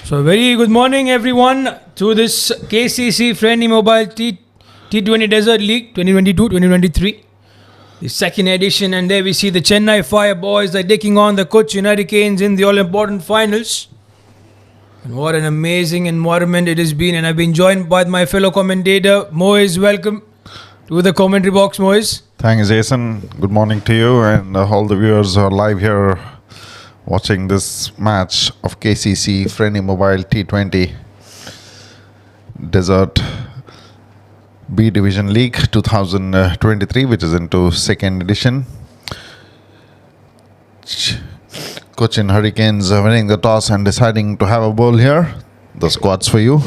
So very good morning everyone to this KCC FRiENDi Mobile T20 Desert League 2022-2023, the second edition, and there we see the Chennai Fire boys are taking on the Cochin Hurricanes in the all-important finals. And what an amazing environment it has been, and I've been joined by my fellow commentator Moez. Welcome to the commentary box, Moez. Thanks, Jason. Good morning to you and all the viewers who are live here watching this match of KCC FRiENDi Mobile T20 Desert B Division League 2023, which is into second edition. Cochin Hurricanes are winning the toss and deciding to have a bowl here. The squads for you.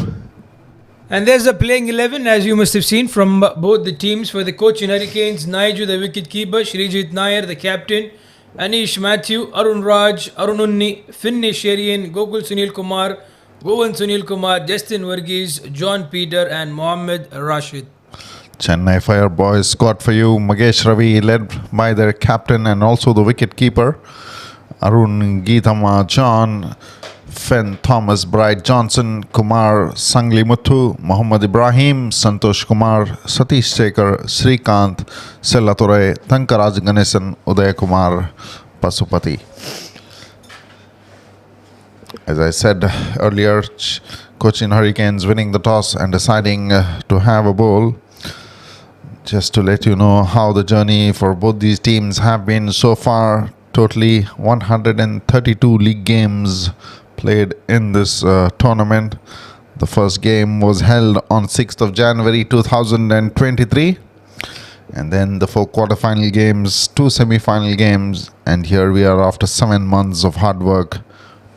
And there's a playing 11, as you must have seen, from both the teams. For the Cochin Hurricanes, Naiju, the wicket-keeper, Srijit Nair, the captain, Anish Matthew, Arun Raj, Arun Unni, Finne Sherian, Gokul Sunil Kumar, Govan Sunil Kumar, Justin Varghese, John Peter and Mohammad Rashid. Chennai Fire boys squad for you. Magesh Ravi, led by their captain and also the wicket-keeper, Arun Geethama, John, Fen Thomas, Bright Johnson, Kumar Sangli Muthu, Muhammad Ibrahim, Santosh Kumar, Satish Sekhar, Srikant, Sellature, Thankaraj Ganesan, Uday Kumar, Pasupati. As I said earlier, Cochin Hurricanes winning the toss and deciding to have a bowl. Just to let you know how the journey for both these teams have been so far. Totally 132 league games played in this tournament. The first game was held on 6th of January 2023, and then the 4 quarterfinal games, 2 semi-final games, and here we are after 7 months of hard work,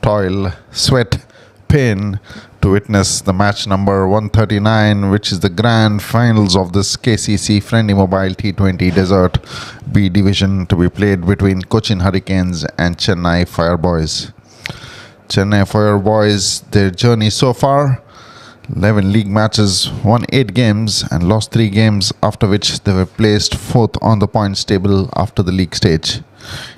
toil, sweat, pain to witness the match number 139, which is the grand finals of this KCC FRiENDi Mobile T20 Desert B Division, to be played between Cochin Hurricanes and Chennai Fire boys. Chennai Fire boys, their journey so far, 11 league matches, won 8 games and lost 3 games, after which they were placed 4th on the points table after the league stage.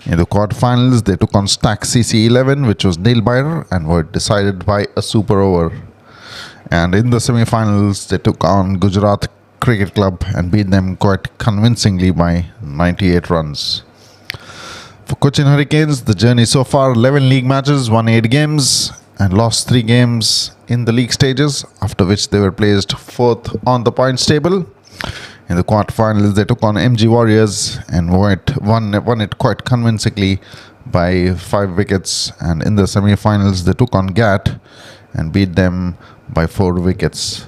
In the quarterfinals, they took on Stack CC 11, which was nail-biter and were decided by a super over. And in the semi-finals, they took on Gujarat Cricket Club and beat them quite convincingly by 98 runs. For Cochin Hurricanes, the journey so far, 11 league matches, won 8 games and lost 3 games in the league stages, after which they were placed 4th on the points table. In the quarterfinals, they took on MG Warriors and won it quite convincingly by 5 wickets. And in the semi-finals, they took on GAT and beat them by 4 wickets.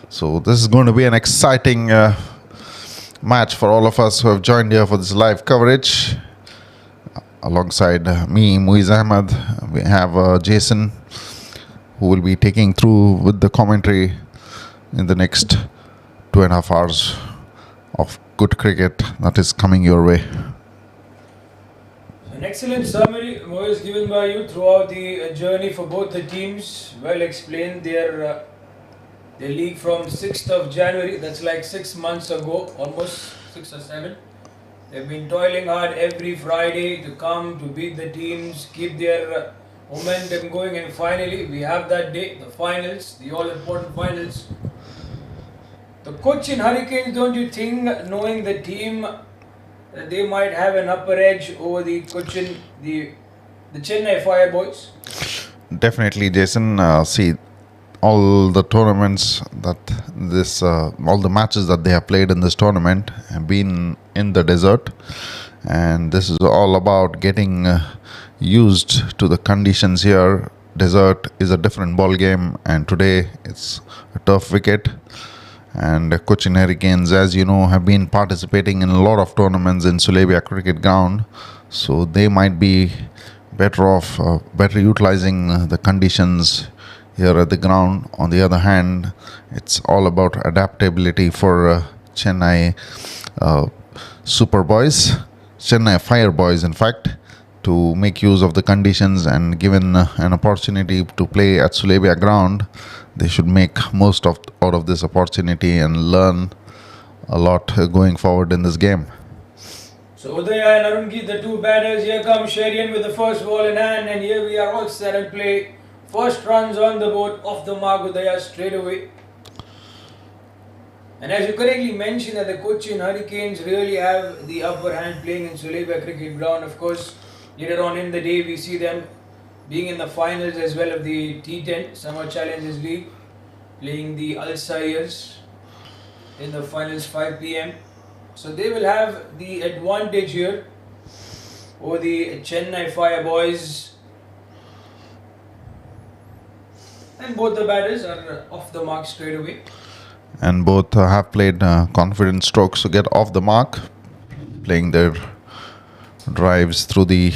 So this is going to be an exciting match for all of us who have joined here for this live coverage. Alongside me, Muiz Ahmed, we have Jason, who will be taking through with the commentary in the next 2.5 hours of good cricket that is coming your way. An excellent summary was given by you throughout the journey for both the teams. Well explained. Their league from 6th of January, that's like 6 months ago, almost 6 or 7. They've been toiling hard every Friday to come, to beat the teams, keep their momentum going, and finally we have that day, the finals, the all-important finals. The Cochin Hurricanes, don't you think, knowing the team, that they might have an upper edge over the Cochin, the Chennai Fire boys? Definitely, Jason. See, all the tournaments that all the matches that they have played in this tournament have been in the desert, and this is all about getting used to the conditions here. Desert is a different ball game, and today it's a tough wicket. And Cochin Hurricanes, as you know, have been participating in a lot of tournaments in Sulebia Cricket Ground, so they might be better off, better utilizing the conditions here at the ground. On the other hand, it's all about adaptability for Chennai Super Boys, Chennai Fire Boys, in fact, to make use of the conditions, and given an opportunity to play at Sulebia Ground, they should make most out of this opportunity and learn a lot going forward in this game. So Udaya and Arungi, the two batters, here comes Sherian with the first ball in hand, and here we are all set and play First runs on the board off the mark Udaya straight away. And as you correctly mentioned that the Cochin Hurricanes really have the upper hand playing in Suleba Cricket Ground. Of course, later on in the day we see them being in the finals as well of the T20 Summer Challenges League, playing the Al Sayers in the finals 5 p.m. So they will have the advantage here over the Chennai Fire boys. And both the batters are off the mark straight away. And both have played confident strokes to get off the mark, playing their drives through the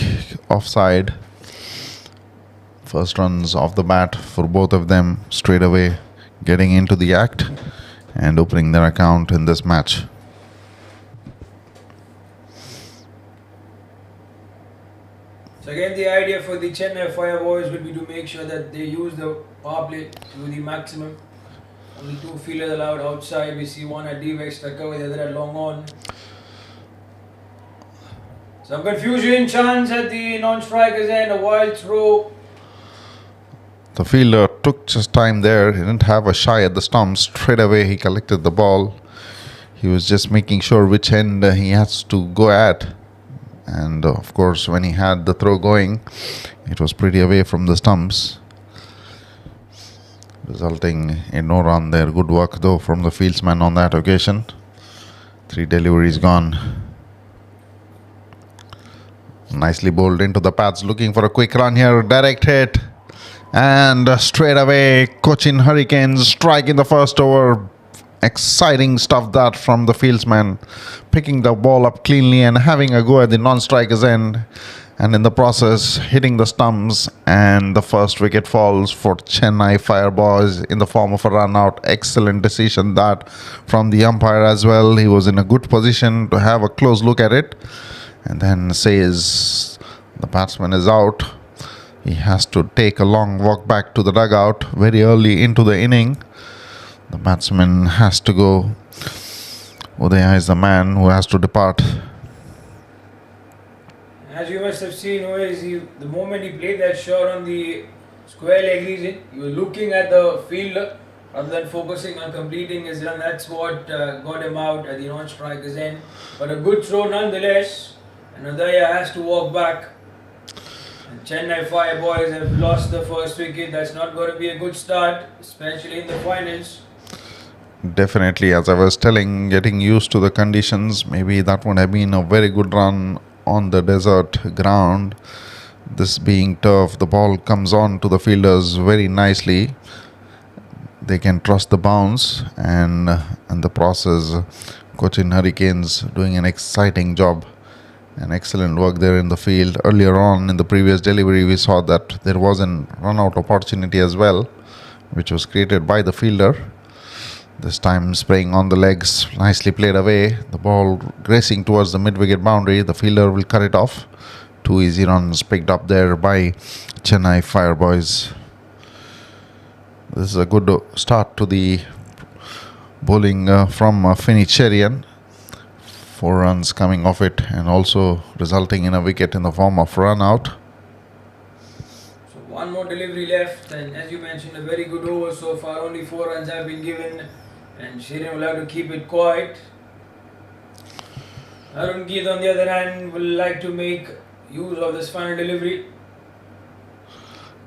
offside. First runs off the bat for both of them straight away, getting into the act and opening their account in this match. So again, the idea for the Chennai Fire boys would be to make sure that they use the power play to the maximum. Only 2 fielders allowed outside. We see one at Div extra cover, the other at long on. Some confusion, chance at the non-strikers end, a wild throw. The fielder took just time there. He didn't have a shy at the stumps. Straight away he collected the ball. He was just making sure which end he has to go at. And of course, when he had the throw going, it was pretty away from the stumps, resulting in no run there. Good work though from the fieldsman on that occasion. 3 deliveries gone. Nicely bowled into the pads, looking for a quick run here. Direct hit. And straight away, Cochin Hurricanes strike in the first over. Exciting stuff that from the fieldsman, picking the ball up cleanly and having a go at the non-striker's end, and in the process hitting the stumps, and the first wicket falls for Chennai Fire boys in the form of a run out. Excellent decision that from the umpire as well. He was in a good position to have a close look at it, and then says the batsman is out. He has to take a long walk back to the dugout very early into the inning. The batsman has to go. Udaya is the man who has to depart. As you must have seen, the moment he played that shot on the square leg region, he was looking at the fielder rather than focusing on completing his run. That's what got him out at the non-striker's end. But a good throw nonetheless. And Udaya has to walk back. And Chennai Fire boys have lost the first wicket. That's not going to be a good start, especially in the finals. Definitely, as I was telling, getting used to the conditions, maybe that would have been a very good run on the desert ground. This being turf, the ball comes on to the fielders very nicely. They can trust the bounce, and in the process, Cochin Hurricanes doing an exciting job. An excellent work there in the field. Earlier on in the previous delivery, we saw that there was an run-out opportunity as well, which was created by the fielder. This time spraying on the legs, nicely played away. The ball racing towards the mid-wicket boundary. The fielder will cut it off. 2 easy runs picked up there by Chennai Fire boys. This is a good start to the bowling from Finnicherian. 4 runs coming off it, and also resulting in a wicket in the form of run out. So one more delivery left, and as you mentioned, a very good over so far. Only 4 runs have been given, and Shirin will have to keep it quiet. Arun Geet, on the other hand, will like to make use of this final delivery.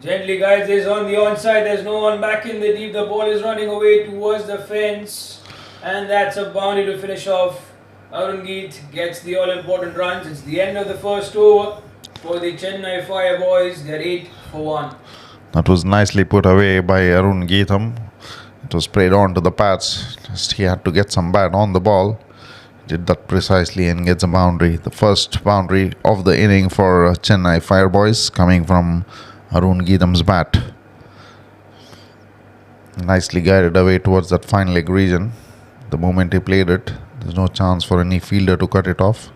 Gently guides this on the onside. There's no one back in the deep. The ball is running away towards the fence, and that's a boundary to finish off. Arun Geet gets the all-important runs. It's the end of the first over for the Chennai Fire boys. They're 8 for 1. That was nicely put away by Arun Geetham. It was sprayed on to the pads. Just he had to get some bat on the ball. Did that precisely and gets a boundary. The first boundary of the inning for Chennai Fire boys, coming from Arun Geetham's bat. Nicely guided away towards that fine leg region. The moment he played it, there's no chance for any fielder to cut it off.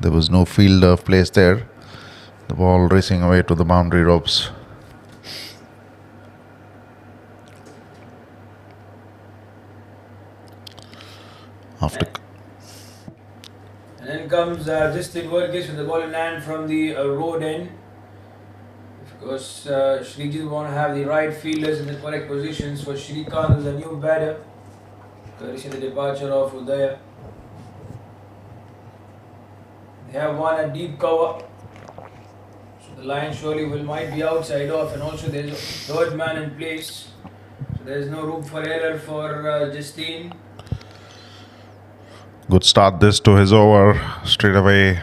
There was no fielder placed there. The ball racing away to the boundary ropes. After And then comes Justin Verghese with the ball in hand from the road end. Because Srijit want to have the right fielders in the correct positions for Srikanth, is a new batter, courtesy the departure of Udaya. They have won a deep cover, so the line surely might be outside off, and also there's a third man in place, so there's no room for error for Justine. Good start this to his over, straight away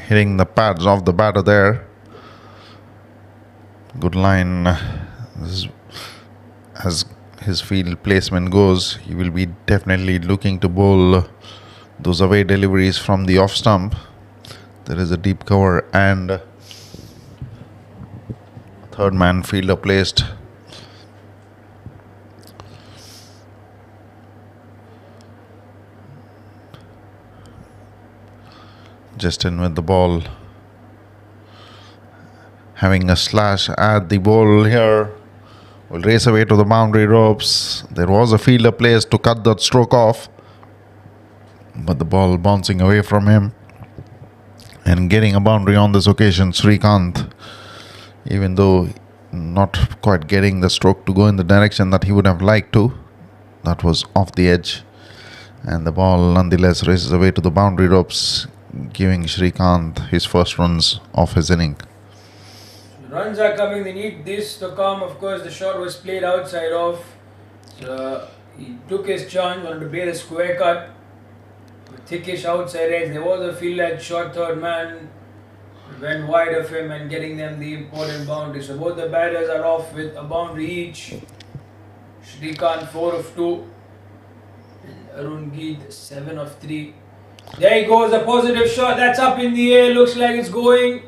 hitting the pads of the batter there. Good line. This is, as his field placement goes, he will be definitely looking to bowl those away deliveries from the off stump. There is a deep cover and third man fielder placed. Justin with the ball, having a slash at the ball here, will race away to the boundary ropes. There was a fielder placed to cut that stroke off, but the ball bouncing away from him and getting a boundary on this occasion. Srikanth, even though not quite getting the stroke to go in the direction that he would have liked to, that was off the edge, and the ball nonetheless races away to the boundary ropes, giving Srikanth his first runs of his inning. Runs are coming, they need this to come. Of course, the shot was played outside off, so he took his chance, wanted to play the square cut, thickish outside edge. There was a field like short third man, went wide of him and getting them the important boundary. So both the batters are off with a boundary each. Srikanth 4 of 2 and Arun Geet 7 of 3. There he goes, a positive shot, that's up in the air, looks like it's going.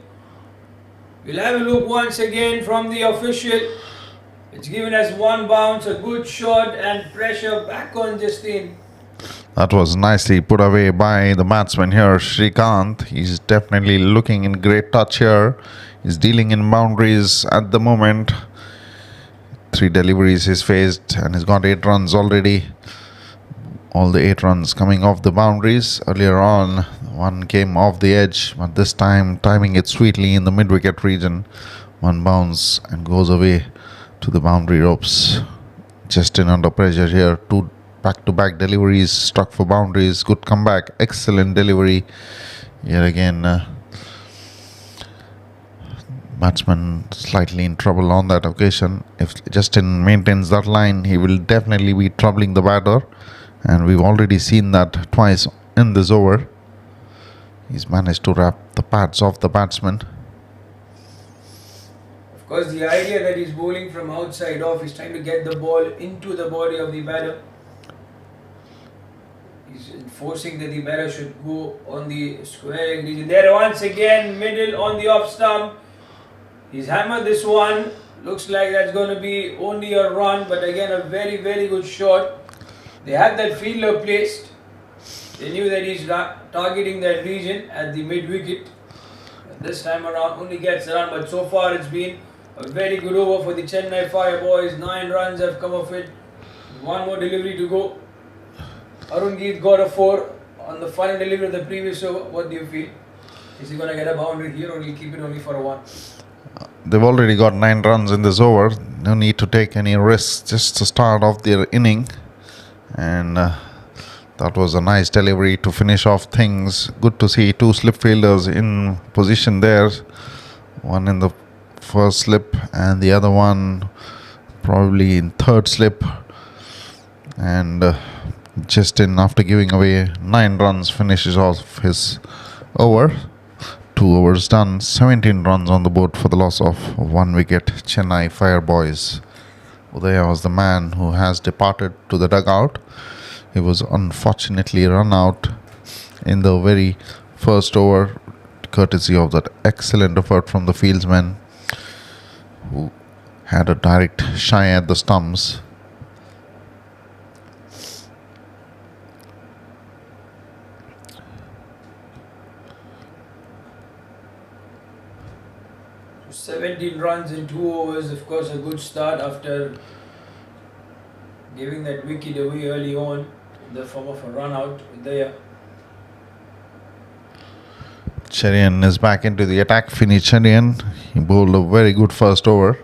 We'll have a look once again from the official. It's given as one bounce, a good shot and pressure back on Justine. That was nicely put away by the batsman here, Srikanth. He's definitely looking in great touch here. He's dealing in boundaries at the moment. 3 deliveries he's faced and he's got 8 runs already. All the 8 runs coming off the boundaries. Earlier on, one came off the edge, but this time timing it sweetly in the mid-wicket region. One bounce and goes away to the boundary ropes. Justin under pressure here. 2 back-to-back deliveries struck for boundaries. Good comeback. Excellent delivery. Yet again, batsman slightly in trouble on that occasion. If Justin maintains that line, he will definitely be troubling the batter. And we've already seen that twice in this over. He's managed to wrap the pads off the batsman. Of course, the idea that he's bowling from outside off, he's trying to get the ball into the body of the batter. He's enforcing that the batter should go on the square region. There once again, middle on the off stump. He's hammered this one. Looks like that's going to be only a run, but again a very, very good shot. They had that fielder placed. They knew that he's targeting that region at the mid-wicket. This time around only gets a run, but so far it's been a very good over for the Chennai Fire boys. 9 runs have come of it. One more delivery to go. Arun Geet got a 4 on the final delivery of the previous over. What do you feel? Is he going to get a boundary here or will he keep it only for a 1? They've already got 9 runs in this over. No need to take any risks, just to start off their inning. And that was a nice delivery to finish off things. Good to see 2 slip fielders in position there. One in the first slip and the other one probably in third slip. And Justin, after giving away 9 runs, finishes off his over. 2 overs done, 17 runs on the board for the loss of 1 wicket. Chennai Fire boys. Udaya was the man who has departed to the dugout. He was unfortunately run out in the very first over, courtesy of that excellent effort from the fieldsman who had a direct shy at the stumps. So 17 runs in 2 overs, of course a good start after giving that wicket away early on in the form of a run out there. Cherian is back into the attack. Finny Cherian, he bowled a very good first over.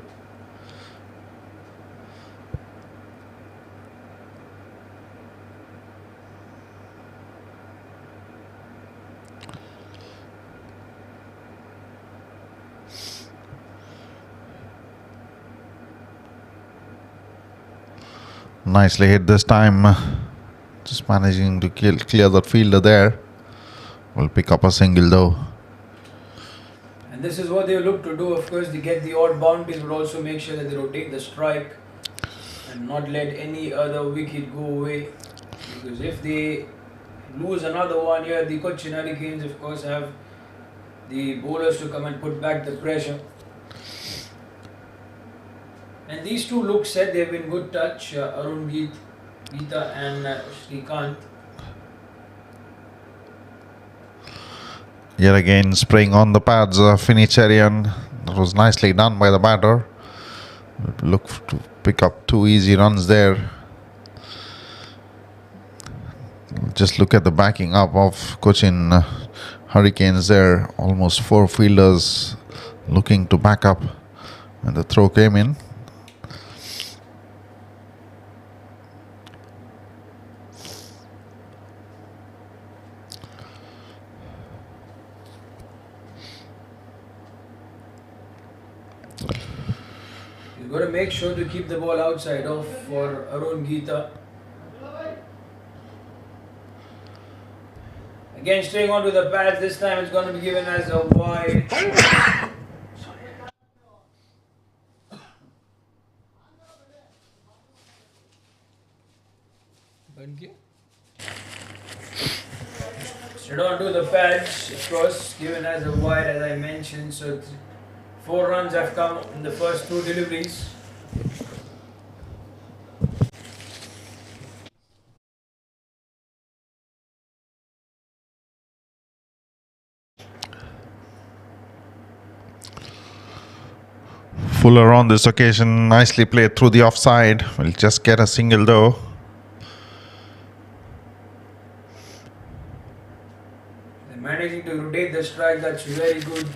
Nicely hit this time. Just managing to clear that fielder there. Will pick up a single though. And this is what they look to do. Of course, they get the odd boundaries, but also make sure that they rotate the strike and not let any other wicket go away. Because if they lose another one here, the Cochin Hurricanes, of course, have the bowlers to come and put back the pressure. And these two look set. They've been good touch, Arun Geeta and Srikanth. Yet again spraying on the pads, Finny Cherian. That was nicely done by the batter. Look to pick up 2 easy runs there. Just look at the backing up of Cochin Hurricanes there. Almost 4 fielders looking to back up when the throw came in. You've got to make sure to keep the ball outside off for Arun Geeta. Again, staying onto the pads. This time it's going to be given as a wide. Straight onto the pads, of course, given as a wide, as I mentioned. So 4 runs have come in the first 2 deliveries. Fuller on this occasion, nicely played through the offside. Will just get a single though. They're managing to rotate the strike. That's very good.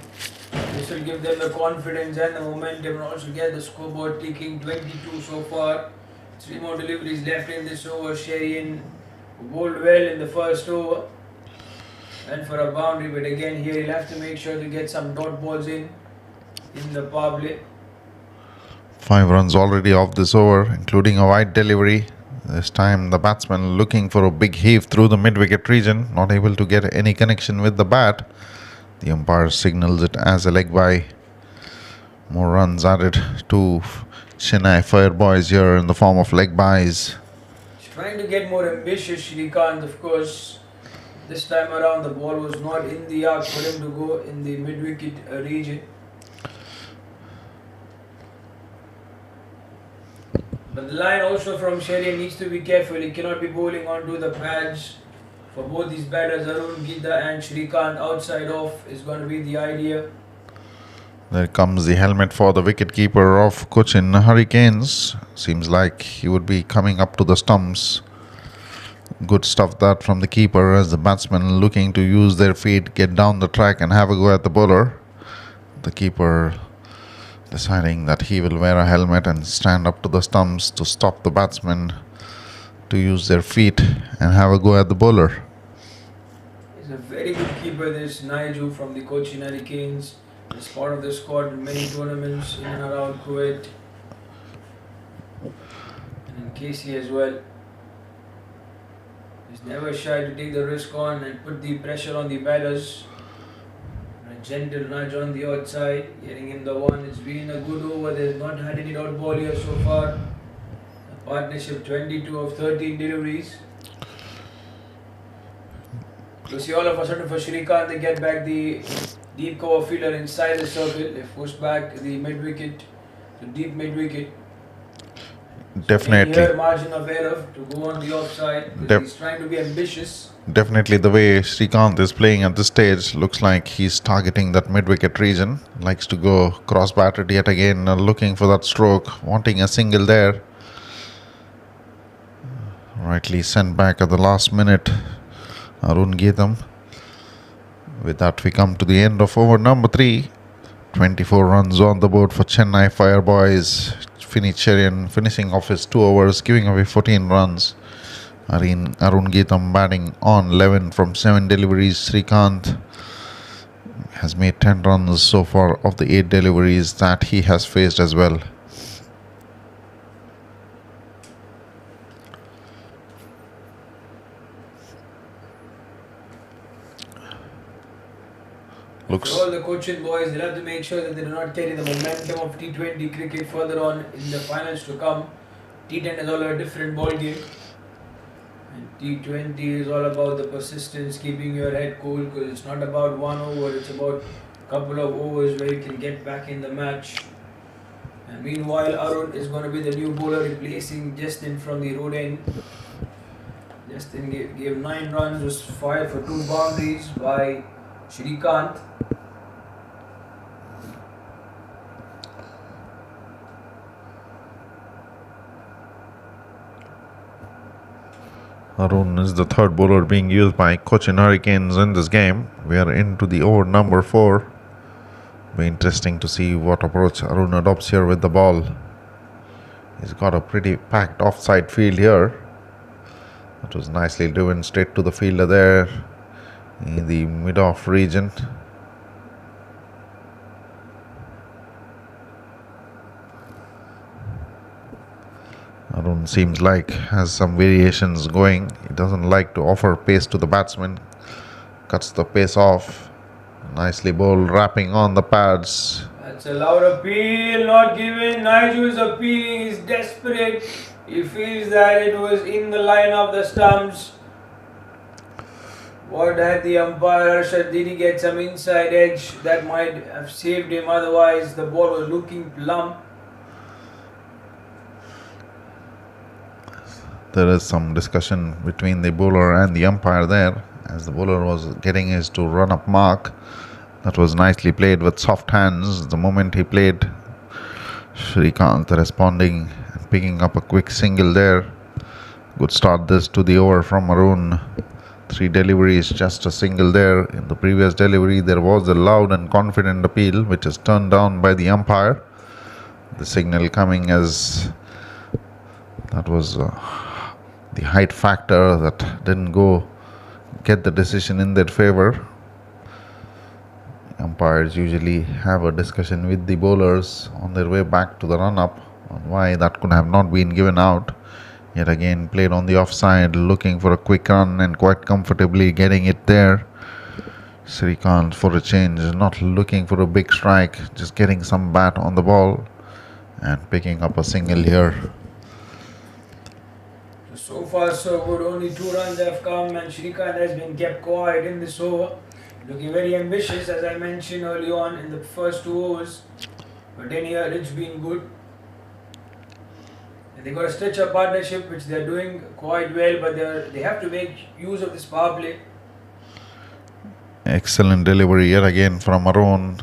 This will give them the confidence and the momentum, and also get the scoreboard ticking. 22 so far. 3 more deliveries left in this over. Sherian bowled well in the first over. And for a boundary, but again here he'll have to make sure to get some dot balls in the power play. 5 runs already off this over, including a wide delivery. This time the batsman looking for a big heave through the mid-wicket region, not able to get any connection with the bat. The umpire signals it as a leg bye. More runs added to Chennai Fire Boys here in the form of leg byes. He's trying to get more ambitious, Srikanth, of course. This time around the ball was not in the arc for him to go in the mid-wicket region. But the line also from Sherian needs to be careful. He cannot be bowling onto the pads. For both these batters, Arun Geeta and Srikanth, outside off is going to be the idea. There comes the helmet for the wicketkeeper of Cochin Hurricanes. Seems like he would be coming up to the stumps. Good stuff that from the keeper, as the batsmen looking to use their feet, get down the track and have a go at the bowler. The keeper deciding that he will wear a helmet and stand up to the stumps to stop the batsmen to use their feet and have a go at the bowler. He's a very good keeper, this Naiju from the Cochin Hurricanes. He's part of the squad in many tournaments in and around Kuwait and in KC as well. He's never shy to take the risk on and put the pressure on the batters. A gentle nudge on the outside, getting him the one. It's been a good over. There's not had any dot ball here so far. A partnership 22 of 13 deliveries. You see all of a sudden for Srikanth, they get back the deep cover fielder inside the circle. They push back the mid-wicket to deep mid-wicket. Definitely. Here margin of error to go on the offside. He's trying to be ambitious. Definitely the way Srikanth is playing at this stage looks like he's targeting that mid-wicket region. Likes to go cross-batted yet again, looking for that stroke, wanting a single there. Rightly sent back at the last minute, Arun Geeta. With that, we come to the end of over number 3. 24 runs on the board for Chennai Fire Boys. Cherian finishing off his 2 overs, giving away 14 runs. Arun Geetam batting on 11 from 7 deliveries. Srikanth has made 10 runs so far of the 8 deliveries that he has faced as well. For all the Cochin boys, they'll have to make sure that they do not carry the momentum of T20 cricket further on in the finals to come. T10 is all a different ball game. And T20 is all about the persistence, keeping your head cool, because it's not about 1 over, it's about a couple of overs where you can get back in the match. And meanwhile, Arun is going to be the new bowler replacing Justin from the road end. Justin gave 9 runs, was fired for 2 boundaries by Srikanth. Arun is the third bowler being used by Cochin Hurricanes in this game. We are into the over number 4. Be interesting to see what approach Arun adopts here with the ball. He's got a pretty packed offside field here. It was nicely driven straight to the fielder there in the mid-off region. Arun seems like has some variations going. He doesn't like to offer pace to the batsman. Cuts the pace off. Nicely bowled, wrapping on the pads. That's a loud appeal, not given. Nigel is appealing, he's desperate. He feels that it was in the line of the stumps. What had the umpire? Did he get some inside edge that might have saved him? Otherwise, the ball was looking plump. There is some discussion between the bowler and the umpire there, as the bowler was getting his to run up mark. That was nicely played with soft hands. The moment he played, Srikanth responding and picking up a quick single there. Good start this to the over from Arun. 3 deliveries, just a single there. In the previous delivery, there was a loud and confident appeal, which is turned down by the umpire. The signal coming as that was the height factor that didn't get the decision in their favor. Umpires usually have a discussion with the bowlers on their way back to the run-up on why that could have not been given out. Yet again, played on the offside, looking for a quick run and quite comfortably getting it there. Srikanth, for a change, not looking for a big strike, just getting some bat on the ball and picking up a single here. So far so good, only 2 runs have come and Srikanth has been kept quiet in this over. Looking very ambitious, as I mentioned early on in the first 2 overs. But then here it's been good. And they got a stretch-up partnership which they're doing quite well, but they have to make use of this power play. Excellent delivery yet again from Arun.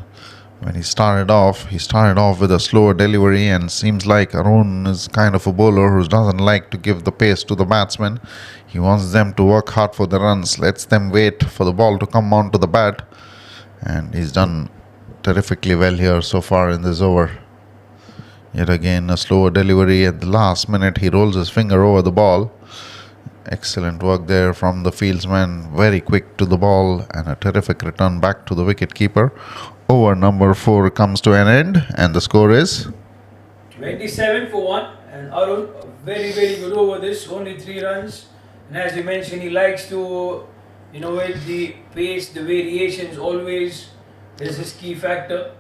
When he started off with a slower delivery, and seems like Arun is kind of a bowler who doesn't like to give the pace to the batsmen. He wants them to work hard for the runs, lets them wait for the ball to come onto the bat, and he's done terrifically well here so far in this over. Yet again a slower delivery at the last minute. He rolls his finger over the ball. Excellent work there from the fieldsman, very quick to the ball, and a terrific return back to the wicket keeper. Over number 4 comes to an end, and the score is 27 for 1, and Arun, very good over this, only 3 runs. And as you mentioned, he likes to innovate the pace, the variations always is his key factor.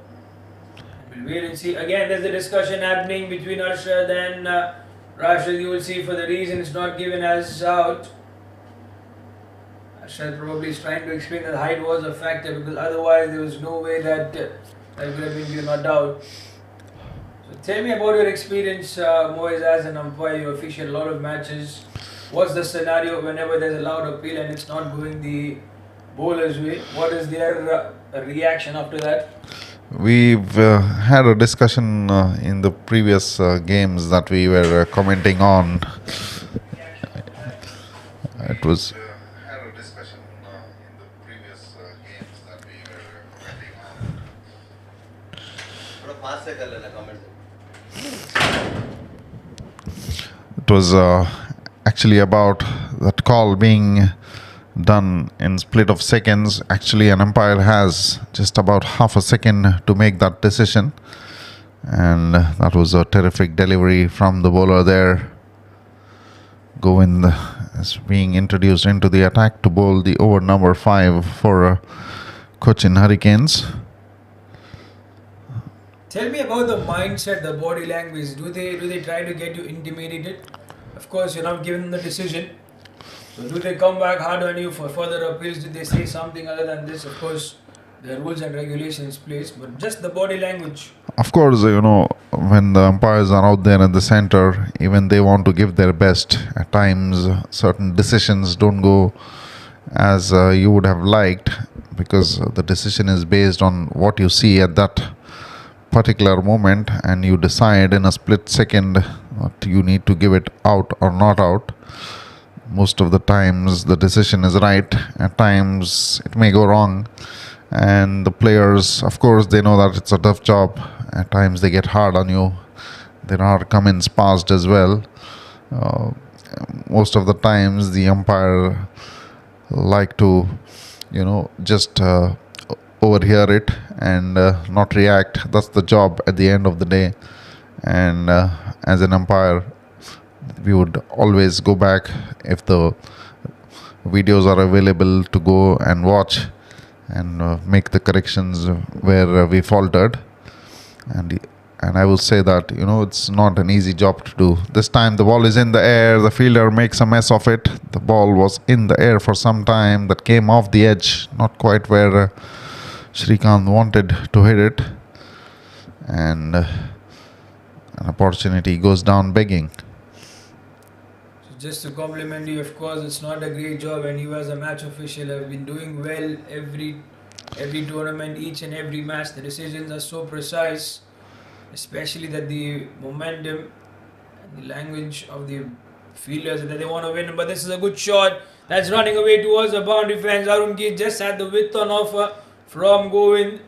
We'll wait and see. Again, there's a discussion happening between Arshad and Rashid. You will see for the reason it's not given as out. Arshad probably is trying to explain that height was a factor, because otherwise there was no way that that would have been given a doubt. So tell me about your experience, Moez, as an umpire. You officiate a lot of matches. What's the scenario whenever there's a loud appeal and it's not going the bowler's way? What is their reaction after that? We've had a discussion in the previous games that we were commenting on. It was It was actually about that call being done in split of seconds. Actually, an umpire has just about half a second to make that decision, and that was a terrific delivery from the bowler there. Govind is being introduced into the attack to bowl the over number 5 for Cochin Hurricanes. Tell me about the mindset, the body language. Do they try to get you intimidated? Of course, you're not giving them the decision. So do they come back hard on you for further appeals? Did they say something other than this? Of course, there are rules and regulations placed, but just the body language. Of course, when the umpires are out there in the center, even they want to give their best. At times, certain decisions don't go as you would have liked, because the decision is based on what you see at that particular moment, and you decide in a split second that you need to give it out or not out. Most of the times the decision is right. At times it may go wrong, and the players, of course, they know that it's a tough job. At times they get hard on you. There are comments passed as well. Most of the times the umpire like to just overhear it and not react. That's the job at the end of the day. And as an umpire, we would always go back if the videos are available to go and watch and make the corrections where we faltered. And I will say that it's not an easy job to do. This time the ball is in the air, the fielder makes a mess of it. The ball was in the air for some time, that came off the edge, not quite where Srikanth wanted to hit it, and an opportunity goes down begging. Just to compliment you, of course, it's not a great job, and you as a match official have been doing well every tournament, each and every match. The decisions are so precise, especially that the momentum and the language of the fielders that they want to win. But this is a good shot that's running away towards the boundary fence. Arun Ki just had the width on offer from Govind.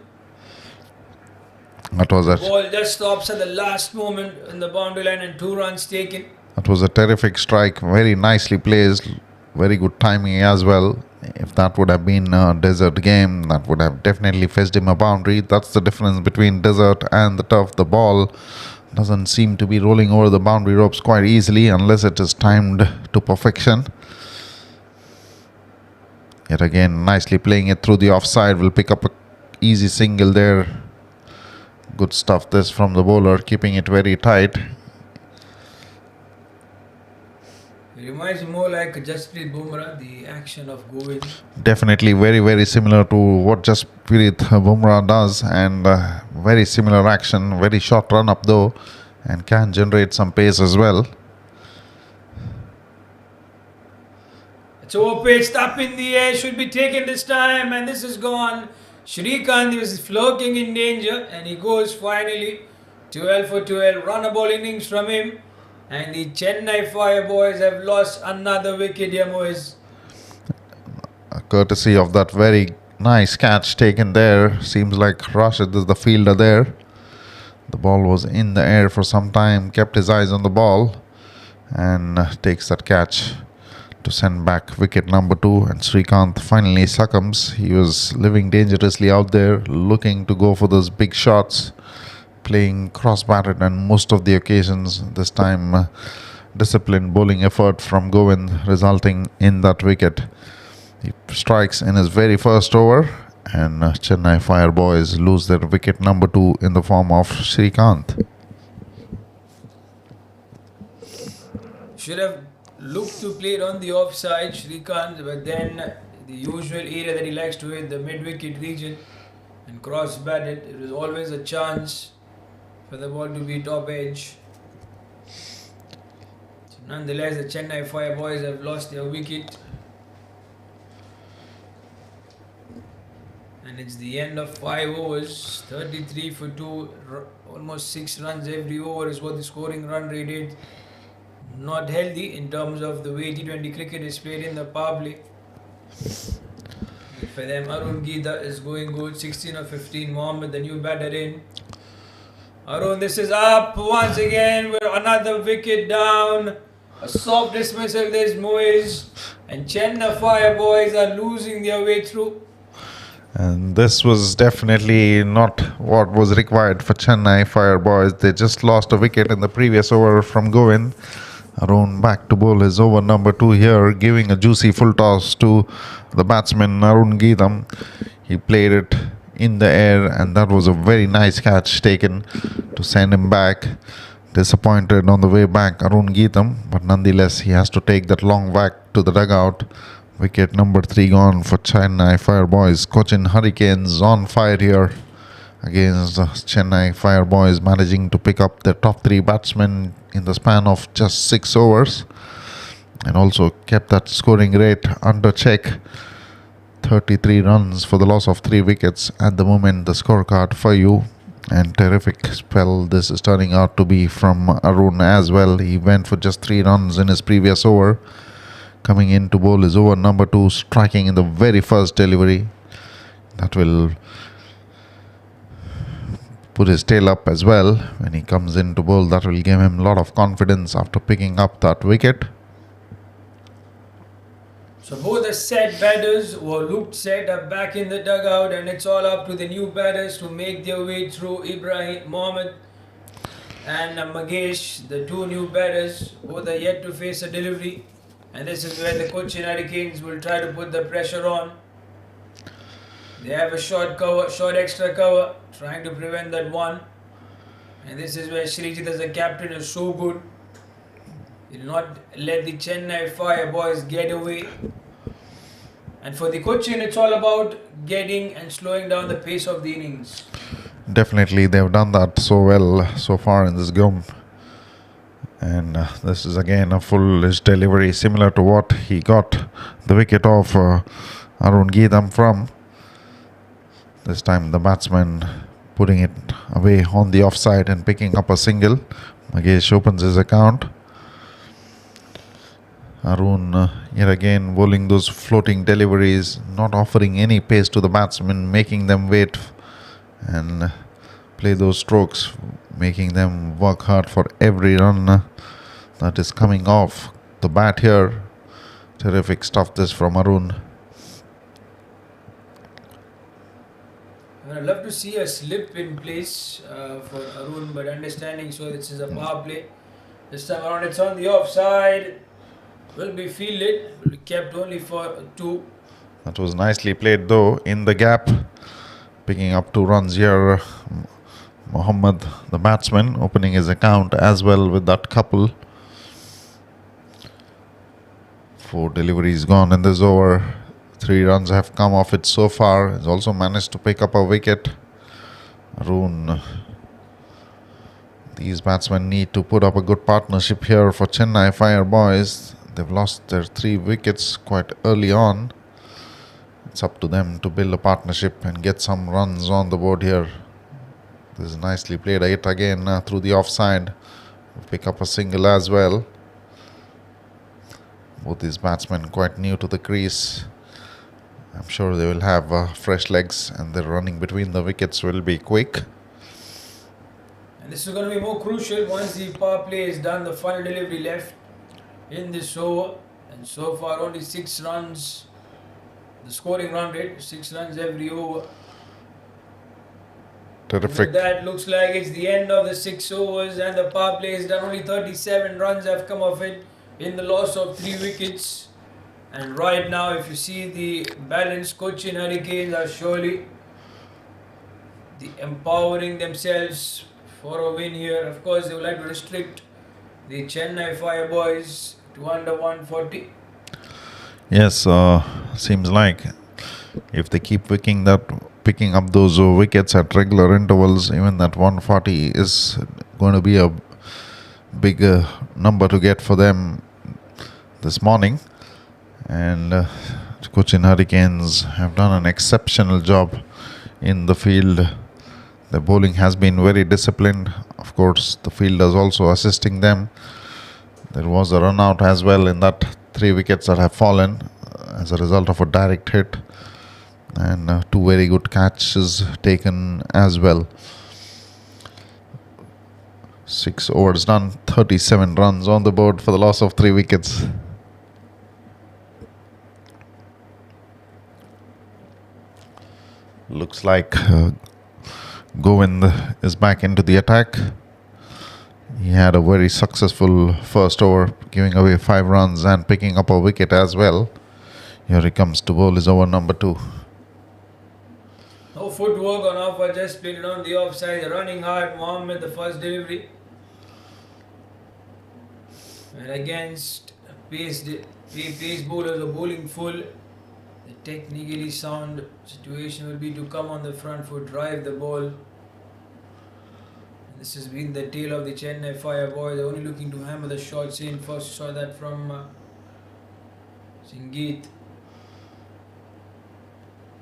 That was a ball just stops at the last moment in the boundary line, and 2 runs taken. That was a terrific strike, very nicely placed, very good timing as well. If that would have been a desert game, that would have definitely fetched him a boundary. That's the difference between desert and the turf. The ball doesn't seem to be rolling over the boundary ropes quite easily unless it is timed to perfection. Yet again, nicely playing it through the offside. Will pick up an easy single there. Good stuff this from the bowler, keeping it very tight. It reminds me more like Jasprit Bumrah, the action of Govind. Definitely very, very similar to what Jasprit Bumrah does, and very similar action. Very short run up though, and can generate some pace as well. It's overpitched, up in the air, should be taken this time, and this is gone. Srikanth is flirting in danger, and he goes finally 12 for 12. Run a ball innings from him. And the Chennai Fire boys have lost another wicket here, boys. Courtesy of that very nice catch taken there. Seems like Rashid is the fielder there. The ball was in the air for some time. Kept his eyes on the ball. And takes that catch to send back wicket number 2. And Srikanth finally succumbs. He was living dangerously out there, looking to go for those big shots, playing cross-batted on most of the occasions. This time disciplined bowling effort from Govind resulting in that wicket. He strikes in his very first over, and Chennai Fire boys lose their wicket number 2 in the form of Srikanth. Should have looked to play it on the offside, Srikanth, but then the usual area that he likes to hit, the mid-wicket region, and cross-batted. It was always a chance for the ball to be top edge. So nonetheless, the Chennai Fire boys have lost their wicket. And it's the end of 5 overs, 33 for 2, almost 6 runs every over is what the scoring run rate is. Not healthy in terms of the way T20 cricket is played in the power play. For them, Arun Gita is going good, 16 or 15. Mohammed, the new batter in. Arun, this is up once again. We're another wicket down. A soft dismissal, there's Moyes. And Chennai Fire boys are losing their way through. And this was definitely not what was required for Chennai Fire boys. They just lost a wicket in the previous over from Govind. Arun back to bowl his over number 2 here, giving a juicy full toss to the batsman Arun Geetham. He played it in the air, and that was a very nice catch taken to send him back. Disappointed on the way back, Arun Geetham, but nonetheless he has to take that long back to the dugout. Wicket number 3 gone for Chennai Fire boys. Cochin Hurricanes on fire here against the Chennai Fire boys, managing to pick up the top 3 batsmen in the span of just 6 overs, and also kept that scoring rate under check. 33 runs for the loss of 3 wickets at the moment, the scorecard for you. And terrific spell this is turning out to be from Arun as well. He went for just 3 runs in his previous over, coming in to bowl his over number 2, striking in the very first delivery. That will put his tail up as well when he comes in to bowl. That will give him a lot of confidence after picking up that wicket. So both the set batters who looked set are back in the dugout, and it's all up to the new batters to make their way through. Ibrahim Mohammed and Magesh, the 2 new batters, both are yet to face a delivery. And this is where the Cochin Hurricanes will try to put the pressure on. They have a short cover, short extra cover, trying to prevent that one. And this is where Srijit as a captain is so good. He did not let the Chennai Fire boys get away. And for the Cochin, it's all about getting and slowing down the pace of the innings. Definitely, they've done that so well so far in this game. And this is again a foolish delivery, similar to what he got the wicket of Arun Geetham from. This time the batsman putting it away on the offside and picking up a single. Magesh opens his account. Arun yet again bowling those floating deliveries, not offering any pace to the batsmen, making them wait and play those strokes, making them work hard for every run that is coming off the bat here. Terrific stuff this from Arun. I'd love to see a slip in place for Arun, but understanding so this is a power play. This time around it's on the offside. Will be fielded, will be kept only for 2. That was nicely played though, in the gap, picking up 2 runs here. Mohammed, the batsman, opening his account as well with that couple. 4 deliveries gone in this over. 3 runs have come off it so far. He's also managed to pick up a wicket. Arun. These batsmen need to put up a good partnership here for Chennai Fire boys. They've lost their 3 wickets quite early on. It's up to them to build a partnership and get some runs on the board here. This is nicely played. A hit again through the offside. Pick up a single as well. Both these batsmen quite new to the crease. I'm sure they will have fresh legs, and their running between the wickets will be quick. And this is going to be more crucial once the power play is done. The final delivery left in this over, and so far only 6 runs. The scoring run rate, 6 runs every over. Terrific. That looks like it's the end of the 6 overs, and the power play is done. Only 37 runs have come off it in the loss of 3 wickets. And right now, if you see the balanced Cochin Hurricanes are surely empowering themselves for a win here. Of course, they would like to restrict the Chennai Fire boys to under 140. Yes, seems like if they keep picking up those wickets at regular intervals, even that 140 is going to be a big number to get for them this morning. And Cochin Hurricanes have done an exceptional job in the field. The bowling has been very disciplined. Of course, the fielders also assisting them. There was a run out as well in that 3 wickets that have fallen as a result of a direct hit, and 2 very good catches taken as well. 6 overs done, 37 runs on the board for the loss of 3 wickets. Looks like Govind is back into the attack. He had a very successful first over, giving away 5 runs and picking up a wicket as well. Here he comes to bowl his over number 2. No footwork on offer, just played it on the offside. Running hard, Mohammed, the first delivery. And against pace bowlers are bowling full. The technically sound situation will be to come on the front foot, drive the ball. This has been the tale of the Chennai Fire boys. They're only looking to hammer the shots in. First saw that from Sangeet.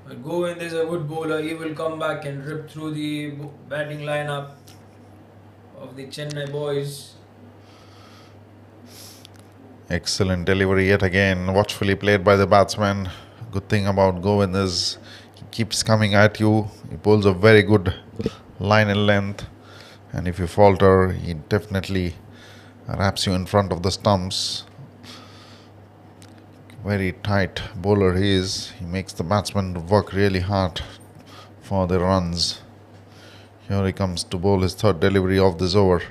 But Govind is a good bowler. He will come back and rip through the batting lineup of the Chennai boys. Excellent delivery yet again, watchfully played by the batsman. Good thing about Govind is he keeps coming at you. He pulls a very good line and length. And if you falter, he definitely wraps you in front of the stumps. Very tight bowler he is. He makes the batsman work really hard for the runs. Here he comes to bowl his third delivery of this over.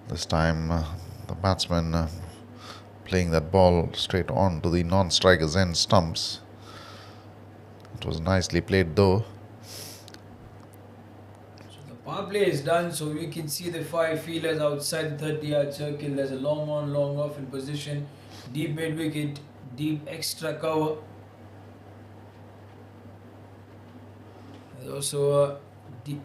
This time the batsman playing that ball straight on to the non-striker's end stumps. It was nicely played though. So the power play is done, so we can see the 5 fielders outside the 30-yard circle. There's a long on, long off in position. Deep mid wicket, deep extra cover. There's also a deep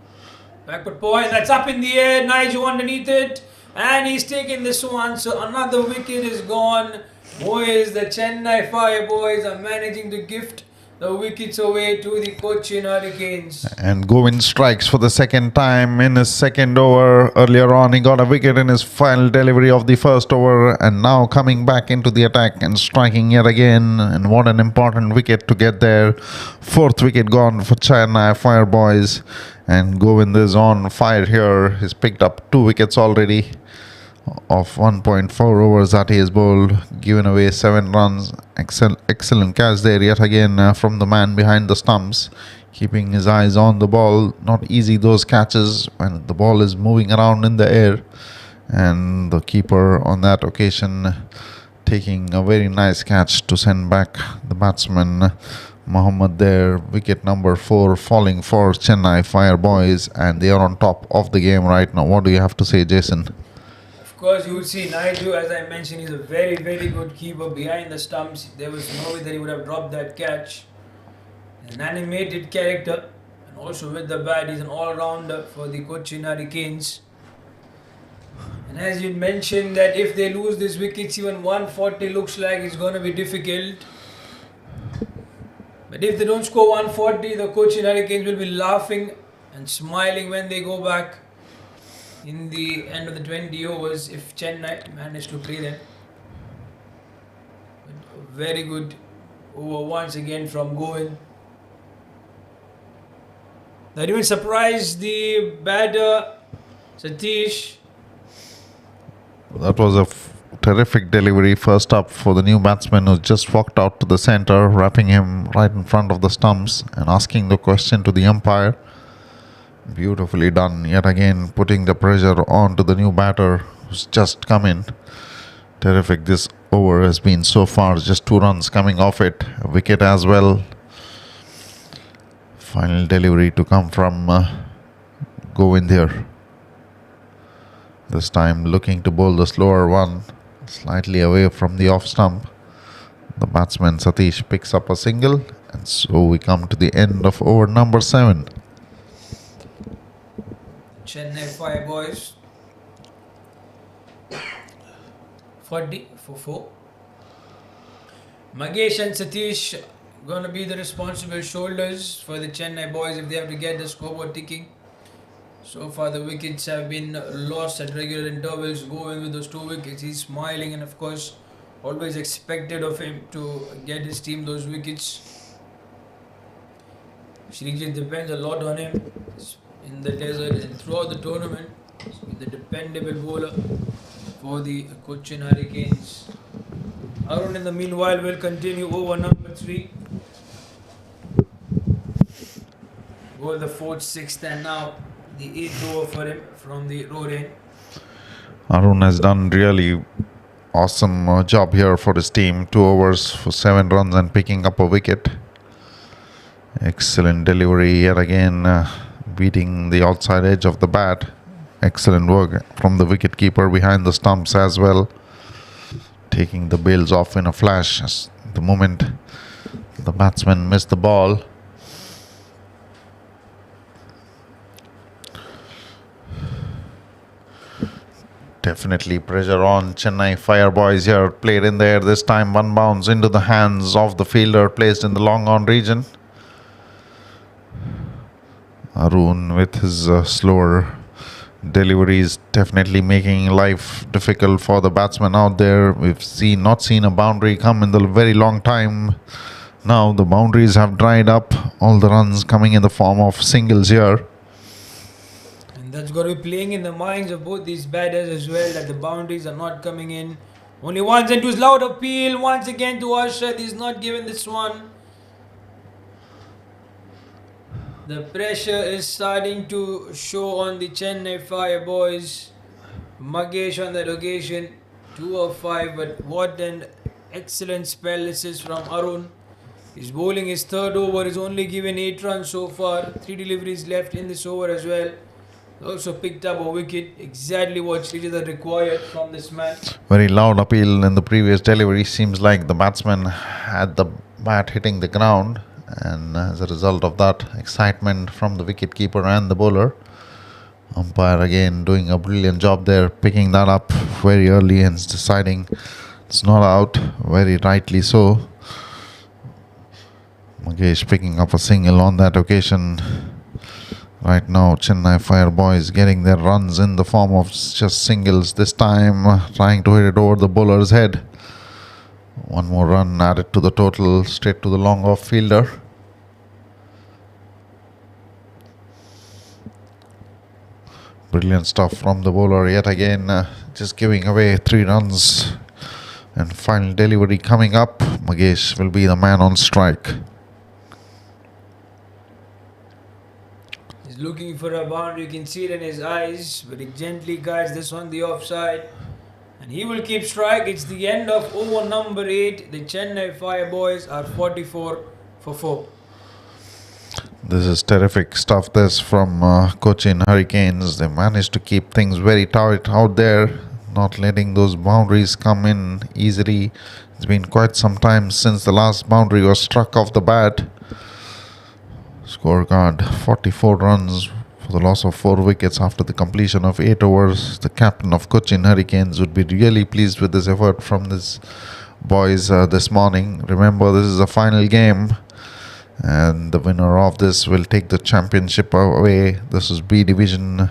backward point. That's up in the air. Nigel underneath it. And he's taken this one. So another wicket is gone. Boys, the Chennai Fire boys are managing to gift the wickets away to the Cochin Hurricanes. And Govind strikes for the second time in his second over. Earlier on, he got a wicket in his final delivery of the first over, and now coming back into the attack and striking yet again. And what an important wicket to get there. 4th wicket gone for Chennai Fire boys. And Govind is on fire here. He's picked up 2 wickets already of 1.4 overs that he has bowled, given away 7 runs. Excellent catch there yet again from the man behind the stumps, keeping his eyes on the ball. Not easy those catches when the ball is moving around in the air, and the keeper on that occasion taking a very nice catch to send back the batsman Mohammed there. Wicket number 4 falling for Chennai Fire boys, and they are on top of the game right now. What do you have to say, Jason? Of course, you would see Naidu, as I mentioned, he's a very, very good keeper behind the stumps. There was no way that he would have dropped that catch. An animated character, and also with the bat, he's an all-rounder for the Cochin Hurricanes. And as you mentioned, that if they lose this wickets, even 140 looks like it's going to be difficult. But if they don't score 140, the Cochin Hurricanes will be laughing and smiling when they go back in the end of the 20 overs if Chennai manage to play them. But a very good over once again from Govind. That even surprised the batter Satish. That was a terrific delivery first up for the new batsman who just walked out to the centre, wrapping him right in front of the stumps and asking the question to the umpire. Beautifully done yet again, putting the pressure on to the new batter who's just come in. Terrific. This over has been so far just 2 runs coming off it, a wicket as well. Final delivery to come from Govind here. This time looking to bowl the slower one, slightly away from the off stump. The batsman Satish picks up a single, and so we come to the end of over number 7. Chennai Fire boys 40 for 4. Magesh and Satish gonna be the responsible shoulders for the Chennai boys if they have to get the scoreboard ticking. So far the wickets have been lost at regular intervals. Going with those 2 wickets, he's smiling, and of course always expected of him to get his team those wickets. Srijit depends a lot on him in the desert and throughout the tournament. He's the dependable bowler for the Cochin Hurricanes. Arun in the meanwhile will continue over number 3. Ball the 4th, 6th and now the 8th over for him from the road end. Arun has done really awesome job here for his team. 2 overs for 7 runs and picking up a wicket. Excellent delivery yet again, beating the outside edge of the bat. Excellent work from the wicketkeeper behind the stumps as well, taking the bails off in a flash as the moment the batsman missed the ball. Definitely pressure on Chennai Fire Boys here. Played in there this time. One bounce into the hands of the fielder placed in the long on region. Arun with his slower deliveries definitely making life difficult for the batsman out there. We've not seen a boundary come in the very long time. Now the boundaries have dried up. All the runs coming in the form of singles here. That's got to be playing in the minds of both these batters as well, that the boundaries are not coming in. Only once and two's loud appeal once again to Arshad. He's not given this one. The pressure is starting to show on the Chennai Fire Boys. Magesh on that occasion, 2 of 5, but what an excellent spell this is from Arun. He's bowling his 3rd over. He's only given 8 runs so far. 3 deliveries left in this over as well. Also picked up a wicket, exactly what Srijit required from this man. Very loud appeal in the previous delivery. Seems like the batsman had the bat hitting the ground, and as a result of that, excitement from the wicketkeeper and the bowler. Umpire again doing a brilliant job there, picking that up very early and deciding it's not out, very rightly so. Magesh picking up a single on that occasion. Right now, Chennai Fire Boys getting their runs in the form of just singles. This time, trying to hit it over the bowler's head. One more run added to the total, straight to the long off fielder. Brilliant stuff from the bowler yet again, just giving away 3 runs. And final delivery coming up. Magesh will be the man on strike. Looking for a boundary, you can see it in his eyes, but he gently guides this on the offside, and he will keep strike. It's the end of over number 8. The Chennai Fire Boys are 44 for 4. This is terrific stuff this from Cochin Hurricanes. They managed to keep things very tight out there, not letting those boundaries come in easily. It's been quite some time since the last boundary was struck off the bat. Scorecard 44 runs for the loss of 4 wickets after the completion of 8 overs. The captain of Cochin Hurricanes would be really pleased with this effort from this boys this morning. Remember, this is a final game, and the winner of this will take the championship away. This is B Division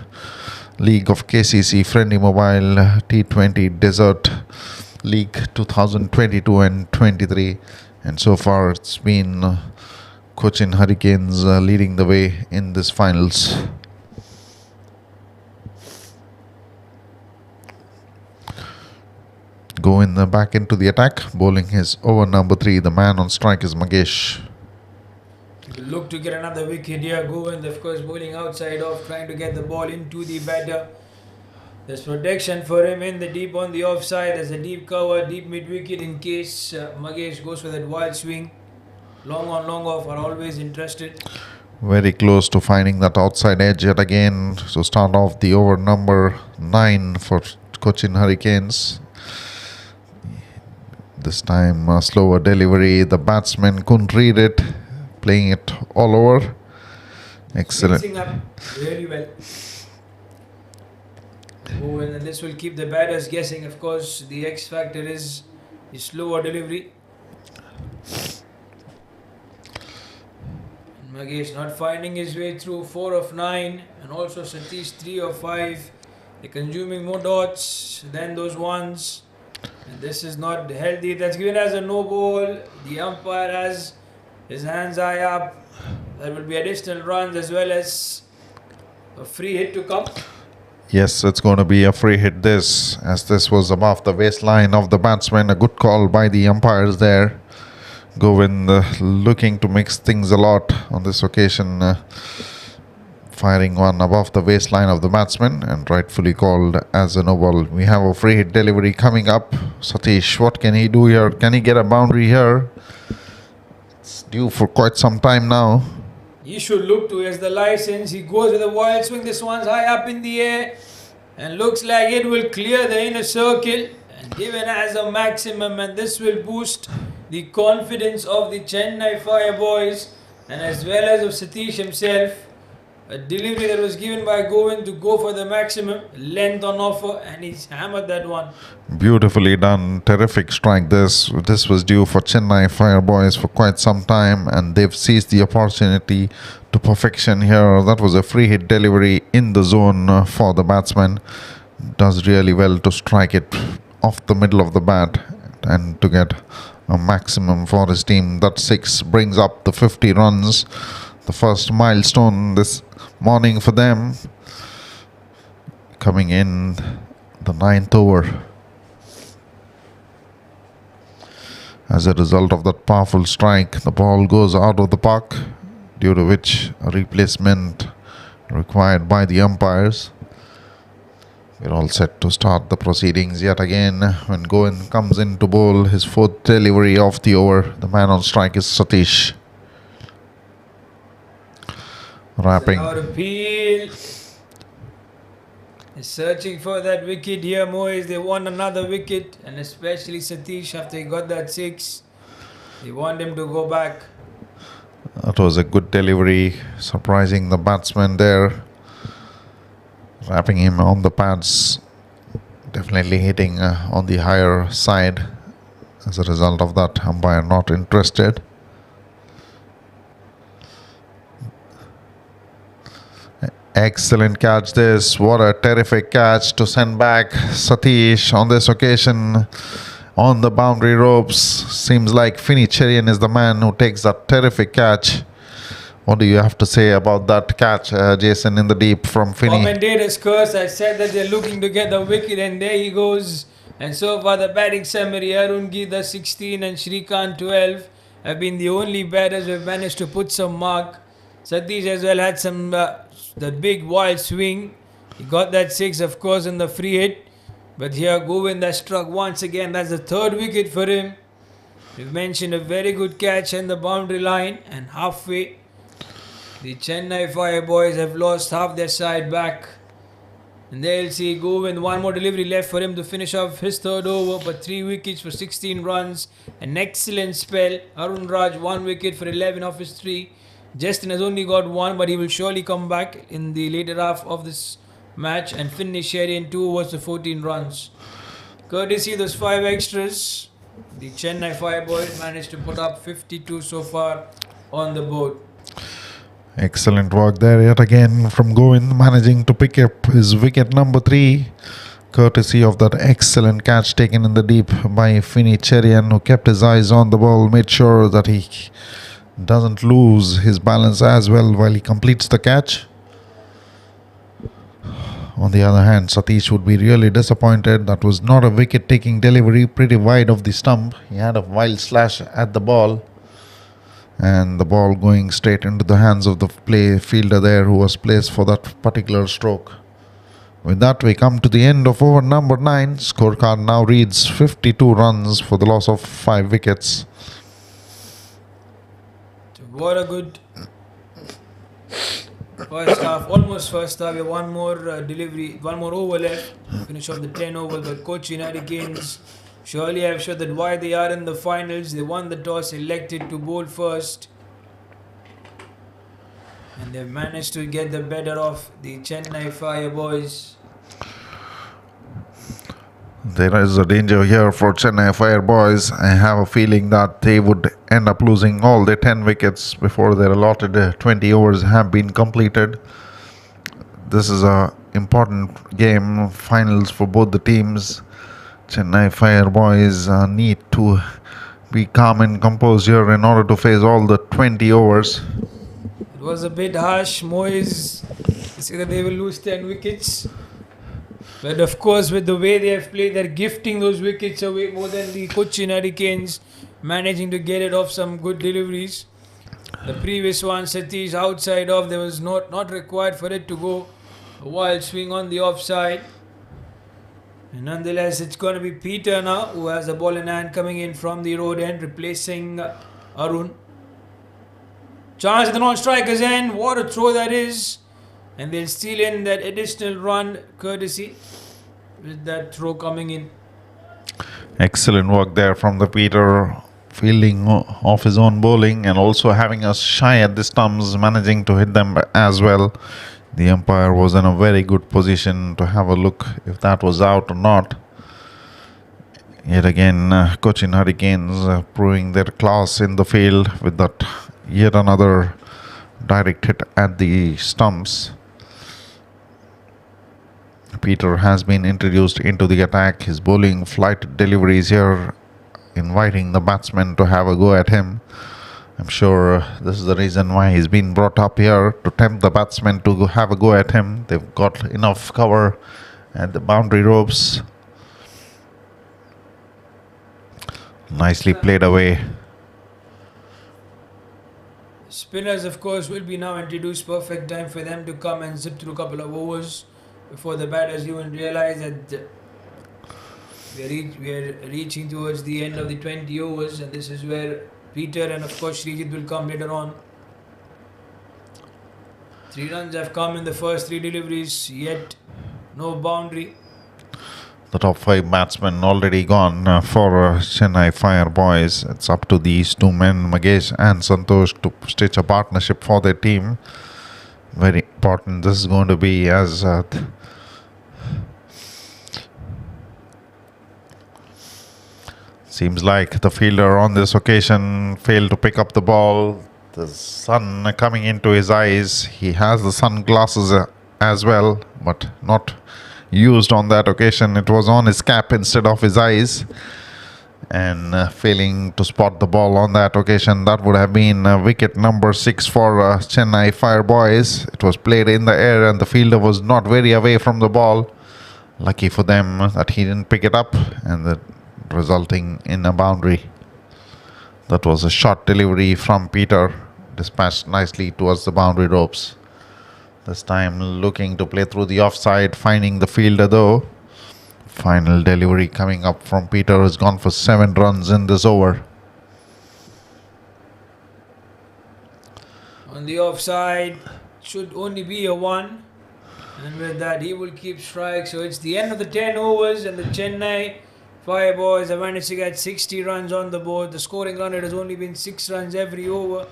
League of KCC FRiENDi Mobile T20 Desert League 2022 and 23, and so far it's been Cochin Hurricanes leading the way in this finals. Back into the attack, bowling his over number 3. The man on strike is Magesh. Look to get another wicket here. Govind, of course, bowling outside off, trying to get the ball into the batter. There's protection for him in the deep on the offside. There's a deep cover, deep mid wicket in case Magesh goes for that wild swing. Long on, long off are always interested. Very close to finding that outside edge yet again. So start off the over number 9 for Cochin Hurricanes. This time slower delivery. The batsman couldn't read it. Playing it all over. Excellent. Mixing up really well. Oh, and this will keep the batters guessing. Of course, the X factor is the slower delivery. Magesh not finding his way through. 4 of 9, and also Satish 3 of 5. They're consuming more dots than those ones, and this is not healthy. That's given as a no ball. The umpire has his hands high up. There will be additional runs as well as a free hit to come. Yes, it's going to be a free hit this, as this was above the waistline of the batsman. A good call by the umpires there. Govind looking to mix things a lot on this occasion, firing one above the waistline of the batsman and rightfully called as a no ball. We have a free hit delivery coming up. Satish, what can he do here? Can he get a boundary here? It's due for quite some time now. He should look to as the license. He goes with a wild swing. This one's high up in the air and looks like it will clear the inner circle and given as a maximum, and this will boost the confidence of the Chennai Fire boys and as well as of Satish himself. A delivery that was given by Govind to go for the maximum length on offer, and he's hammered that one. Beautifully done. Terrific strike. This was due for Chennai Fire boys for quite some time, and they've seized the opportunity to perfection here. That was a free hit delivery in the zone for the batsman. Does really well to strike it off the middle of the bat and to get a maximum for his team. That 6 brings up the 50 runs. The first milestone this morning for them. Coming in the 9th over. As a result of that powerful strike, the ball goes out of the park, due to which a replacement required by the umpires. We're all set to start the proceedings yet again when Govind comes in to bowl his 4th delivery of the over. The man on strike is Satish. Wrapping. Out appeal. Is searching for that wicket here, Moise. They want another wicket, and especially Satish after he got that 6. They want him to go back. That was a good delivery, surprising the batsman there. Wrapping him on the pads. Definitely hitting on the higher side. As a result of that, umpire not interested. Excellent catch this. What a terrific catch to send back Satish on this occasion on the boundary ropes. Seems like Cherian is the man who takes that terrific catch. What do you have to say about that catch, Jason, in the deep from Finney? Commentator's curse. I said that they're looking to get the wicket, and there he goes. And so far the batting summary, Arun Gita 16 and Shrikant 12 have been the only batters who have managed to put some mark. Satish as well had some that big wild swing. He got that 6, of course, in the free hit. But here Govind has struck once again. That's the 3rd wicket for him. We've mentioned a very good catch in the boundary line, and halfway the Chennai Fire boys have lost half their side back. And they'll see Govind, one more delivery left for him to finish off his 3rd over, but 3 wickets for 16 runs. An excellent spell. Arun Raj 1 wicket for 11 of his 3. Justin has only got 1, but he will surely come back in the later half of this match and finish Sherian 2 overs for 14 runs. Courtesy those 5 extras, the Chennai Fire boys managed to put up 52 so far on the board. Excellent work there yet again from Govind, managing to pick up his wicket number 3. Courtesy of that excellent catch taken in the deep by Cherian, who kept his eyes on the ball, made sure that he doesn't lose his balance as well while he completes the catch. On the other hand, Satish would be really disappointed. That was not a wicket-taking delivery, pretty wide of the stump. He had a wild slash at the ball, and the ball going straight into the hands of the fielder there who was placed for that particular stroke. With that, we come to the end of over number 9. Scorecard now reads 52 runs for the loss of 5 wickets. What a good first half, almost first half. We have one more delivery, one more over left. Finish off the 10 overs, but Cochin Hurricanes surely have showed that why they are in the finals. They won the toss, elected to bowl first, and they've managed to get the better of the Chennai Fire boys. There is a danger here for Chennai Fire boys. I have a feeling that they would end up losing all their 10 wickets before their allotted 20 overs have been completed. This is a important game, finals for both the teams. Chennai Fire boys need to be calm and composed here in order to face all the 20 overs. was a bit harsh. Moyes said that they will lose 10 wickets. But of course, with the way they have played, they're gifting those wickets away more than the Cochin Hurricanes, managing to get it off some good deliveries. The previous one, Satish outside off, there was not required for it to go a wild swing on the offside. And nonetheless, it's going to be Peter now, who has the ball in hand coming in from the road end, replacing Arun. Chance at the non-striker's end. What a throw that is. And they'll steal in that additional run courtesy with that throw coming in. Excellent work there from the Peter, fielding off his own bowling and also having us shy at the stumps, managing to hit them as well. The umpire was in a very good position to have a look if that was out or not. Yet again, Cochin Hurricanes proving their class in the field with that yet another direct hit at the stumps. Peter has been introduced into the attack. His bowling flight deliveries here, inviting the batsman to have a go at him. I'm sure this is the reason why he's been brought up here, to tempt the batsman to have a go at him. They've got enough cover at the boundary ropes. Nicely played away. Spinners, of course, will be now introduced. Perfect time for them to come and zip through a couple of overs before the batters even realize that we are reaching towards the end of the 20 overs, and this is where Peter and of course Srijit will come later on. 3 runs have come in the first 3 deliveries, yet no boundary. The top 5 batsmen already gone for Chennai Fire boys. It's up to these 2 men, Magesh and Santosh, to stitch a partnership for their team. Very important this is going to be, as seems like the fielder on this occasion failed to pick up the ball. The sun coming into his eyes. He has the sunglasses as well, but not used on that occasion. It was on his cap instead of his eyes, and failing to spot the ball on that occasion. That would have been wicket number 6 for Chennai Fire boys. It was played in the air and the fielder was not very away from the ball. Lucky for them that he didn't pick it up, and that resulting in a boundary. That was a short delivery from Peter, dispatched nicely towards the boundary ropes. This time looking to play through the offside, finding the fielder though. Final delivery coming up from Peter has gone for 7 runs in this over. On the offside, should only be a 1. And with that, he will keep strike. So it's the end of the 10 overs, and the Chennai Fire boys have managed to get 60 runs on the board. The scoring run rate has only been 6 runs every over.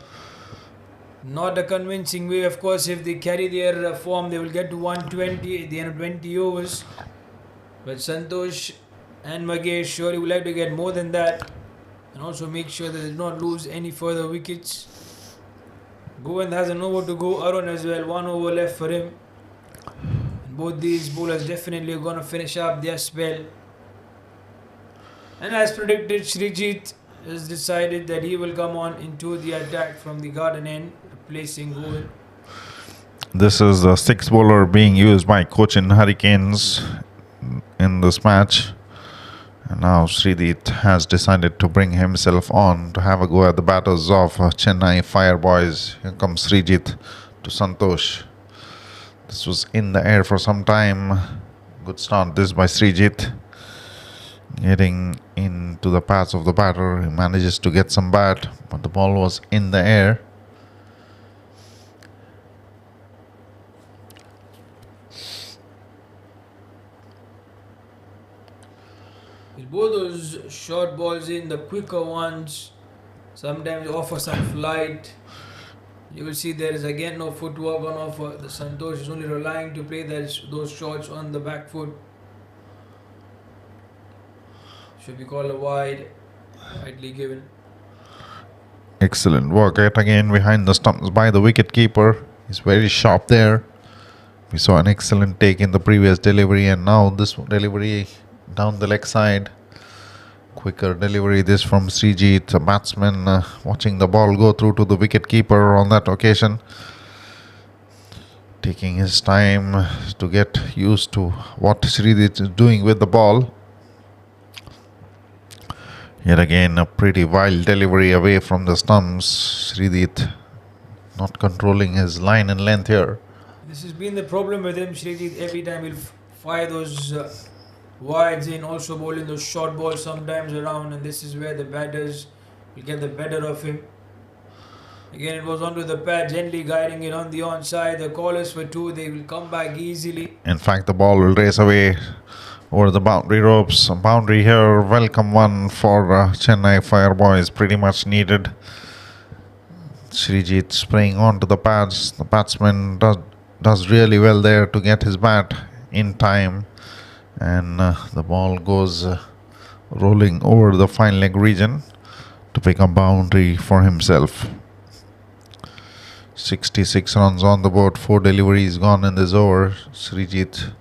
Not a convincing way. Of course, if they carry their form, they will get to 120 at the end of 20 overs. But Santosh and Magesh surely would like to get more than that, and also make sure that they do not lose any further wickets. Govind has an over to go. Arun as well. 1 over left for him. And both these bowlers definitely are going to finish up their spell. And as predicted, Srijit has decided that he will come on into the attack from the garden end, replacing Govind. This is the 6th bowler being used by Cochin Hurricanes in this match. And now Srijit has decided to bring himself on to have a go at the batters of Chennai Fire boys. Here comes Srijit to Santosh. This was in the air for some time. Good start this by Srijit. Getting into the paths of the batter, he manages to get some bat, but the ball was in the air. With both those short balls in, the quicker ones sometimes offer some flight. You will see there is again no footwork on offer. The Santosh is only relying to play those shots on the back foot. Should be called a wide, widely given. Excellent work yet again behind the stumps by the wicket keeper. He's very sharp there. We saw an excellent take in the previous delivery, and now this delivery down the leg side. Quicker delivery this from Srijit, a batsman watching the ball go through to the wicket keeper on that occasion. taking his time to get used to what Sridit is doing with the ball. Yet again, a pretty wild delivery away from the stumps. Sridit not controlling his line and length here. This has been the problem with him, Srijit. Every time he'll fire those wides in, also bowling those short balls sometimes around, and this is where the batters will get the better of him. Again, it was onto the pad, gently guiding it on the onside. The call is for two, they will come back easily. In fact, the ball will race away over the boundary ropes. A boundary here, welcome one for Chennai Fire Boys, pretty much needed. Srijit spraying onto the pads. The batsman does really well there to get his bat in time, and the ball goes rolling over the fine leg region to pick a boundary for himself. 66 runs on the board, 4 deliveries gone in this over. Srijit,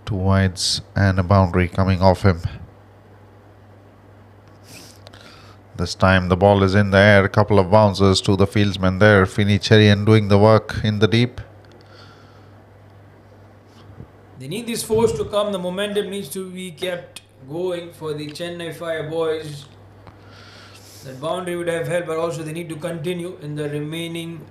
2 wides and a boundary coming off him. This time the ball is in the air, a couple of bounces to the fieldsman there. Finicherian doing the work in the deep. They need this force to come. The momentum needs to be kept going for the Chennai Fire Boys. That boundary would have helped, but also they need to continue in the remaining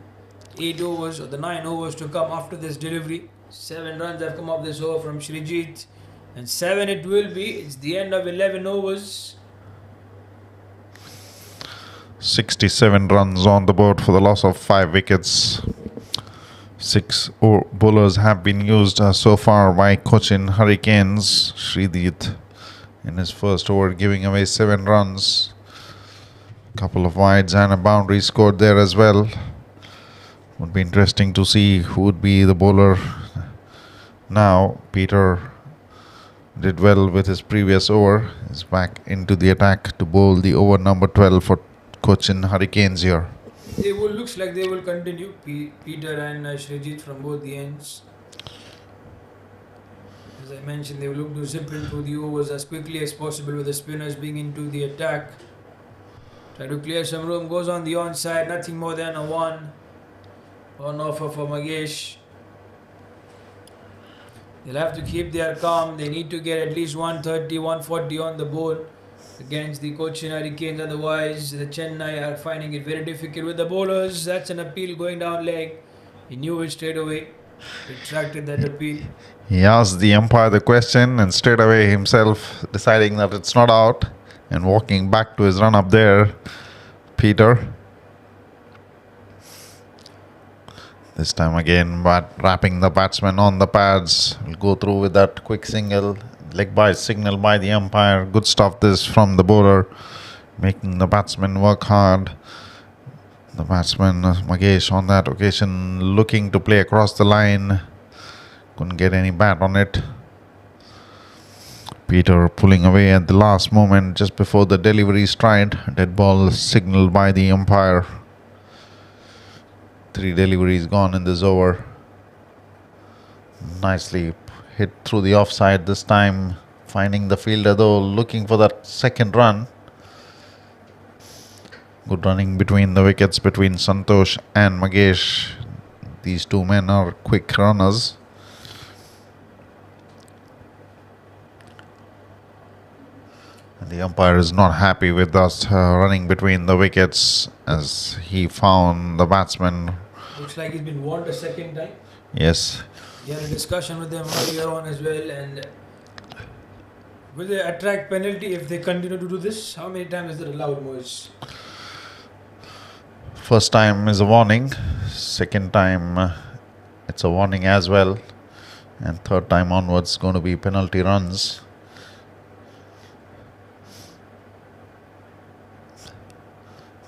8 overs or the 9 overs to come after this delivery. 7 runs have come off this over from Srijit, and 7 it will be. It's the end of 11 overs. 67 runs on the board for the loss of 5 wickets. 6 bowlers have been used so far by Cochin Hurricanes. Sridit in his first over giving away 7 runs. Couple of wides and a boundary scored there as well. Would be interesting to see who would be the bowler now. Peter did well with his previous over. Is back into the attack to bowl the over number 12 for Cochin Hurricanes here. Looks like they will continue. Peter and Srijit from both the ends. As I mentioned, they will look to zip into the overs as quickly as possible with the spinners being into the attack. Try to clear some room, goes on the onside, nothing more than a 1. On offer for Magesh. They'll have to keep their calm. They need to get at least 130, 140 on the board against the Cochin Hurricanes. Otherwise, the Chennai are finding it very difficult with the bowlers. That's an appeal going down leg. He knew it straight away. Retracted that appeal. He asked the umpire the question and straight away himself deciding that it's not out and walking back to his run up there. Peter. This time again, wrapping the batsman on the pads. Will go through with that quick single. Leg by signal by the umpire. Good stuff this from the bowler. Making the batsman work hard. The batsman, Magesh, on that occasion looking to play across the line. Couldn't get any bat on it. Peter pulling away at the last moment just before the delivery stride. Dead ball signaled by the umpire. 3 deliveries gone in this over. Nicely hit through the offside this time. Finding the fielder though, looking for that second run. Good running between the wickets between Santosh and Magesh. These 2 men are quick runners. And the umpire is not happy with us running between the wickets as he found the batsman. Looks like he's been warned a second time. Yes. He had a discussion with them earlier on as well. And will they attract penalty if they continue to do this? How many times is it allowed, Moise? First time is a warning. Second time it's a warning as well. And third time onwards going to be penalty runs.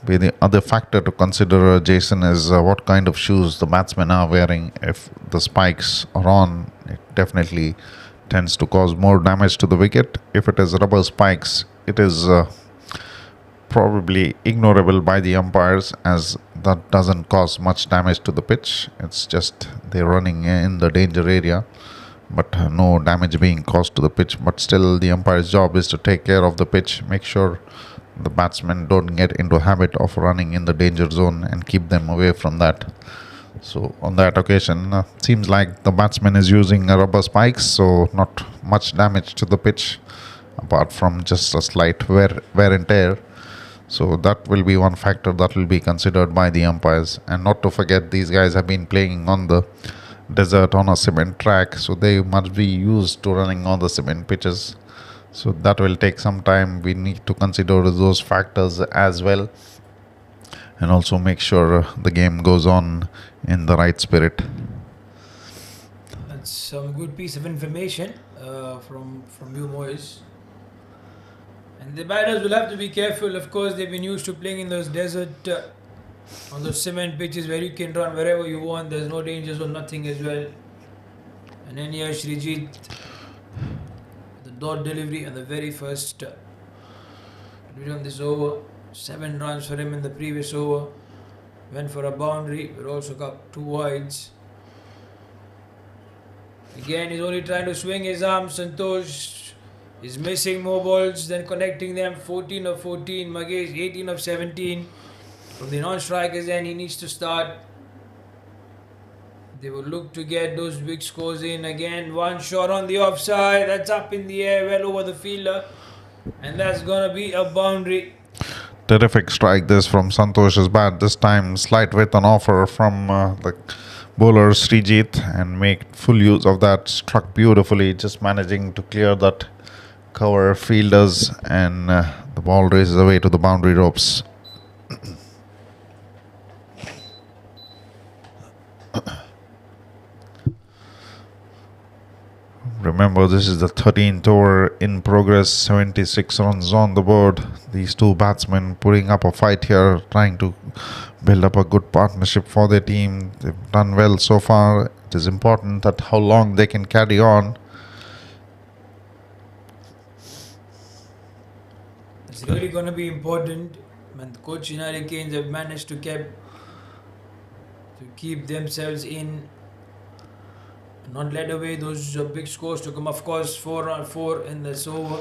The other factor to consider, Jason, is what kind of shoes the batsmen are wearing. If the spikes are on, it definitely tends to cause more damage to the wicket. If it is rubber spikes, it is probably ignorable by the umpires as that doesn't cause much damage to the pitch. It's just they're running in the danger area, but no damage being caused to the pitch. But still, the umpire's job is to take care of the pitch, make sure the batsmen don't get into a habit of running in the danger zone and keep them away from that. So on that occasion, seems like the batsman is using rubber spikes, so not much damage to the pitch, apart from just a slight wear and tear. So that will be one factor that will be considered by the umpires. And not to forget, these guys have been playing on the desert on a cement track, so they must be used to running on the cement pitches. So that will take some time. We need to consider those factors as well, and also make sure the game goes on in the right spirit. That's some good piece of information from you, Moise. And the batters will have to be careful. Of course, they've been used to playing in those desert, on those cement pitches where you can run wherever you want. There's no dangers or nothing as well. And then here Srijit, the dot delivery and the very first delivery on this over. 7 runs for him in the previous over. Went for a boundary, but also got 2 wides. Again, he's only trying to swing his arm. Santosh is missing more balls than connecting them. 14 of 14. Magesh 18 of 17. From the non-strikers end, he needs to start. They will look to get those big scores in. Again, one shot on the offside. That's up in the air, well over the fielder. And that's going to be a boundary. Terrific strike this from Santosh's bat. This time slight width on offer from the bowler Srijit, and make full use of that. Struck beautifully, just managing to clear that cover fielders, and the ball races away to the boundary ropes. Remember, this is the 13th over in progress, 76 runs on the board. These two batsmen putting up a fight here, trying to build up a good partnership for their team. They've done well so far. It is important that how long they can carry on. It's really going to be important when the Cochin Hurricanes have managed to keep themselves in, not let away those big scores to come. Of course, 4 on 4 in this over.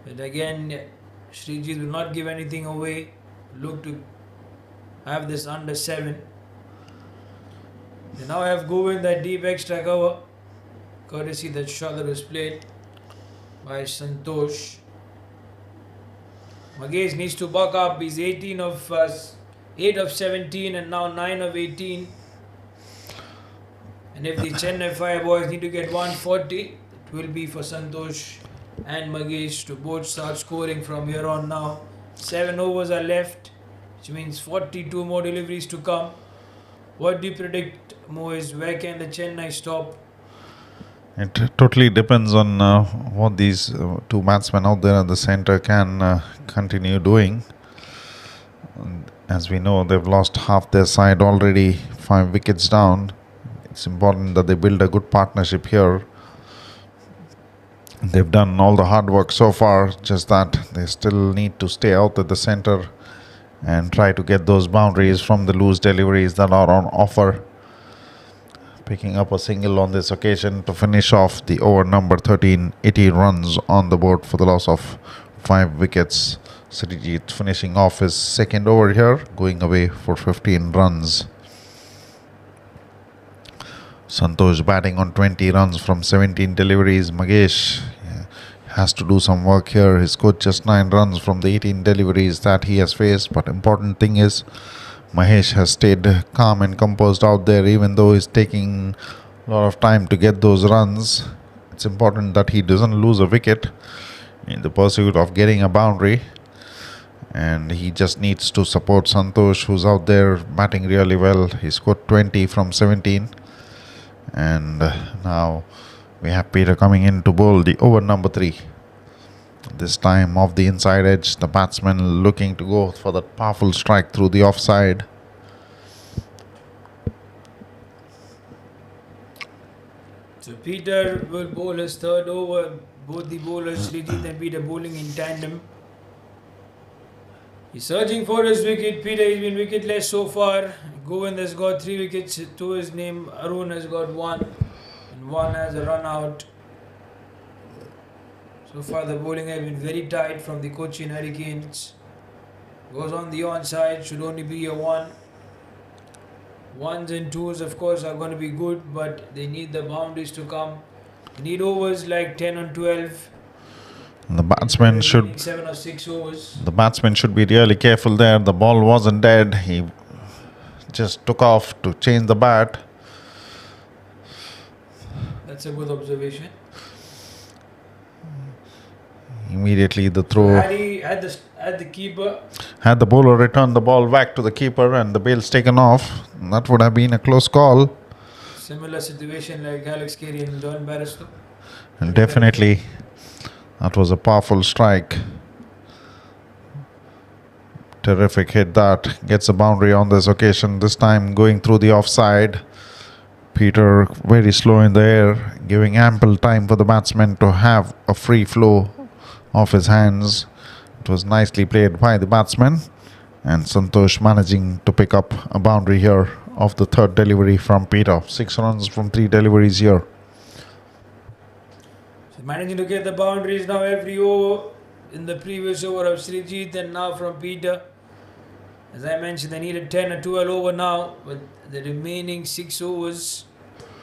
But again, Srijit will not give anything away. Look to have this under 7. They now have Govind that deep extra cover, courtesy that shot that was played by Santosh. Magesh needs to buck up. He's 8 of 17 and now 9 of 18. And if the Chennai Fire boys need to get 140, it will be for Santosh and Magesh to both start scoring from here on now. 7 overs are left, which means 42 more deliveries to come. What do you predict, Moise? Where can the Chennai stop? It totally depends on what these two batsmen out there at the center can continue doing. As we know, they've lost half their side already, 5 wickets down. It's important that they build a good partnership here. They've done all the hard work so far, just that they still need to stay out at the center and try to get those boundaries from the loose deliveries that are on offer. Picking up a single on this occasion to finish off the over number 13, 80 runs on the board for the loss of 5 wickets. Srijit finishing off his second over here, going away for 15 runs. Santosh batting on 20 runs from 17 deliveries. Magesh has to do some work here. He scored just 9 runs from the 18 deliveries that he has faced. But important thing is, Mahesh has stayed calm and composed out there, even though he's taking a lot of time to get those runs. It's important that he doesn't lose a wicket in the pursuit of getting a boundary. And he just needs to support Santosh, who's out there batting really well. He scored 20 from 17. And now we have Peter coming in to bowl the over number 3. This time off the inside edge, the batsman looking to go for that powerful strike through the offside. So Peter will bowl his third over. Both the bowlers, Srijit and Peter, bowling in tandem. He's searching for his wicket. Peter has been wicketless so far. Govind has got 3 wickets to his name. Arun has got 1. And 1 has a run out. So far the bowling has been very tight from the Cochin Hurricanes. Goes on the onside. Should only be a 1. Ones and twos, of course, are going to be good, but they need the boundaries to come. They need overs like 10 and 12. The batsman should 7 or 6 overs. The batsman should be really careful there. The ball wasn't dead. He just took off to change the bat. That's a good observation. Immediately the throw. Had the keeper. Had the bowler returned the ball back to the keeper and the bail's taken off, that would have been a close call. Similar situation like Alex Carey and Don Barristow. And definitely, that was a powerful strike. Terrific hit that. Gets a boundary on this occasion. This time going through the offside. Peter very slow in the air, giving ample time for the batsman to have a free flow off his hands. It was nicely played by the batsman. And Santosh managing to pick up a boundary here of the third delivery from Peter. 6 runs from 3 deliveries here. So managing to get the boundaries now every over. In the previous over of Srijit and now from Peter. As I mentioned, they needed 10 or 12 over now. But the remaining 6 overs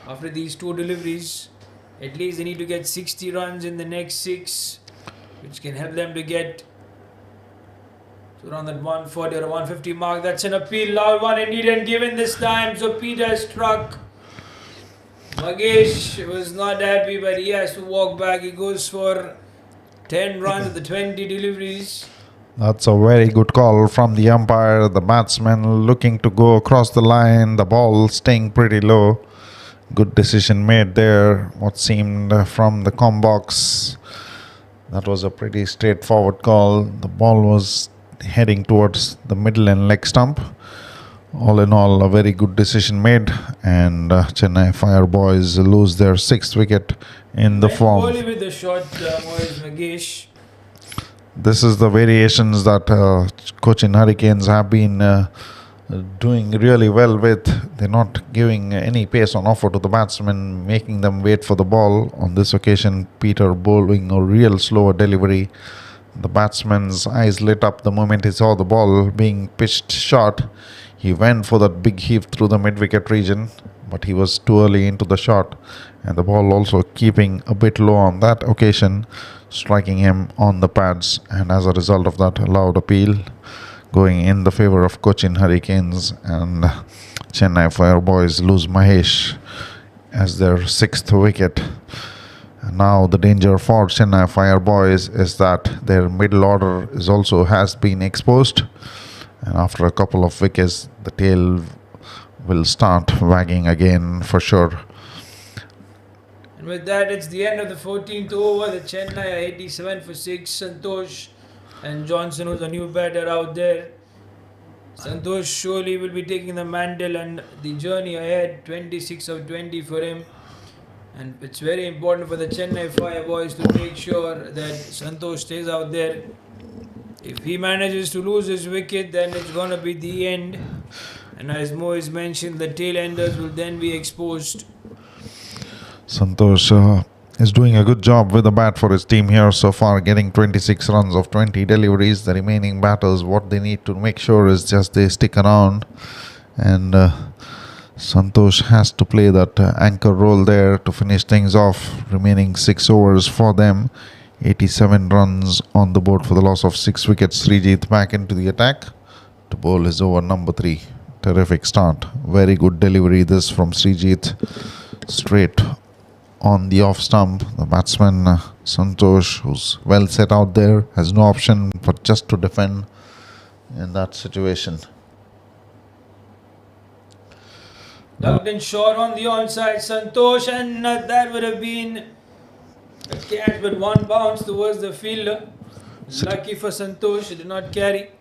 after these 2 deliveries, at least they need to get 60 runs in the next 6, which can help them to get to around that 140 or 150 mark. That's an appeal. Loud one indeed and given this time. So Peter struck. Magesh was not happy, but he has to walk back. He goes for 10 runs at the 20 deliveries. That's a very good call from the umpire. The batsman looking to go across the line. The ball staying pretty low. Good decision made there. What seemed from the com box. That was a pretty straightforward call. The ball was heading towards the middle and leg stump. All in all, a very good decision made. And Chennai Fire boys lose their 6th wicket in the form. Only with the shot was Magesh. This is the variations that Cochin Hurricanes have been doing really well with. They're not giving any pace on offer to the batsmen, making them wait for the ball. On this occasion, Peter bowling a real slower delivery. The batsman's eyes lit up the moment he saw the ball being pitched short. He went for that big heave through the mid-wicket region, but he was too early into the shot. And the ball also keeping a bit low on that occasion, striking him on the pads, and as a result of that, allowed appeal going in the favour of Cochin Hurricanes, and Chennai Fire boys lose Mahesh as their 6th wicket. And now the danger for Chennai Fire boys is that their middle order has been exposed, and after a couple of wickets, the tail will start wagging again for sure. And with that, it's the end of the 14th over. The Chennai are 87 for 6. Santosh and Johnson, who's a new batter out there. Santosh surely will be taking the mantle and the journey ahead. 26 of 20 for him. And it's very important for the Chennai Fire boys to make sure that Santosh stays out there. If he manages to lose his wicket, then it's going to be the end. And as Moise mentioned, the tail enders will then be exposed. Santosh is doing a good job with the bat for his team here so far, getting 26 runs of 20 deliveries. The remaining batters, what they need to make sure is just they stick around, and Santosh has to play that anchor role there to finish things off. Remaining 6 overs for them, 87 runs on the board for the loss of 6 wickets. Srijit back into the attack to bowl his over number 3. Terrific start, very good delivery this from Srijit, straight on the off stump. The batsman Santosh, who's well set out there, has no option but just to defend in that situation. Ducked in short on the onside, Santosh, and that would have been a catch, but one bounce towards the fielder. Lucky for Santosh, it did not carry.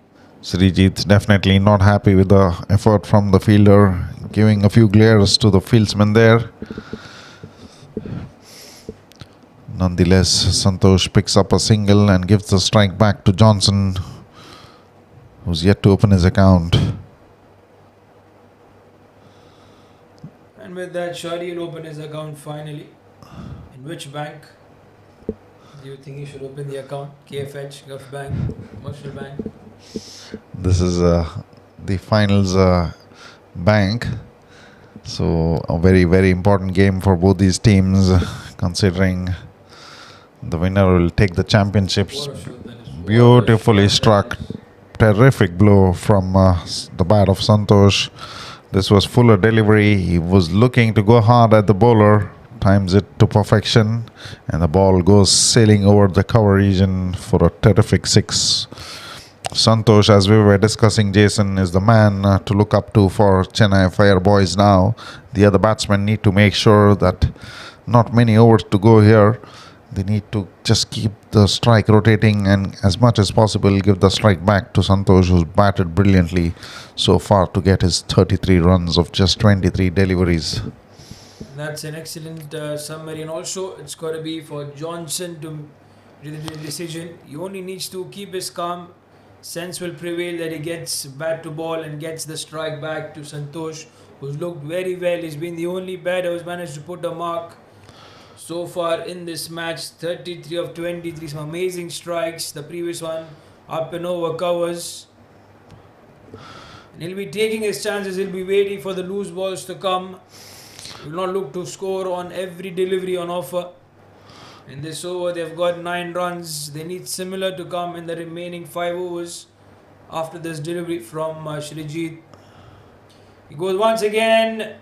Srijit definitely not happy with the effort from the fielder, giving a few glares to the fieldsman there. Nonetheless, Santosh picks up a single and gives the strike back to Johnson, who's yet to open his account. And with that shot, he'll open his account finally. In which bank do you think he should open the account? KFH, Gulf Bank, Commercial Bank? This is the finals bank. So a very, very important game for both these teams, considering the winner will take the championships. What a shot that is. Beautifully struck. Terrific blow from the bat of Santosh. This was fuller delivery. He was looking to go hard at the bowler, times it to perfection, and the ball goes sailing over the cover region for a terrific six. Santosh, as we were discussing, Jason, is the man to look up to for Chennai Fire Boys now. The other batsmen need to make sure that not many overs to go here. They need to just keep the strike rotating and as much as possible give the strike back to Santosh, who's batted brilliantly so far to get his 33 runs of just 23 deliveries. That's an excellent summary, and also it's got to be for Johnson to make the decision. He only needs to keep his calm. Sense will prevail that he gets bat to ball and gets the strike back to Santosh, who's looked very well. He's been the only batter who's managed to put a mark so far in this match. 33 of 23, some amazing strikes. The previous one up and over covers. And he'll be taking his chances. He'll be waiting for the loose balls to come. He will not look to score on every delivery on offer. In this over, they've got 9 runs. They need similar to come in the remaining 5 overs after this delivery from Shrijit. He goes once again,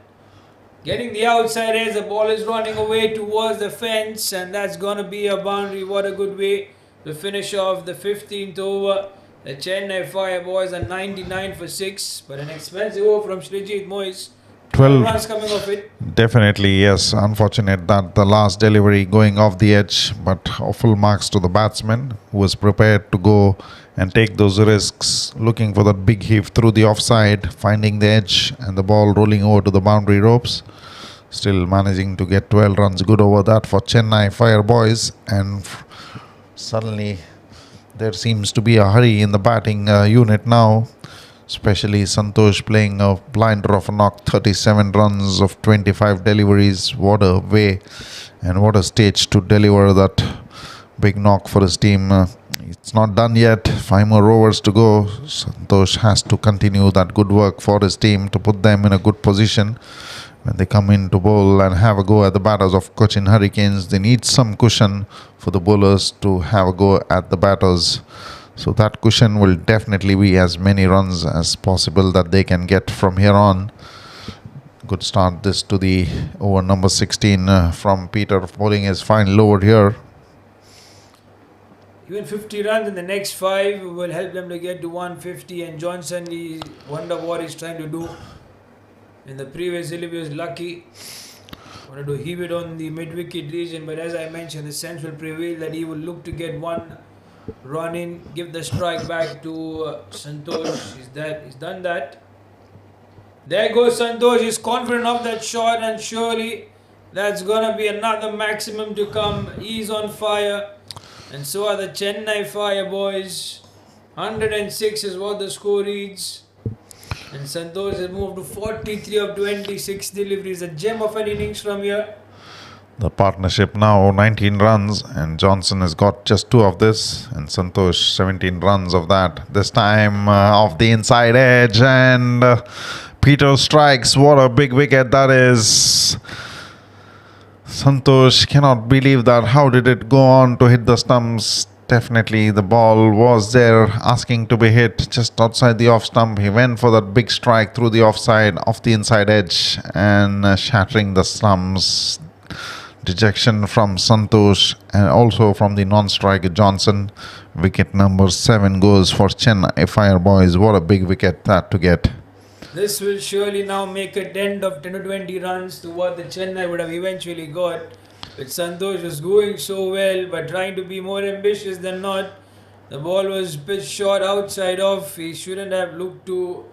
getting the outside edge. The ball is running away towards the fence, and that's going to be a boundary. What a good way to finish off the 15th over. The Chennai Fire Boys are 99 for 6, but an expensive over from Shrijit Moyes. 12 runs coming off it. Definitely, yes. Unfortunate that the last delivery going off the edge, but full marks to the batsman who was prepared to go and take those risks, looking for that big heave through the offside, finding the edge and the ball rolling over to the boundary ropes. Still managing to get 12 runs good over that for Chennai Fire Boys, and suddenly there seems to be a hurry in the batting unit now. Especially Santosh playing a blinder of a knock, 37 runs of 25 deliveries. What a way and what a stage to deliver that big knock for his team. It's not done yet. 5 more overs to go. Santosh has to continue that good work for his team to put them in a good position when they come in to bowl and have a go at the batters of Cochin Hurricanes. They need some cushion for the bowlers to have a go at the batters. So that cushion will definitely be as many runs as possible that they can get from here on. Good start this to the over number 16 from Peter, bowling his fine lower here. Even 50 runs in the next 5 will help them to get to 150, and Johnson, we wonder what he's trying to do. In the previous delivery, he was lucky. Wanted to heave it on the mid-wicket region, but as I mentioned, the sense will prevail that he will look to get 1 run in, give the strike back to Santosh. He's done that. There goes Santosh. He's confident of that shot, and surely that's gonna be another maximum to come. He's on fire, and so are the Chennai Fire Boys. 106 is what the score reads, and Santosh has moved to 43 of 26 deliveries. A gem of an innings from here. The partnership now 19 runs, and Johnson has got just 2 of this, and Santosh 17 runs of that. This time off the inside edge, and Peter strikes. What a big wicket that is. Santosh cannot believe that. How did it go on to hit the stumps? Definitely the ball was there asking to be hit just outside the off stump. He went for that big strike through the offside, off the inside edge, and shattering the stumps. Dejection from Santosh and also from the non-striker Johnson. Wicket number 7 goes for Chennai Fire Boys. What a big wicket that to get. This will surely now make a dent of 10 to 20 runs to what the Chennai would have eventually got. But Santosh was going so well, but trying to be more ambitious than not. The ball was pitched short outside off. He shouldn't have looked to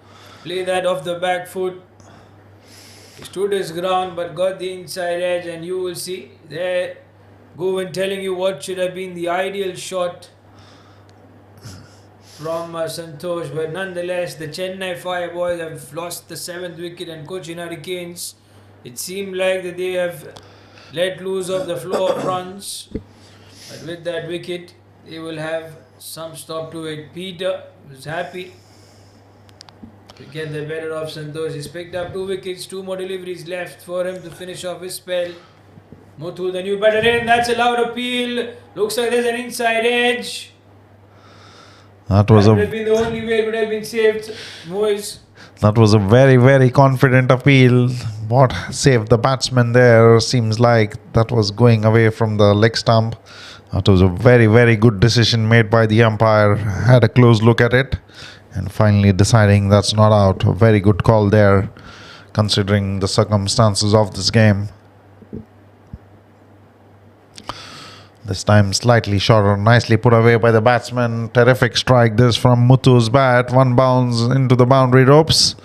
play that off the back foot. He stood his ground but got the inside edge, and you will see there Govind telling you what should have been the ideal shot from Santosh. But nonetheless, the Chennai Fire Boys have lost the 7th wicket, and Cochin Hurricanes, it seemed like that they have let loose of the flow of runs. But with that wicket, they will have some stop to it. Peter was happy. to get the better of Santosh. He's picked up 2 wickets, 2 more deliveries left for him to finish off his spell. Muthu, the new batter in, that's a loud appeal. Looks like there's an inside edge. That would have been the only way it would have been saved, boys. That was a very, very confident appeal. What saved the batsman there seems like that was going away from the leg stump. That was a very, very good decision made by the umpire. Had a close look at it and finally deciding that's not out. A very good call there considering the circumstances of this game. This time slightly shorter, nicely put away by the batsman. Terrific strike this from Muthu's bat. One bounce into the boundary ropes.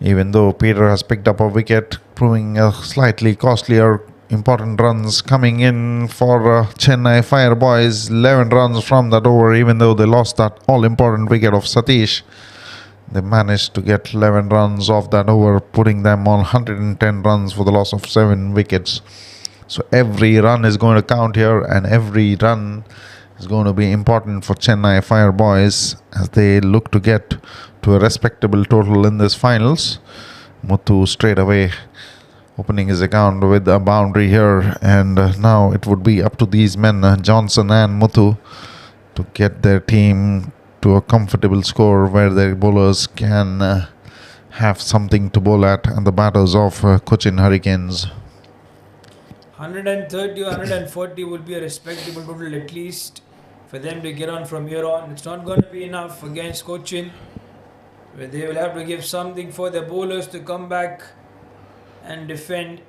Even though Peter has picked up a wicket, proving a slightly costlier, important runs coming in for Chennai Fire Boys. 11 runs from that over, even though they lost that all-important wicket of Satish. They managed to get 11 runs off that over, putting them on 110 runs for the loss of 7 wickets. So every run is going to count here, and every run is going to be important for Chennai Fire Boys as they look to get to a respectable total in this finals. Muthu straight away opening his account with a boundary here, and now it would be up to these men, Johnson and Muthu, to get their team to a comfortable score where their bowlers can have something to bowl at, and the batters of Cochin Hurricanes. 130 or 140 would be a respectable total at least for them to get on from here on. It's not going to be enough against Cochin, where they will have to give something for their bowlers to come back and defend.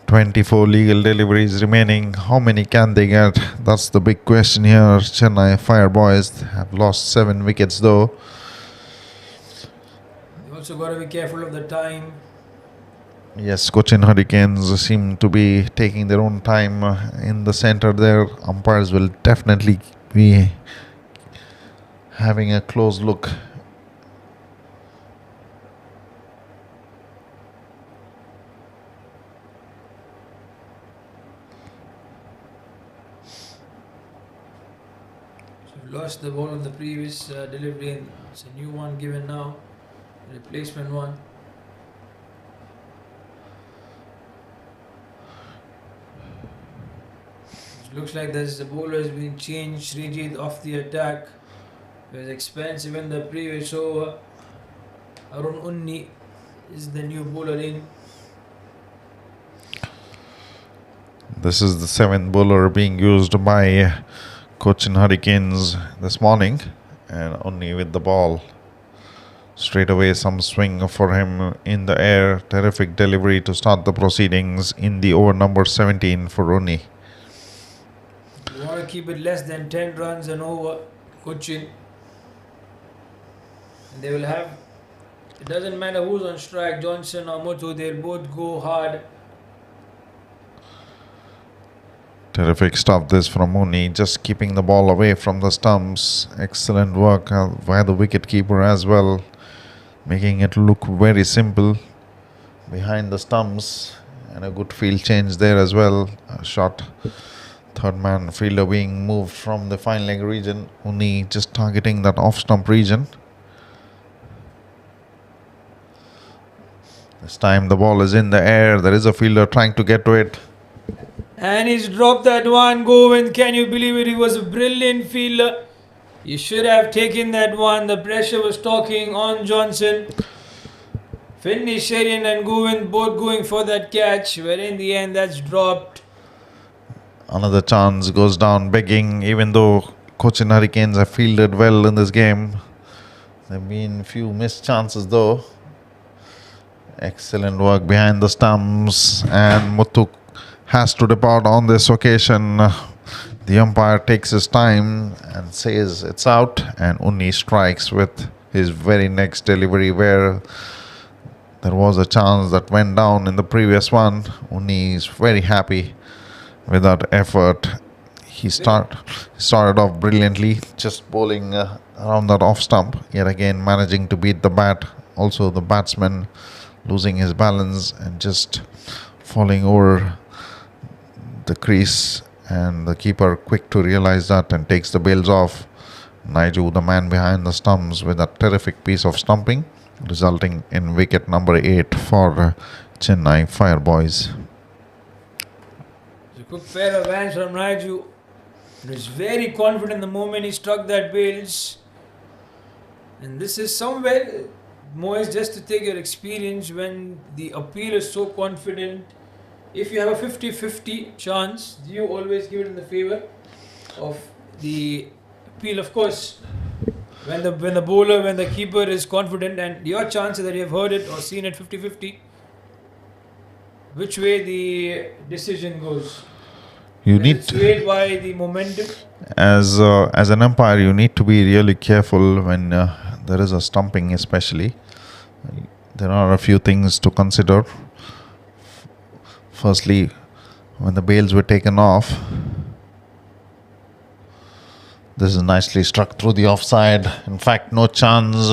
24 legal deliveries remaining. How many can they get? That's the big question here. Chennai Fire Boys have lost 7 wickets though. You also got to be careful of the time. Yes, Cochin Hurricanes seem to be taking their own time in the center there. Umpires will definitely be having a close look. So we've lost the ball on the previous delivery, and it's a new one given now, replacement one. Looks like there's the bowler has been changed. Srijit off the attack. It was expensive in the previous over. Arun Unni is the new bowler in. This is the 7th bowler being used by Cochin Hurricanes this morning, and only with the ball. Straight away some swing for him in the air. Terrific delivery to start the proceedings in the over number 17 for Unni. You want to keep it less than 10 runs and over, Cochin. And they will have, it doesn't matter who's on strike, Johnson or Muthu, they'll both go hard. Terrific stuff this from Unni, just keeping the ball away from the stumps. Excellent work by the wicketkeeper as well, making it look very simple behind the stumps, and a good field change there as well. A shot. Third man fielder being moved from the fine leg region. Unni just targeting that off stump region. This time the ball is in the air. There is a fielder trying to get to it. And he's dropped that one. Govind, can you believe it? He was a brilliant fielder. You should have taken that one. The pressure was talking on Johnson. Finley, Sherian and Govind both going for that catch, where in the end that's dropped. Another chance goes down begging, even though Cochin Hurricanes have fielded well in this game. There have been few missed chances though. Excellent work behind the stumps, and Muthu has to depart on this occasion. The umpire takes his time and says it's out, and Unni strikes with his very next delivery where there was a chance that went down in the previous one. Unni is very happy with that effort. He started off brilliantly, just bowling around that off stump, yet again managing to beat the bat. Also the batsman losing his balance and just falling over the crease, and the keeper quick to realize that and takes the bails off. Naiju, the man behind the stumps, with a terrific piece of stumping, resulting in wicket number 8 for Chennai Fire Boys. It's a good pair of hands from Naiju. He was very confident the moment he struck that bails. And this is somewhere, Moez, just to take your experience, when the appeal is so confident, if you have a 50-50 chance, do you always give it in the favor of the appeal? Of course, when the keeper is confident, and your chances that you have heard it or seen it 50-50, which way the decision goes? You Is need it swayed by the momentum? as an umpire, you need to be really careful when there is a stumping, especially. There are a few things to consider. Firstly, when the bails were taken off, this is nicely struck through the offside. In fact, no chance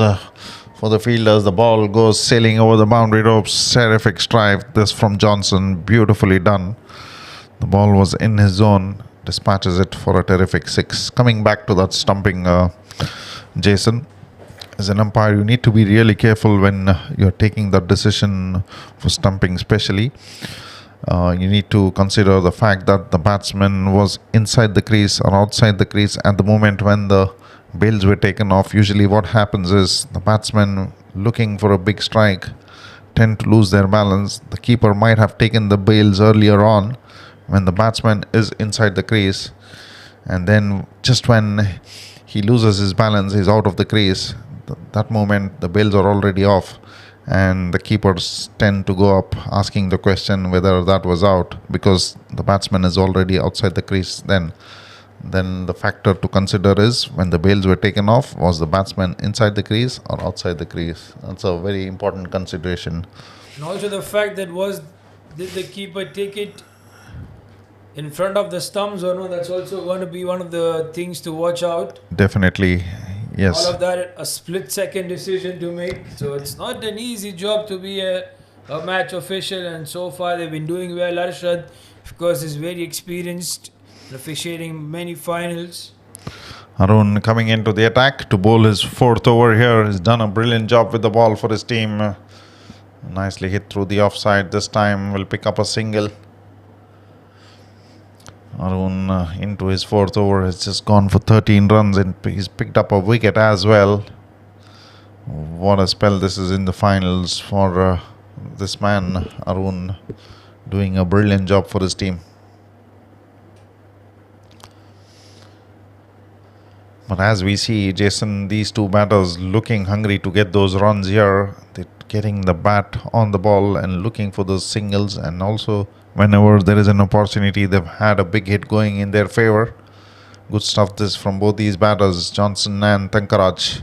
for the fielders. The ball goes sailing over the boundary ropes. Terrific strike. This from Johnson. Beautifully done. The ball was in his zone. Dispatches it for a terrific 6. Coming back to that stumping, Jason, as an umpire, you need to be really careful when you're taking that decision for stumping, especially. You need to consider the fact that the batsman was inside the crease or outside the crease at the moment when the bails were taken off. Usually what happens is the batsmen looking for a big strike tend to lose their balance. The keeper might have taken the bails earlier on when the batsman is inside the crease, and then just when he loses his balance, he's out of the crease. That moment the bails are already off, and the keepers tend to go up asking the question whether that was out, because the batsman is already outside the crease. Then the factor to consider is, when the bails were taken off, was the batsman inside the crease or outside the crease? That's a very important consideration. And also the fact that did the keeper take it in front of the stumps or no? That's also going to be one of the things to watch out. Definitely, yes. All of that, a split-second decision to make. So it's not an easy job to be a match official, and so far they've been doing well. Arshad, of course, is very experienced, officiating many finals. Arun coming into the attack to bowl his 4th over here. He's done a brilliant job with the ball for his team. Nicely hit through the offside. This time will pick up a single. Arun into his 4th over has just gone for 13 runs, and he's picked up a wicket as well. What a spell this is in the finals for this man, Arun, doing a brilliant job for his team. But as we see, Jason, these two batters looking hungry to get those runs here. They're getting the bat on the ball and looking for those singles, and also whenever there is an opportunity, they've had a big hit going in their favor. Good stuff this from both these batters, Johnson and Thankaraj.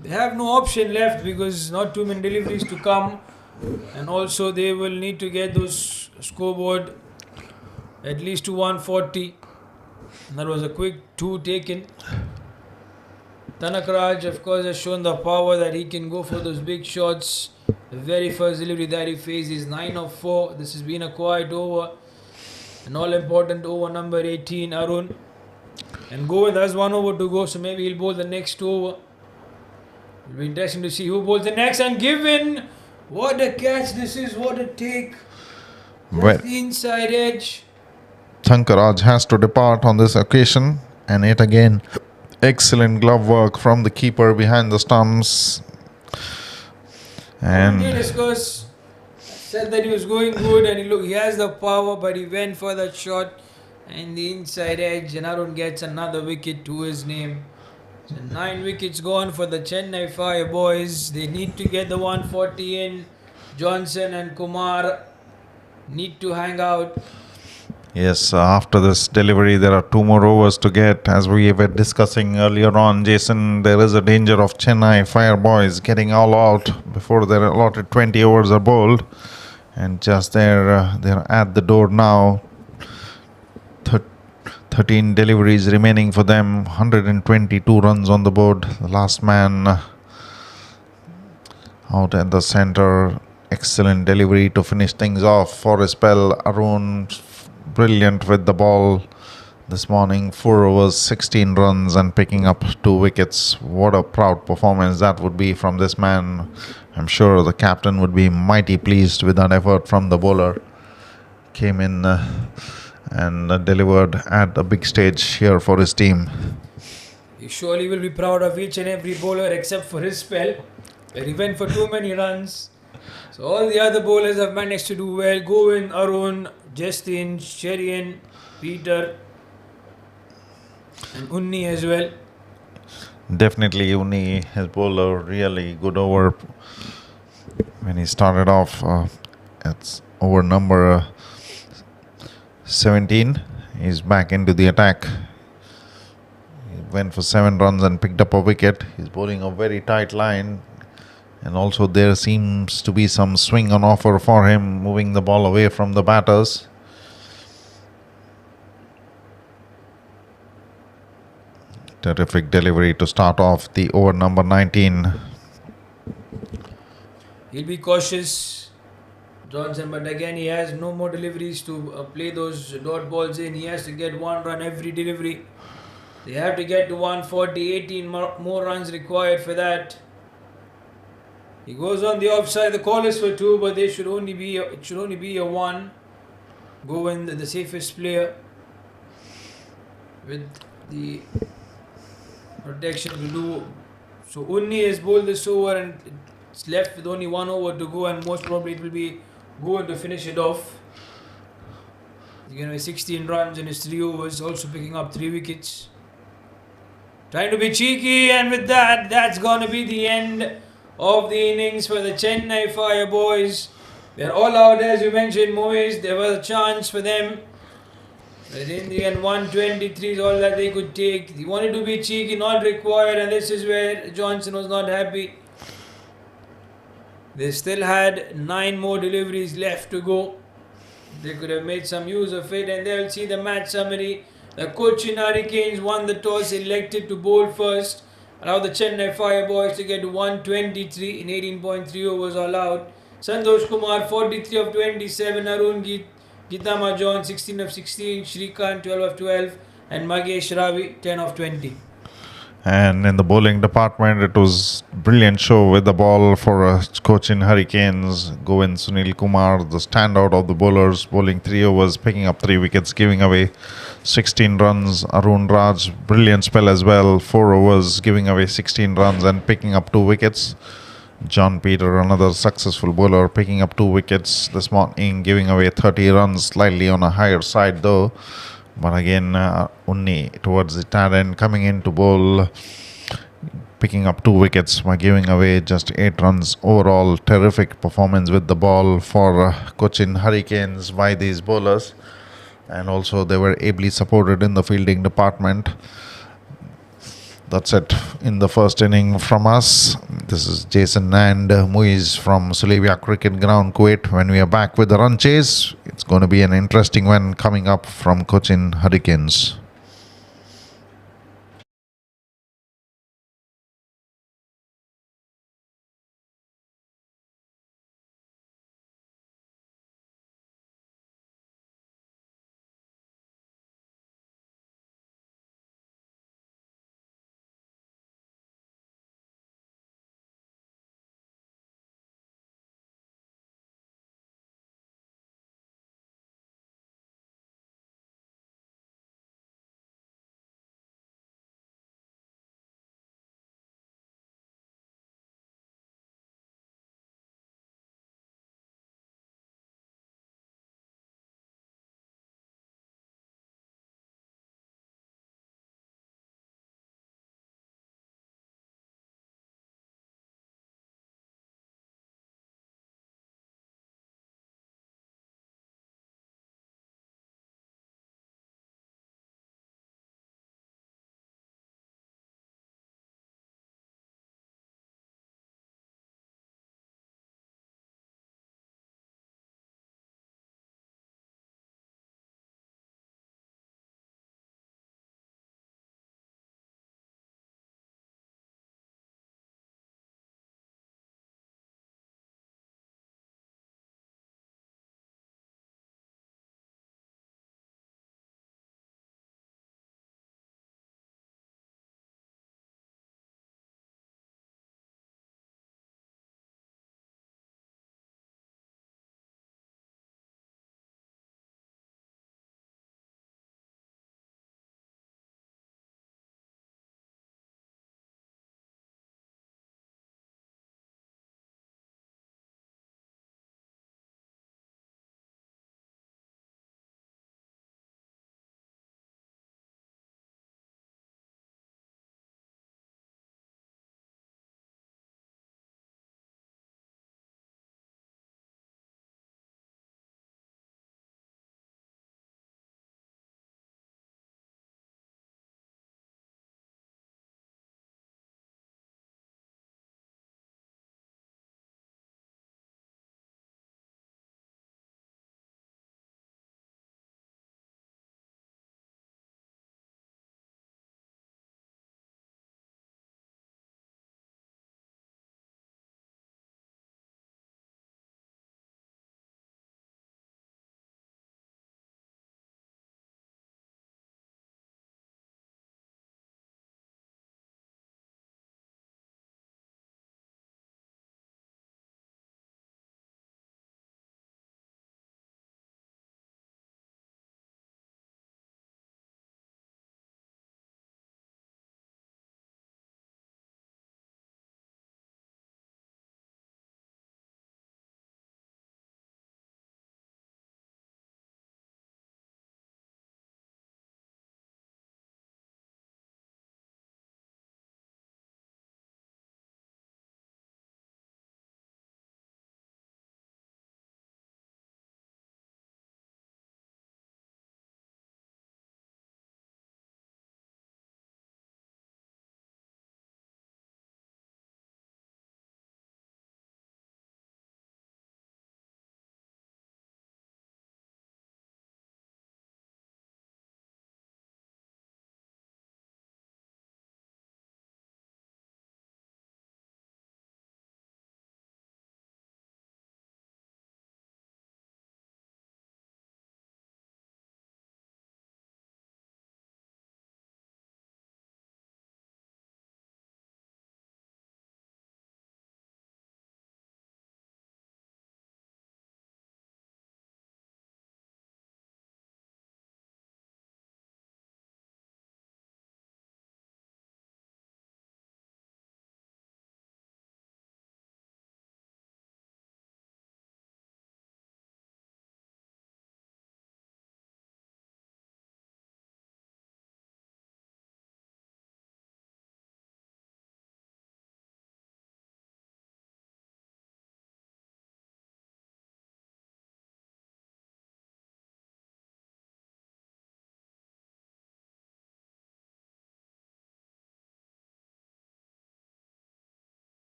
They have no option left because not too many deliveries to come, and also they will need to get those scoreboard at least to 140. And that was a quick 2 taken. Thankaraj, of course, has shown the power that he can go for those big shots. The very first delivery that he faced is 9 of 4. This has been a quiet over. An all-important over number 18, Arun. And Govind has 1 over to go, so maybe he'll bowl the next over. It'll be interesting to see who bowls the next. And Given, what a catch this is, what a take. Just the inside edge. Thankaraj has to depart on this occasion, and yet again, excellent glove work from the keeper behind the stumps. And discuss said that he was going good, and he has the power, but he went for that shot and the inside edge, and Arun gets another wicket to his name. So 9 wickets gone for the Chennai Fire Boys. They need to get the 140 in. Johnson and Kumar need to hang out. yes, after this delivery, there are 2 more overs to get. As we were discussing earlier on, Jason, there is a danger of Chennai Fire Boys getting all out before their allotted 20 overs are bowled. And just they're at the door now. 13 deliveries remaining for them. 122 runs on the board. The last man out at the center. Excellent delivery to finish things off for a spell. Arun brilliant with the ball. this morning. 4 overs, 16 runs, and picking up 2 wickets. What a proud performance that would be from this man. I'm sure the captain would be mighty pleased with that effort from the bowler. Came in and delivered at a big stage here for his team. He surely will be proud of each and every bowler except for his spell, where he went for too many runs. So all the other bowlers have managed to do well. Govind, Arun, Justin, Sherian, Peter, and Unni as well. Definitely Uni has bowled a really good over when he started off. It's over number 17. He's back into the attack. He went for 7 runs and picked up a wicket. He's bowling a very tight line, and also there seems to be some swing on offer for him, moving the ball away from the batters. Terrific delivery to start off the over number 19. He'll be cautious, Johnson, but again he has no more deliveries to play those dot balls in. He has to get 1 run every delivery. They have to get to 140, 18 more runs required for that. He goes on the offside. The call is for 2, but it should only be a 1. Govind, the safest player, with the protection to do. So Unni has bowled this over and it's left with only 1 over to go, and most probably it will be Govind to finish it off. He's going to be 16 runs in his 3 overs, also picking up 3 wickets. Trying to be cheeky, and with that, that's going to be the end of the innings for the Chennai Fire boys. They're all out, as you mentioned, Moise. There was a chance for them. But in the end, 123 is all that they could take. He wanted to be cheeky, not required, and this is where Johnson was not happy. They still had 9 more deliveries left to go. They could have made some use of it, and they'll see the match summary. The Cochin Hurricanes won the toss, elected to bowl first, allow the Chennai Fire boys to get 123 in 18.3 overs all out. Santosh Kumar 43 of 27, Arun Gitama John 16 of 16, Shrikant 12 of 12, and Magesh Ravi 10 of 20. And in the bowling department, it was brilliant show with the ball for Cochin Hurricanes. Govind Sunil Kumar, the standout of the bowlers, bowling 3 overs, picking up 3 wickets, giving away 16 runs. Arun Raj, brilliant spell as well, 4 overs, giving away 16 runs and picking up 2 wickets. John Peter, another successful bowler, picking up 2 wickets this morning, giving away 30 runs, slightly on a higher side though. But again, Unni towards the tail end, coming in to bowl, picking up 2 wickets by giving away just 8 runs overall. Terrific performance with the ball for Cochin Hurricanes by these bowlers. And also they were ably supported in the fielding department. That's it in the first inning from us. This is Jason and Muiz from Sulevia Cricket Ground, Kuwait. When we are back with the run chase, it's going to be an interesting one coming up from Cochin Hurricanes.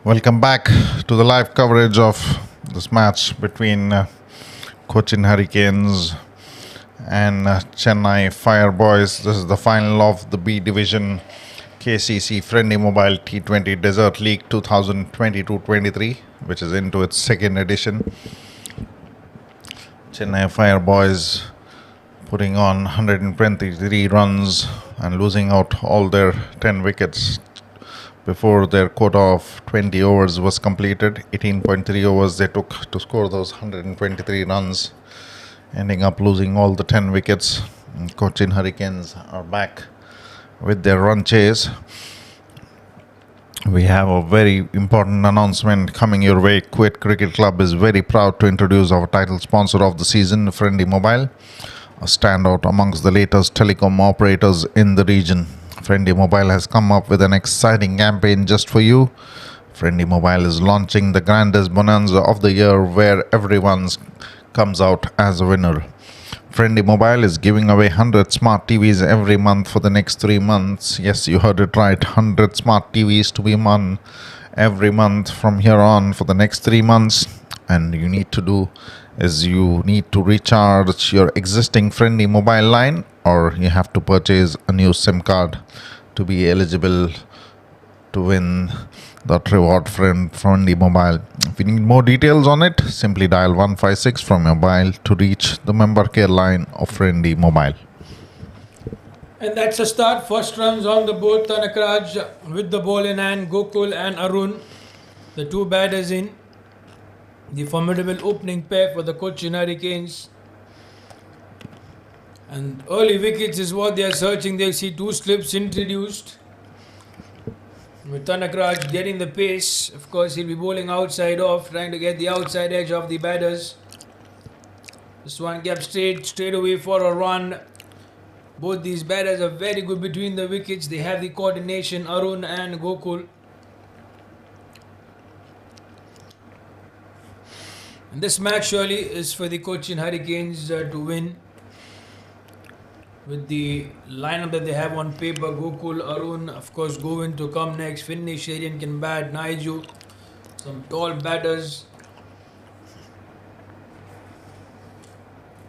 Welcome back to the live coverage of this match between Cochin Hurricanes and Chennai Fire Boys. This is the final of the B Division KCC FRiENDi Mobile T20 Desert League 2022-23, which is into its second edition. Chennai Fire Boys putting on 123 runs and losing out all their 10 wickets before their quota of 20 overs was completed. 18.3 overs they took to score those 123 runs, ending up losing all the 10 wickets. And Cochin Hurricanes are back with their run chase. We have a very important announcement coming your way. Kuwait Cricket Club is very proud to introduce our title sponsor of the season, FRiENDi Mobile, a standout amongst the latest telecom operators in the region. FRiENDi Mobile has come up with an exciting campaign just for you. FRiENDi Mobile is launching the grandest bonanza of the year, where everyone comes out as a winner. FRiENDi Mobile is giving away 100 smart TVs every month for the next 3 months. Yes, you heard it right, 100 smart TVs to be won every month from here on for the next 3 months. And you need to do is you need to recharge your existing FRiENDi Mobile line, or you have to purchase a new SIM card to be eligible to win that reward FRiENDi Mobile. If you need more details on it, simply dial 156 from your mobile to reach the member care line of FRiENDi Mobile. And that's a start. First runs on the board. Tanakraj with the ball in hand. Gokul and Arun, the two batters in. The formidable opening pair for the Cochin Hurricanes. And early wickets is what they are searching. They see two slips introduced. With Tanakraj getting the pace. Of course, he'll be bowling outside off, trying to get the outside edge of the batters. This one kept straight away for a run. Both these batters are very good between the wickets. They have the coordination, Arun and Gokul. And this match surely is for the Cochin Hurricanes to win. With the lineup that they have on paper, Gokul, Arun, of course Govind to come next, Finney, Sherian can bat, Naiju, some tall batters.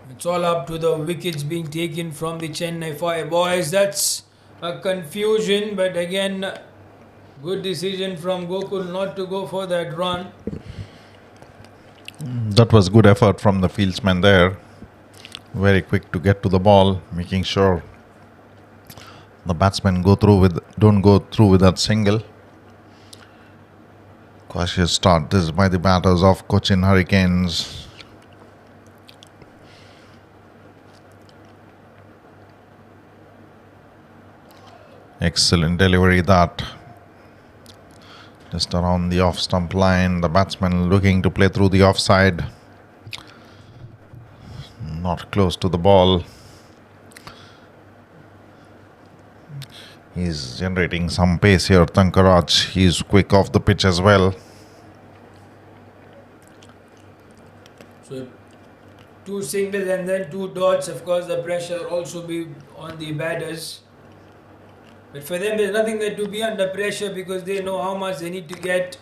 It's all up to the wickets being taken from the Chennai Fire Boys. That's a confusion, but again, good decision from Gokul not to go for that run. That was good effort from the fieldsman there. Very quick to get to the ball, making sure the batsmen don't go through with that single. Cautious start this by the batters of Cochin Hurricanes. Excellent delivery that. Just around the off stump line, the batsman looking to play through the offside. Not close to the ball. He's generating some pace here, Tanakraj. He's quick off the pitch as well. So, two singles and then two dots. Of course, the pressure also be on the batters. But for them, there's nothing that to be under pressure, because they know how much they need to get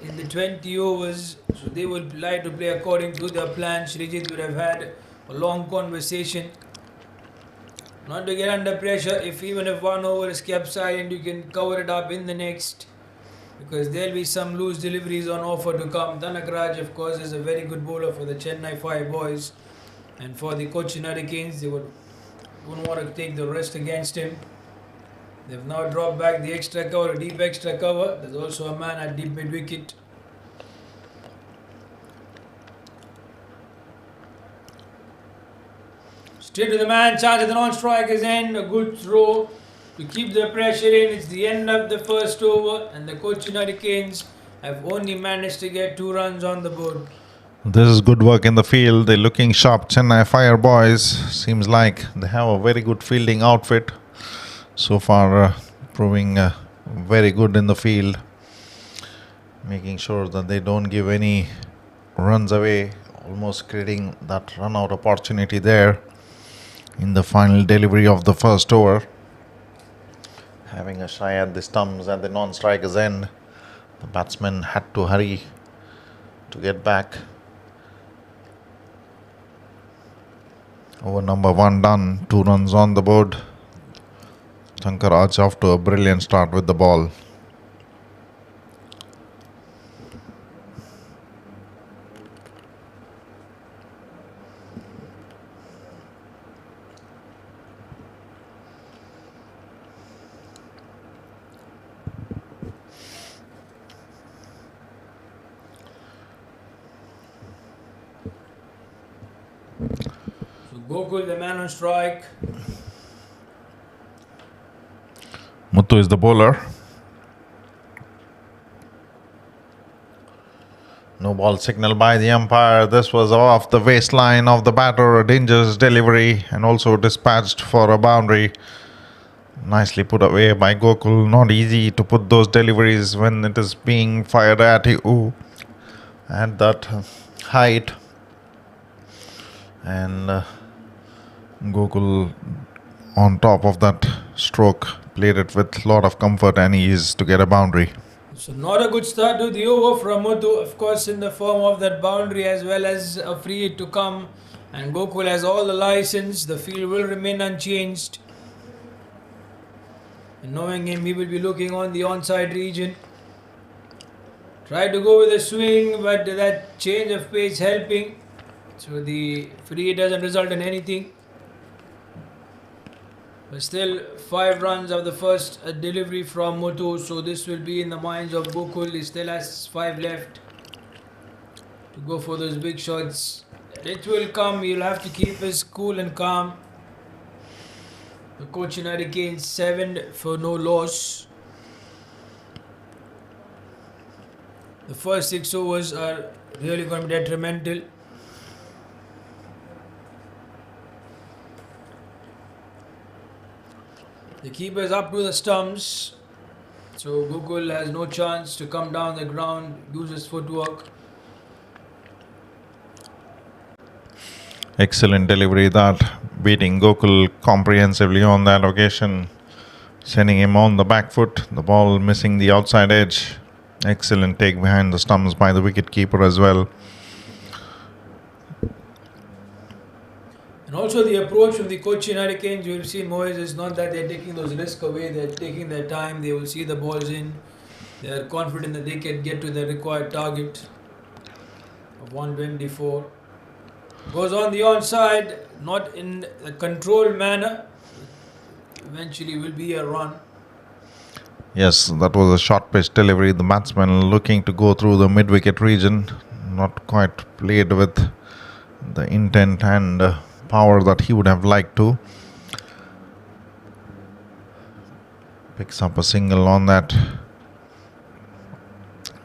in the 20 overs. So they will like to play according to their plan. Srijit would have had a long conversation. Not to get under pressure. Even if one over is kept silent, you can cover it up in the next, because there will be some loose deliveries on offer to come. Tanakraj, of course, is a very good bowler for the Chennai Fire Boys. And for the Cochin Hurricanes, they wouldn't want to take the risk against him. They've now dropped back the extra cover, deep extra cover. There's also a man at deep mid wicket. Straight to the man, charge at the non-striker's end. A good throw to keep the pressure in. It's the end of the first over, and the Cochin Hurricanes have only managed to get 2 runs on the board. This is good work in the field. They're looking sharp. Chennai Fire Boys seems like they have a very good fielding outfit. So far, proving very good in the field, making sure that they don't give any runs away, almost creating that run out opportunity there in the final delivery of the first over. Having a shy at the stumps at the non-striker's end, The batsman had to hurry to get back. Over number 1 done, 2 runs on the board. Thankaraj off to a brilliant start with the ball. Gokul, the man on strike. Muthu is the bowler. No ball signal by the umpire. This was off the waistline of the batter. A dangerous delivery and also dispatched for a boundary. Nicely put away by Gokul. Not easy to put those deliveries when it is being fired at you at that height. And Gokul on top of that stroke played it with a lot of comfort and ease to get a boundary. So not a good start to the over from Muthu, of course in the form of that boundary as well as a free hit to come, and Gokul has all the license. The field will remain unchanged, and knowing him, he will be looking on the onside region. Tried to go with a swing, but that change of pace helping, so the free hit doesn't result in anything. But still, 5 runs of the first delivery from Muthu, so this will be in the minds of Gokul. He still has 5 left to go for those big shots. It will come, he'll have to keep his cool and calm. The Cochin Hurricanes 7 for no loss. The first 6 overs are really going to be detrimental. The keeper is up to the stumps, so Gokul has no chance to come down the ground, use his footwork. Excellent delivery that, beating Gokul comprehensively on that occasion, sending him on the back foot, the ball missing the outside edge. Excellent take behind the stumps by the wicket keeper as well. And also the approach of the Cochin Hurricanes, you will see Moyes, is not that they are taking those risks away, they are taking their time, they will see the balls in. They are confident that they can get to the required target of 124. Goes on the onside, not in a controlled manner. Eventually will be a run. Yes, that was a short pitch delivery. The batsman looking to go through the mid-wicket region, not quite played with the intent and power that he would have liked to. Picks up a single on that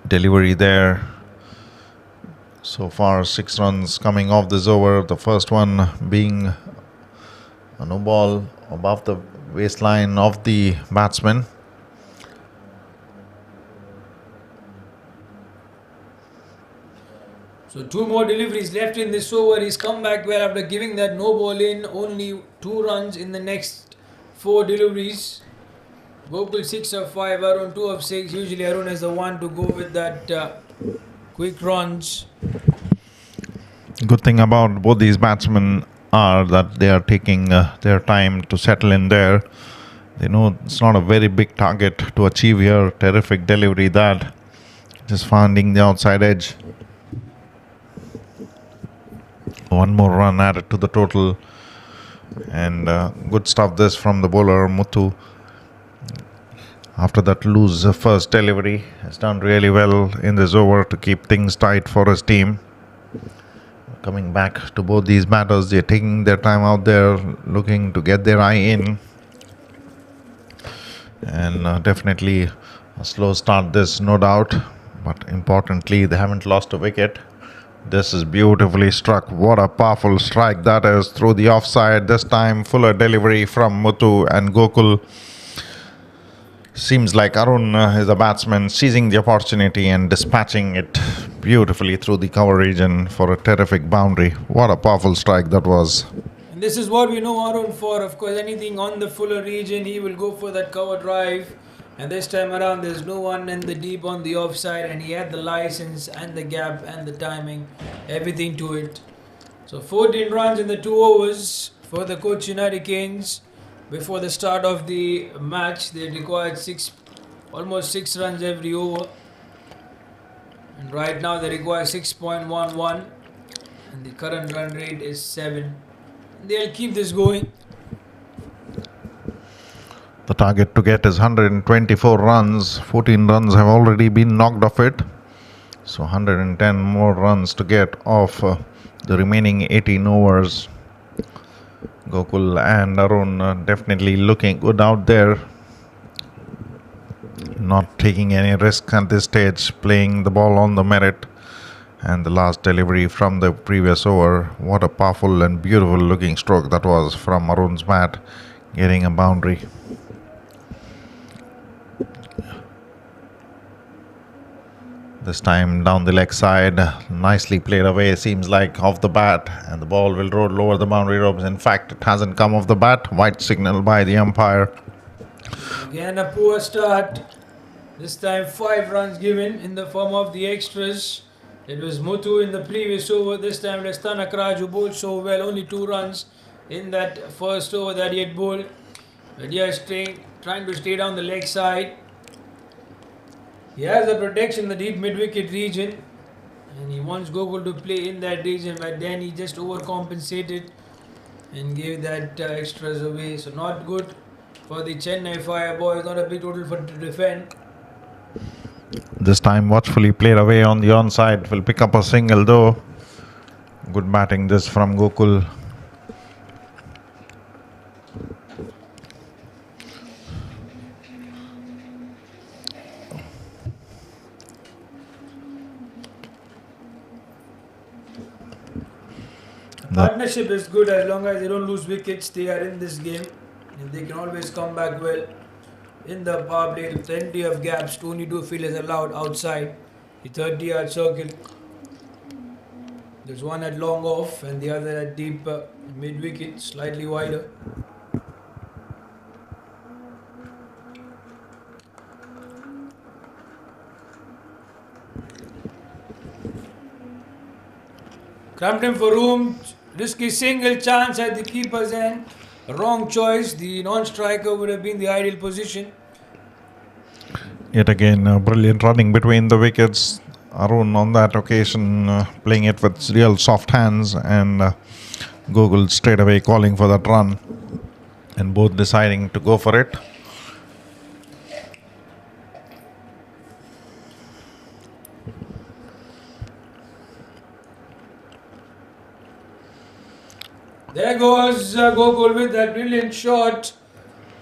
delivery there. So far 6 runs coming off this over, the first one being a no ball above the waistline of the batsman. So 2 more deliveries left in this over. He's come back well after giving that no ball in. Only 2 runs in the next 4 deliveries. Gokul 6 of 5, Arun 2 of 6. Usually Arun is the one to go with that quick runs. Good thing about both these batsmen are that they are taking their time to settle in there. They know it's not a very big target to achieve here. Terrific delivery that. Just finding the outside edge. 1 more run added to the total, and good stuff this from the bowler Muthu. After that loose first delivery, has done really well in this over to keep things tight for his team. Coming back to both these batters, they're taking their time out there, looking to get their eye in, and definitely a slow start this, no doubt, but importantly they haven't lost a wicket. This is beautifully struck. What a powerful strike that is through the offside. This time fuller delivery from Muthu, and Gokul. Seems like Arun is a batsman seizing the opportunity and dispatching it beautifully through the cover region for a terrific boundary. What a powerful strike that was. And this is what we know Arun for. Of course, anything on the fuller region, he will go for that cover drive. And this time around, there's no one in the deep on the offside, and he had the license and the gap and the timing, everything to it. So 14 runs in the 2 overs for the Cochin Hurricanes. Before the start of the match, they required almost 6 runs every over. And right now they require 6.11, and the current run rate is 7. They'll keep this going. The target to get is 124 runs. 14 runs have already been knocked off it. So 110 more runs to get off the remaining 18 overs. Gokul and Arun definitely looking good out there. Not taking any risk at this stage, playing the ball on the merit. And the last delivery from the previous over, what a powerful and beautiful looking stroke that was from Arun's bat, getting a boundary. This time down the leg side, nicely played away, seems like off the bat, and the ball will roll over the boundary ropes. In fact, it hasn't come off the bat. White signal by the umpire. Again a poor start. This time 5 runs given in the form of the extras. It was Muthu in the previous over. This time Lestana Kraj, who bowled so well, only 2 runs in that first over that he had bowled. But he is trying to stay down the leg side. He has a protection in the deep mid-wicket region, and he wants Gokul to play in that region, but then he just overcompensated and gave that extras away. So not good for the Chennai Fire boys, not a big total for to defend. This time watchfully played away on the onside, will pick up a single though. Good batting this from Gokul. Partnership is good as long as they don't lose wickets. They are in this game, and they can always come back well. In the power play, plenty of gaps. 22 fielders allowed outside the 30-yard circle. There's one at long off and the other at deep mid-wicket, slightly wider. Crampton for room, risky single chance at the keeper's end. Wrong choice, the non-striker would have been the ideal position. Yet again, brilliant running between the wickets. Arun on that occasion playing it with real soft hands, and Gokul straight away calling for that run, and both deciding to go for it. There goes Gokul with that brilliant shot.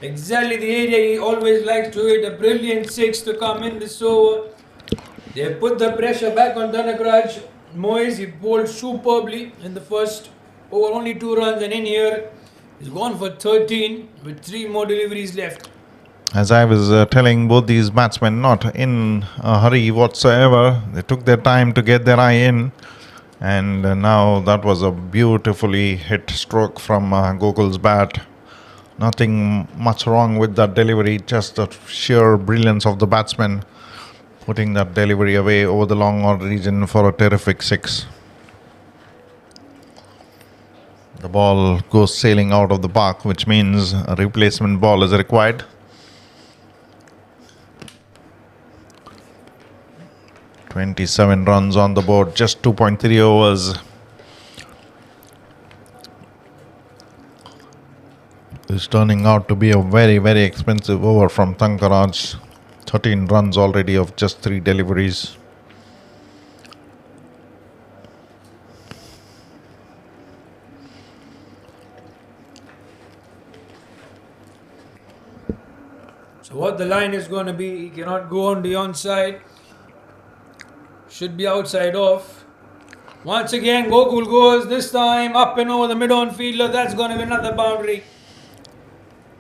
Exactly the area he always likes to hit. A brilliant 6 to come in this over. They put the pressure back on Dhanakraj. Moyes, he bowled superbly in the first over, only 2 runs, and in here he's gone for 13 with 3 more deliveries left. As I was telling, both these batsmen not in a hurry whatsoever. They took their time to get their eye in. And now that was a beautifully hit stroke from Gokul's bat. Nothing much wrong with that delivery, just the sheer brilliance of the batsman putting that delivery away over the long on region for a terrific 6. The ball goes sailing out of the park, which means a replacement ball is required. 27 runs on the board, just 2.3 overs. It's turning out to be a very, very expensive over from Thankaraj. 13 runs already of just 3 deliveries. So what the line is going to be, he cannot go on the onside. Should be outside off. Once again, Gokul goes, this time up and over the mid-on fielder. That's going to be another boundary.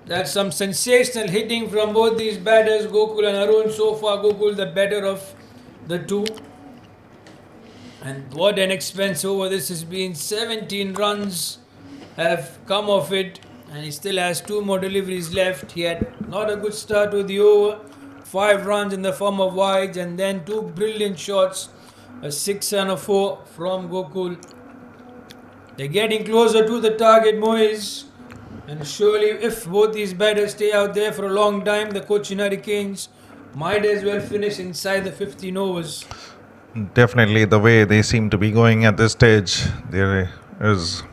That's some sensational hitting from both these batters, Gokul and Arun. So far, Gokul the better of the two. And what an expense over this has been. 17 runs have come off it, and he still has 2 more deliveries left. He had not a good start with the over. 5 runs in the form of wides, and then 2 brilliant shots, a 6 and a 4 from Gokul. They're getting closer to the target, Moise. And surely, if both these batters stay out there for a long time, the Cochin Hurricanes might as well finish inside the 15 overs. Definitely, the way they seem to be going at this stage, there is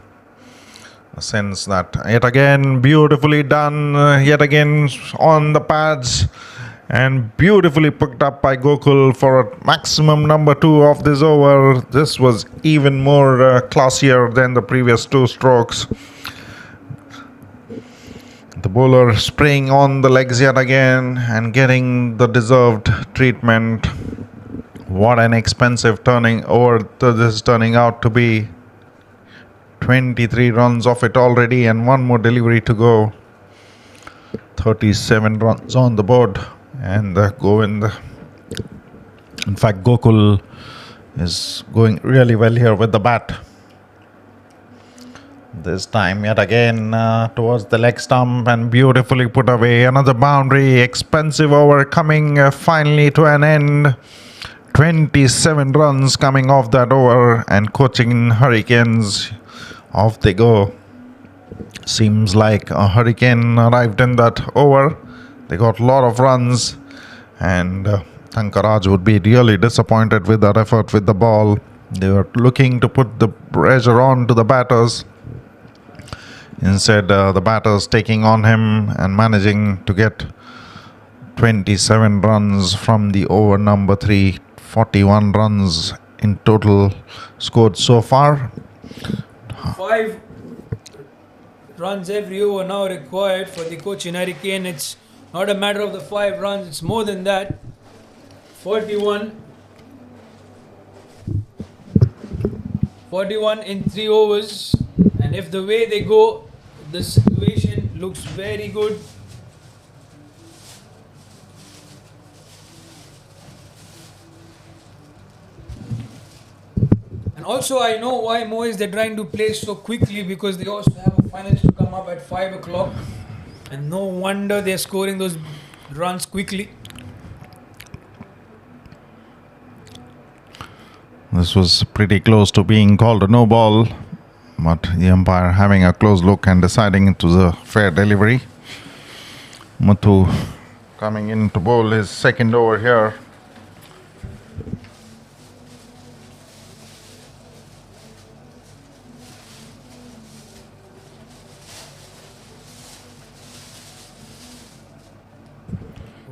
a sense that yet again beautifully done, yet again on the pads, and beautifully picked up by Gokul for a maximum number 2 of this over. This was even more classier than the previous 2 strokes. The bowler spraying on the legs yet again and getting the deserved treatment. What an expensive turning over this is turning out to be. 23 runs off it already and one more delivery to go. 37 runs on the board, and Govind, in fact Gokul, is going really well here with the bat. This time yet again towards the leg stump and beautifully put away. Another boundary. Expensive over coming finally to an end. 27 runs coming off that over, and Cochin Hurricanes, off they go. Seems like a hurricane arrived in that over. They got a lot of runs, and Thankaraj would be really disappointed with that effort with the ball. They were looking to put the pressure on to the batters. Instead, the batters taking on him and managing to get 27 runs from the over number 3. 41 runs in total scored so far. 5 runs every over now required for the Cochin Hurricane. It's not a matter of the 5 runs, it's more than that. 41 in 3 overs, and if the way they go, the situation looks very good. And also, I know why Moise they're trying to play so quickly, because they also have a finals to come up at 5 o'clock, and no wonder they're scoring those runs quickly. This was pretty close to being called a no ball, but the umpire having a close look and deciding it was a fair delivery. Muthu coming in to bowl his second over here.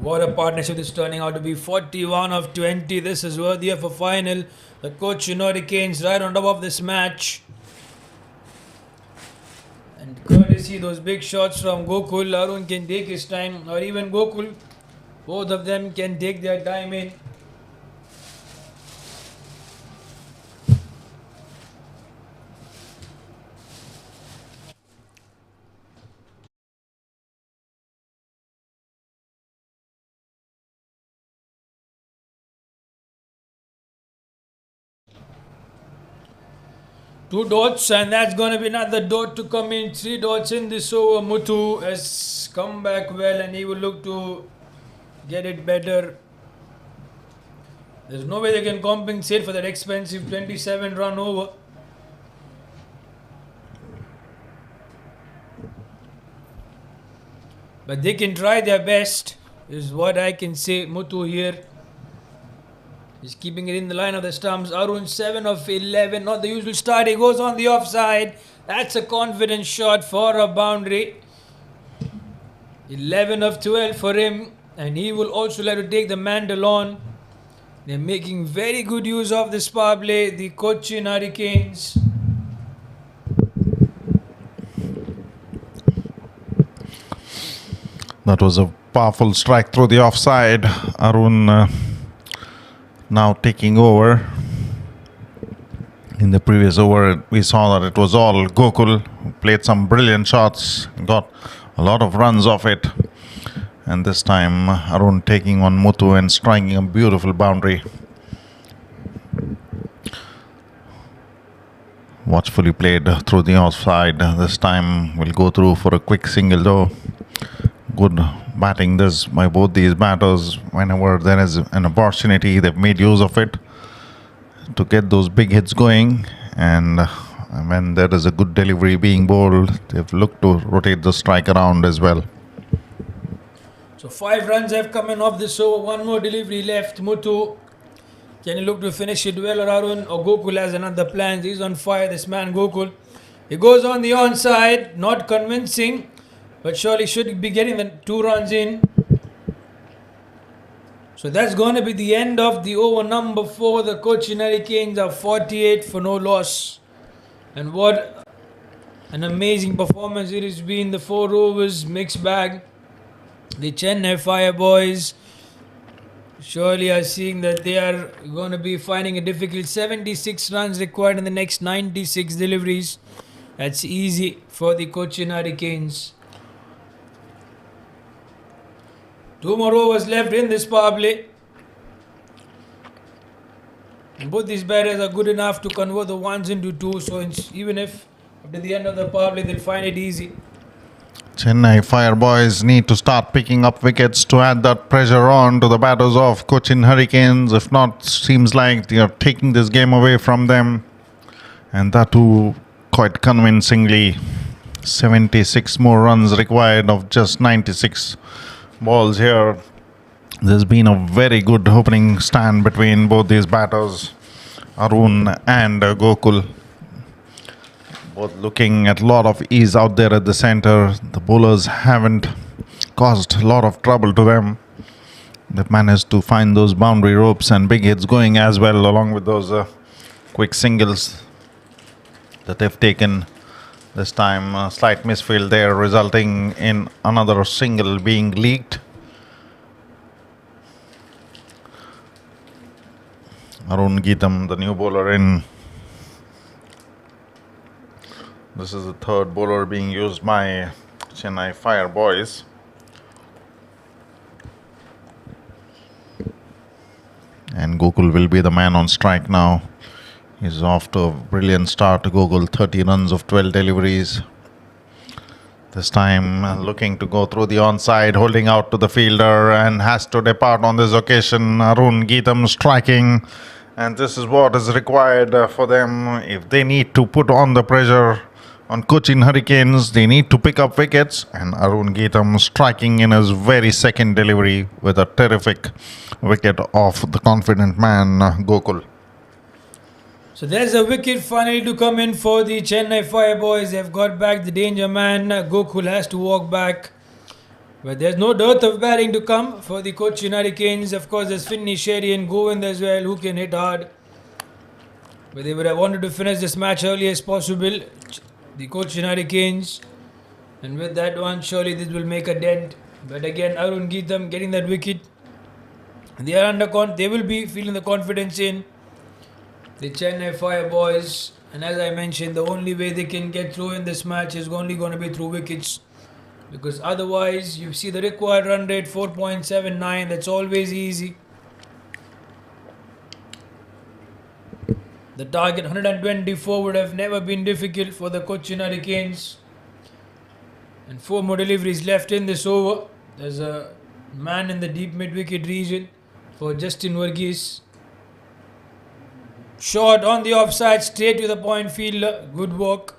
What a partnership is turning out to be. 41 of 20. This is worthy of a final. The Cochin Hurricanes right on top of this match. And courtesy those big shots from Gokul, Arun can take his time, or even Gokul. Both of them can take their time in. Two dots, and that's going to be another dot to come in. 3 dots in this over. Muthu has come back well, and he will look to get it better. There's no way they can compensate for that expensive 27 run over. But they can try their best, is what I can say. Muthu here is keeping it in the line of the stumps. Arun 7 of 11, not the usual start. He goes on the offside. That's a confident shot for a boundary. 11 of 12 for him, and he will also like to take the mantle on. They're making very good use of this power play, the Cochin Hurricanes. That was a powerful strike through the offside. Arun now taking over. In the previous over, we saw that it was all Gokul who played some brilliant shots, got a lot of runs off it. And this time, Arun taking on Muthu and striking a beautiful boundary. Watchfully played through the offside. This time, we'll go through for a quick single though. Good batting this by both these batters. Whenever there is an opportunity, they've made use of it to get those big hits going. And when there is a good delivery being bowled, they've looked to rotate the strike around as well. So 5 runs have come in off this over. One more delivery left. Muthu, can he look to finish it well, or Arun? Or Gokul has another plan. He's on fire, this man Gokul. He goes on the onside, not convincing, but surely should be getting the 2 runs in. So that's going to be the end of the over number 4. The Cochin Hurricanes are 48 for no loss. And what an amazing performance it has been. The 4 overs, mixed bag. The Chennai Fire boys surely are seeing that they are going to be finding it difficult. 76 runs required in the next 96 deliveries. That's easy for the Cochin Hurricanes. 2 more overs left in this power play. And both these batters are good enough to convert the 1s into 2. So even if after the end of the power play they'll find it easy. Chennai Fire boys need to start picking up wickets to add that pressure on to the batters of Cochin Hurricanes. If not, seems like they are taking this game away from them. And that too quite convincingly. 76 more runs required of just 96 balls here. There's been a very good opening stand between both these batters, Arun and Gokul. Both looking at a lot of ease out there at the center. The bowlers haven't caused a lot of trouble to them. They've managed to find those boundary ropes and big hits going as well, along with those quick singles that they've taken. This time a slight misfield there, resulting in another single being leaked. Arun Geetham, the new bowler in. This is the 3rd bowler being used by Chennai Fire boys. And Gokul will be the man on strike now. He's off to a brilliant start. Gokul, 30 runs of 12 deliveries. This time looking to go through the onside, holding out to the fielder, and has to depart on this occasion. Arun Geetham striking. And this is what is required for them. If they need to put on the pressure on Cochin Hurricanes, they need to pick up wickets. And Arun Geetham striking in his very second delivery with a terrific wicket off the confident man, Gokul. So there's a wicket finally to come in for the Chennai Fire boys. They've got back the danger man. Gokul has to walk back. But there's no dearth of batting to come for the Cochin Hurricanes. Of course, there's Finley, Sherry and Govind as well, who can hit hard. But they would have wanted to finish this match early as possible. The Cochin Hurricanes. And with that one, surely this will make a dent. But again, Arun Geetham getting that wicket. They are they will be feeling the confidence in the Chennai Fire boys. And as I mentioned, the only way they can get through in this match is only going to be through wickets. Because otherwise, you see the required run rate, 4.79. That's always easy. The target, 124, would have never been difficult for the Cochin Hurricanes. And 4 more deliveries left in this over. There's a man in the deep mid-wicket region for Justin Verghese. Shot on the offside, straight to the point fielder. Good work.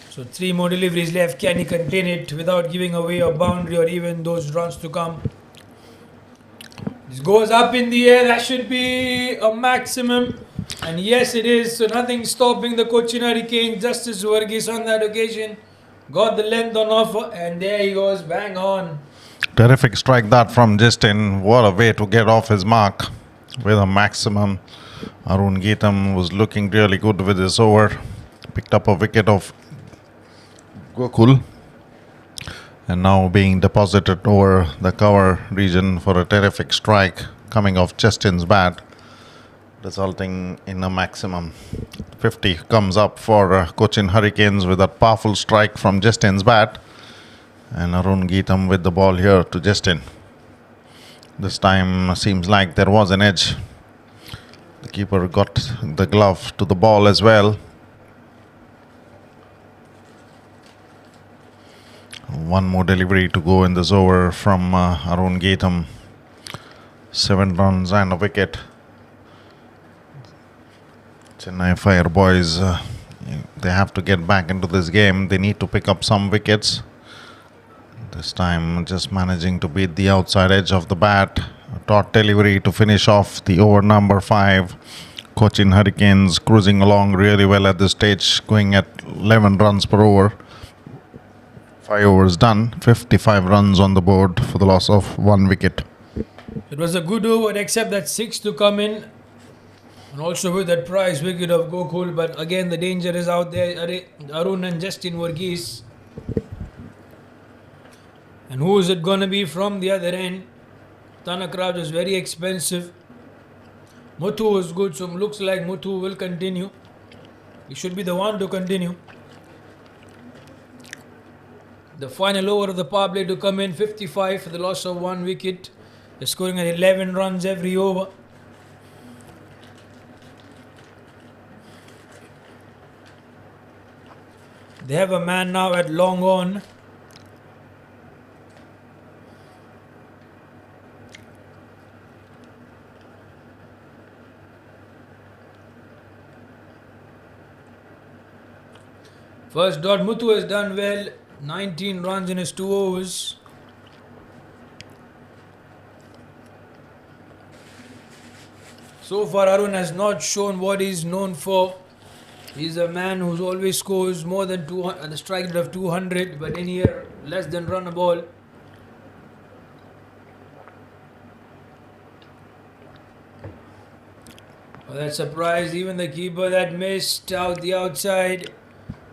So 3 more deliveries left. Can he contain it without giving away a boundary or even those runs to come? This goes up in the air. That should be a maximum. And yes, it is. So nothing stopping the Cochin Hurricanes. Justice Verghese on that occasion got the length on offer. And there he goes. Bang on. Terrific strike that from Justin. What a way to get off his mark with a maximum. Arun Geetham was looking really good with his over. Picked up a wicket of Gokul, and now being deposited over the cover region for a terrific strike coming off Justin's bat. resulting in a maximum. 50 comes up for Cochin Hurricanes with a powerful strike from Justin's bat. And Arun Geetam with the ball here to Justin. This time seems like there was an edge. The keeper got the glove to the ball as well. One more delivery to go in this over from Arun Geetam. 7 runs and a wicket. Chennai Fire boys, they have to get back into this game. They need to pick up some wickets. This time just managing to beat the outside edge of the bat. A taut delivery to finish off the over number 5. Cochin Hurricanes cruising along really well at this stage, going at 11 runs per over. 5 overs done, 55 runs on the board for the loss of 1 wicket. It was a good over, except that 6 to come in. And also with that prize wicket of Gokul. But again, the danger is out there. Arun and Justin Varghese. And who is it going to be from the other end? Tanakraj was very expensive. Muthu was good, so looks like Muthu will continue. He should be the one to continue. The final over of the power play to come in, 55 for the loss of 1 wicket. They're scoring at 11 runs every over. They have a man now at long on. First dot, Muthu has done well. 19 runs in his 2 overs. So far, Arun has not shown what he's known for. He's a man who always scores more than 200 at the strike rate of 200, but in here, less than run a ball. Oh, that surprised even the keeper that missed out the outside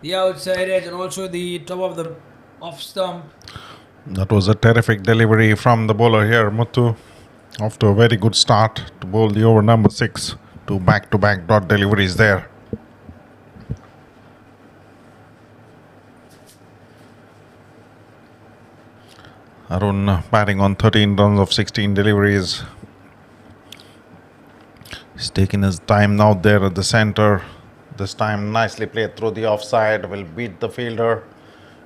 edge, and also the top of the off stump. That was a terrific delivery from the bowler here, Muthu. Off to a very good start to bowl the over number 6. 2 back-to-back dot deliveries there. Arun batting on 13 runs of 16 deliveries. He's taking his time now there at the center. This time nicely played through the offside. Will beat the fielder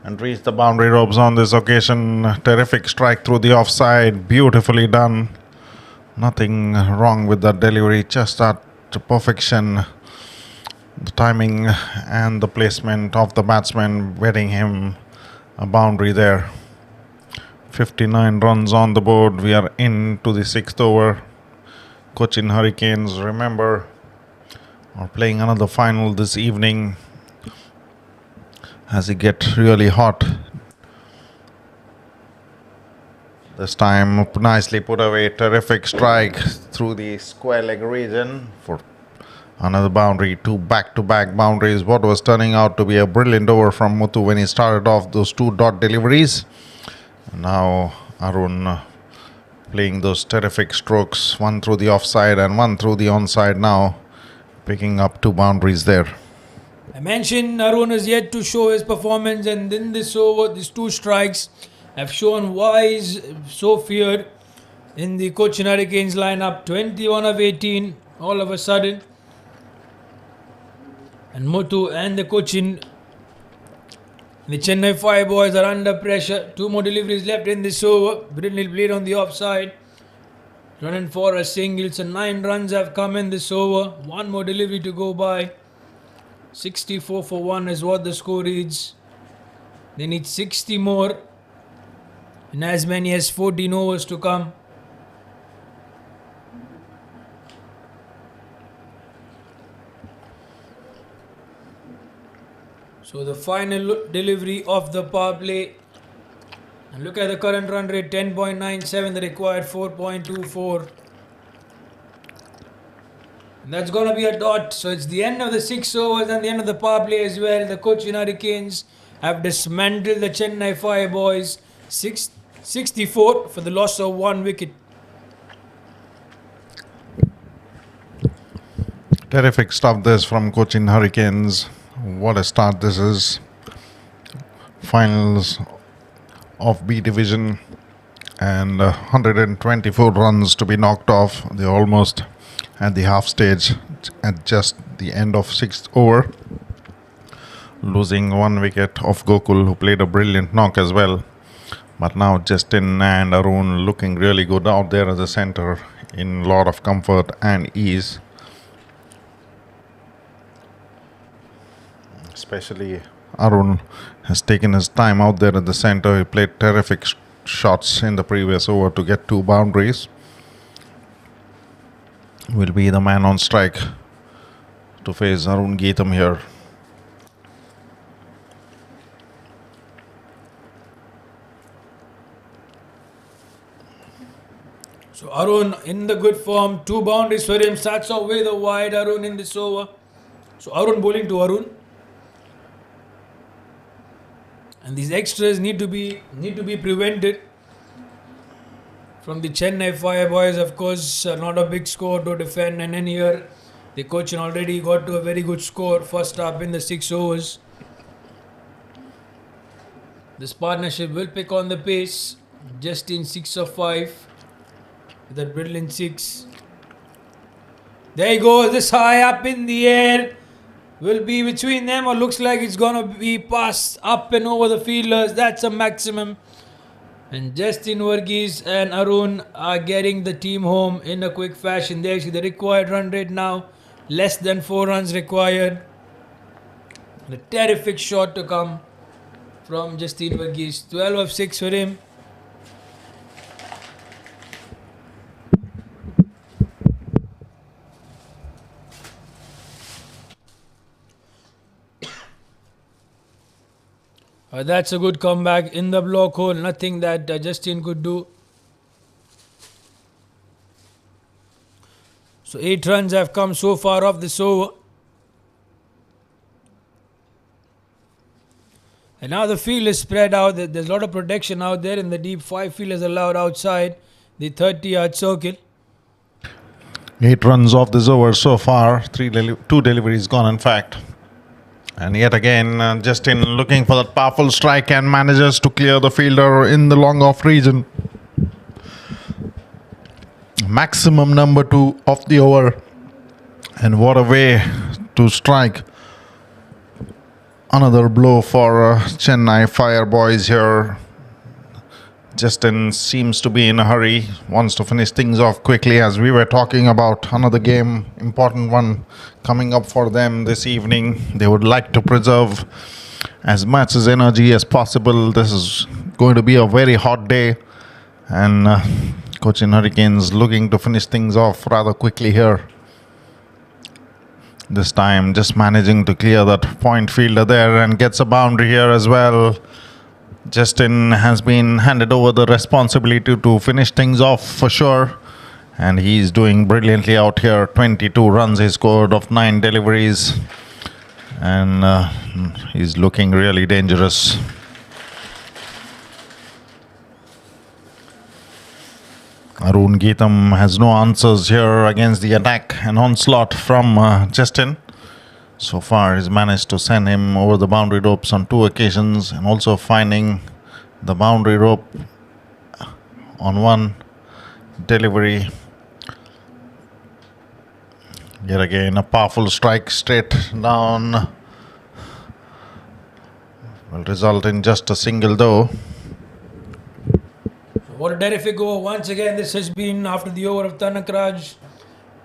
and reach the boundary ropes on this occasion. Terrific strike through the offside. Beautifully done. Nothing wrong with that delivery. Just at perfection. The timing and the placement of the batsman getting him a boundary there. 59 runs on the board. We are into the 6th over. Cochin Hurricanes, remember, are playing another final this evening as it gets really hot. This time nicely put away, terrific strike through the square leg region for another boundary. 2 back-to-back boundaries. What was turning out to be a brilliant over from Muthu when he started off those 2 dot deliveries. Now Arun playing those terrific strokes, 1 through the offside and 1 through the onside now. Picking up 2 boundaries there. I mentioned Arun is yet to show his performance, and in this over, these 2 strikes have shown why he's so feared in the Cochin Hurricanes lineup. 21 of 18 all of a sudden. And Muthu and the Chennai Fire boys are under pressure. 2 more deliveries left in this over. Brilliantly played on the offside. Running for a single. So 9 runs have come in this over. 1 more delivery to go by. 64 for 1 is what the score reads. They need 60 more. And as many as 14 overs to come. So the final delivery of the power play. And look at the current run rate, 10.97, the required 4.24. And that's going to be a dot. So it's the end of the 6 overs and the end of the power play as well. The Cochin Hurricanes have dismantled the Chennai Fire boys. 64 for the loss of 1 wicket. Terrific stuff this from Cochin Hurricanes. What a start this is. Finals of B division and 124 runs to be knocked off. They're almost at the half stage at just the end of 6th over. Losing 1 wicket of Gokul, who played a brilliant knock as well. But now Justin and Arun looking really good out there at the centre in a lot of comfort and ease. Especially Arun has taken his time out there at the centre. He played terrific shots in the previous over to get 2 boundaries. Will be the man on strike to face Arun Geetham here. So Arun in the good form, 2 boundaries for him, starts off with a wide Arun in this over. So Arun bowling to Arun. And these extras need to be prevented from the Chennai Fire boys. Of course, not a big score to defend, and then here the Cochin already got to a very good score first up in the 6 overs. This partnership will pick on the pace. Just in 6 of 5 with that brilliant 6. There he goes, this high up in the air. Will be between them, or looks like it's gonna be passed up and over the fielders. That's a maximum. And Justin Varghese and Arun are getting the team home in a quick fashion. There you see the required run rate now. Less than 4 runs required. And a terrific shot to come from Justin Varghese. 12 of 6 for him. That's a good comeback in the block hole. Nothing that Justin could do. So 8 runs have come so far off this over. And now the field is spread out. There's a lot of protection out there in the deep. 5 fielders allowed outside the 30-yard circle. 8 runs off this over so far. 2 deliveries gone, in fact. And yet again, Justin looking for that powerful strike and manages to clear the fielder in the long off region. Maximum number 2 of the over. And what a way to strike. Another blow for Chennai Fire boys here. Justin seems to be in a hurry, wants to finish things off quickly, as we were talking about another game, important one coming up for them this evening. They would like to preserve as much as energy as possible. This is going to be a very hot day, and Cochin Hurricanes looking to finish things off rather quickly here. This time just managing to clear that point fielder there and gets a boundary here as well. Justin has been handed over the responsibility to finish things off for sure, and he's doing brilliantly out here. 22 runs he scored off 9 deliveries, and he's looking really dangerous. Arun Geetham has no answers here against the attack and onslaught from Justin. So far, he's managed to send him over the boundary ropes on 2 occasions, and also finding the boundary rope on 1 delivery. Yet again, a powerful strike straight down will result in just a single though. What a terrific over. Once again, this has been after the over of Tanak Raj,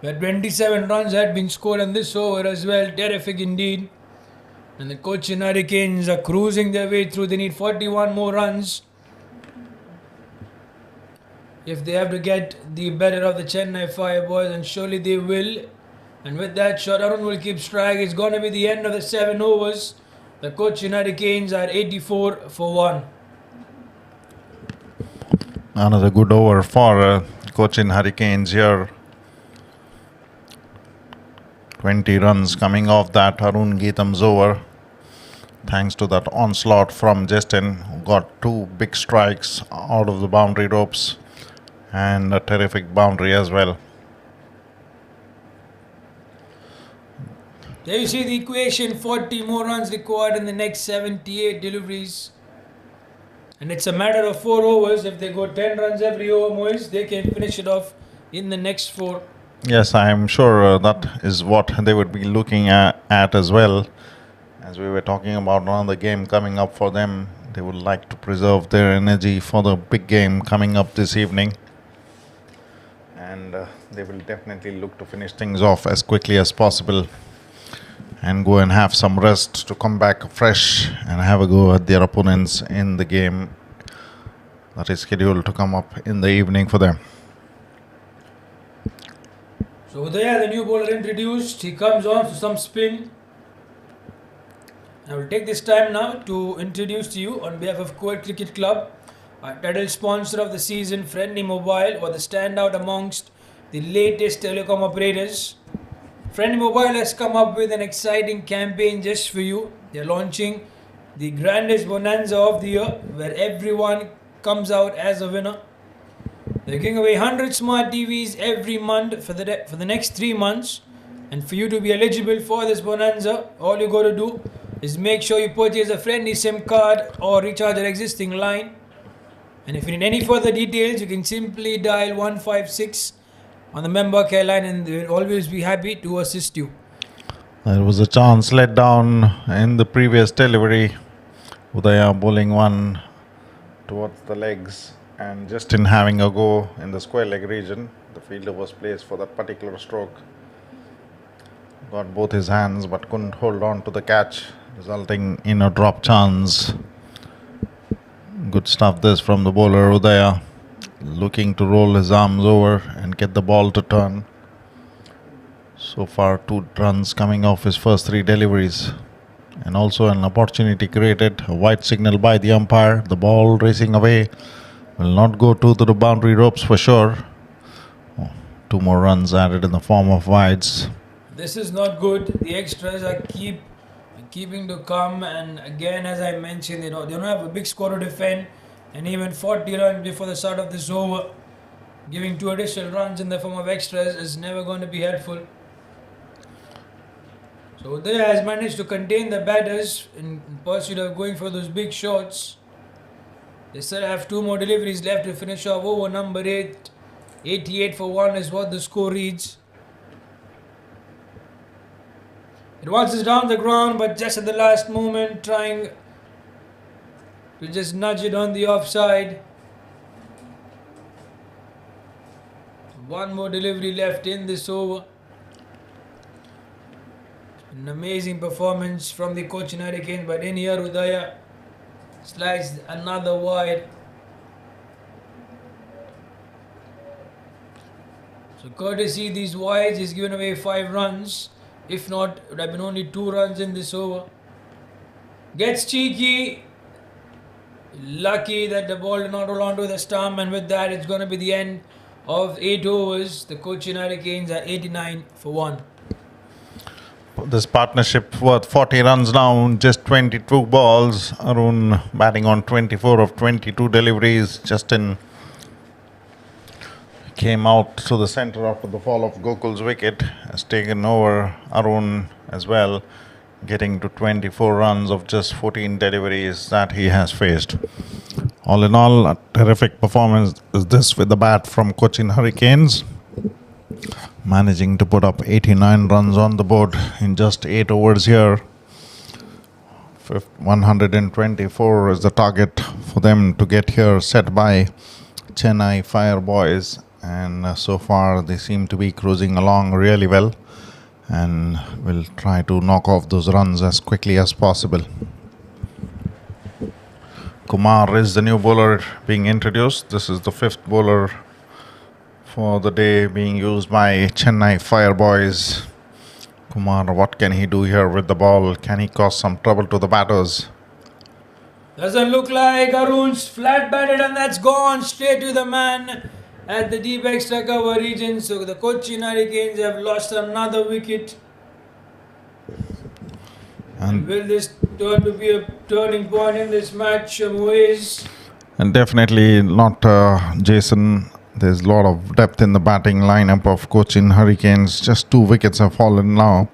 where 27 runs had been scored in this over as well. Terrific indeed. And the Cochin Hurricanes are cruising their way through. They need 41 more runs if they have to get the better of the Chennai Fire boys, and surely they will. And with that shot, Arun will keep striking. It's going to be the end of the 7 overs. The Cochin Hurricanes are 84 for 1. Another good over for Cochin Hurricanes here. 20 runs coming off that Arun Geetham's over, thanks to that onslaught from Justin, who got 2 big strikes out of the boundary ropes and a terrific boundary as well. There you see the equation, 40 more runs required in the next 78 deliveries. And it's a matter of 4 overs. If they go 10 runs every over, Moise, they can finish it off in the next 4. Yes, I am sure that is what they would be looking at as well. As we were talking about another game coming up for them, they would like to preserve their energy for the big game coming up this evening. And they will definitely look to finish things off as quickly as possible and go and have some rest to come back fresh and have a go at their opponents in the game that is scheduled to come up in the evening for them. So there, the new bowler introduced. He comes on to some spin. I will take this time now to introduce to you on behalf of Kuwait Cricket Club, our title sponsor of the season, FRiENDi Mobile, or the standout amongst the latest telecom operators. FRiENDi Mobile has come up with an exciting campaign just for you. They are launching the grandest bonanza of the year, where everyone comes out as a winner. They're giving away 100 smart TVs every month for the next 3 months. And for you to be eligible for this bonanza, all you got to do is make sure you purchase a FRiENDi SIM card or recharge your existing line. And if you need any further details, you can simply dial 156 on the member care line, and they will always be happy to assist you. There was a chance let down in the previous delivery. Udaya bowling one towards the legs, and just in having a go in the square leg region, the fielder was placed for that particular stroke. Got both his hands but couldn't hold on to the catch, resulting in a drop chance. Good stuff this from the bowler Udaya, looking to roll his arms over and get the ball to turn. So far 2 runs coming off his first 3 deliveries, and also an opportunity created. A white signal by the umpire. The ball racing away, will not go to the boundary ropes for sure. 2 more runs added in the form of wides. This is not good. The extras are keeping to come, and again, as I mentioned, they don't have a big score to defend, and even 40 runs before the start of this over, giving 2 additional runs in the form of extras is never going to be helpful. So Udaya has managed to contain the batters in pursuit of going for those big shots. They still have 2 more deliveries left to finish off over number 8. 88 for 1 is what the score reads. It bounces down the ground, but just at the last moment, trying to just nudge it on the offside. 1 more delivery left in this over. An amazing performance from the Cochin Hurricanes, but in here Udaya slides another wide. So courtesy these wides, he's given away 5 runs. If not, it would have been only 2 runs in this over. Gets cheeky. Lucky that the ball did not roll onto the stump, and with that it's going to be the end of 8 overs. The Cochin Hurricanes are 89 for 1. This partnership worth 40 runs now, just 22 balls. Arun batting on 24 of 22 deliveries. Justin came out to the centre after the fall of Gokul's wicket, has taken over Arun as well, getting to 24 runs of just 14 deliveries that he has faced. All in all, a terrific performance is this with the bat from Cochin Hurricanes, managing to put up 89 runs on the board in just 8 overs here. 124 is the target for them to get here, set by Chennai Fire Boys, and so far they seem to be cruising along really well, and will try to knock off those runs as quickly as possible. Kumar is the new bowler being introduced. This is the 5th bowler for the day being used by Chennai Fire Boys. Kumar, what can he do here with the ball? Can he cause some trouble to the batters? Doesn't look like. Arun's flat batted, and that's gone straight to the man at the deep extra cover region. So the Cochin Hurricanes have lost another wicket. And will this turn to be a turning point in this match, Moise? And definitely not, Jason. There's a lot of depth in the batting lineup of Cochin Hurricanes. Just 2 wickets have fallen now.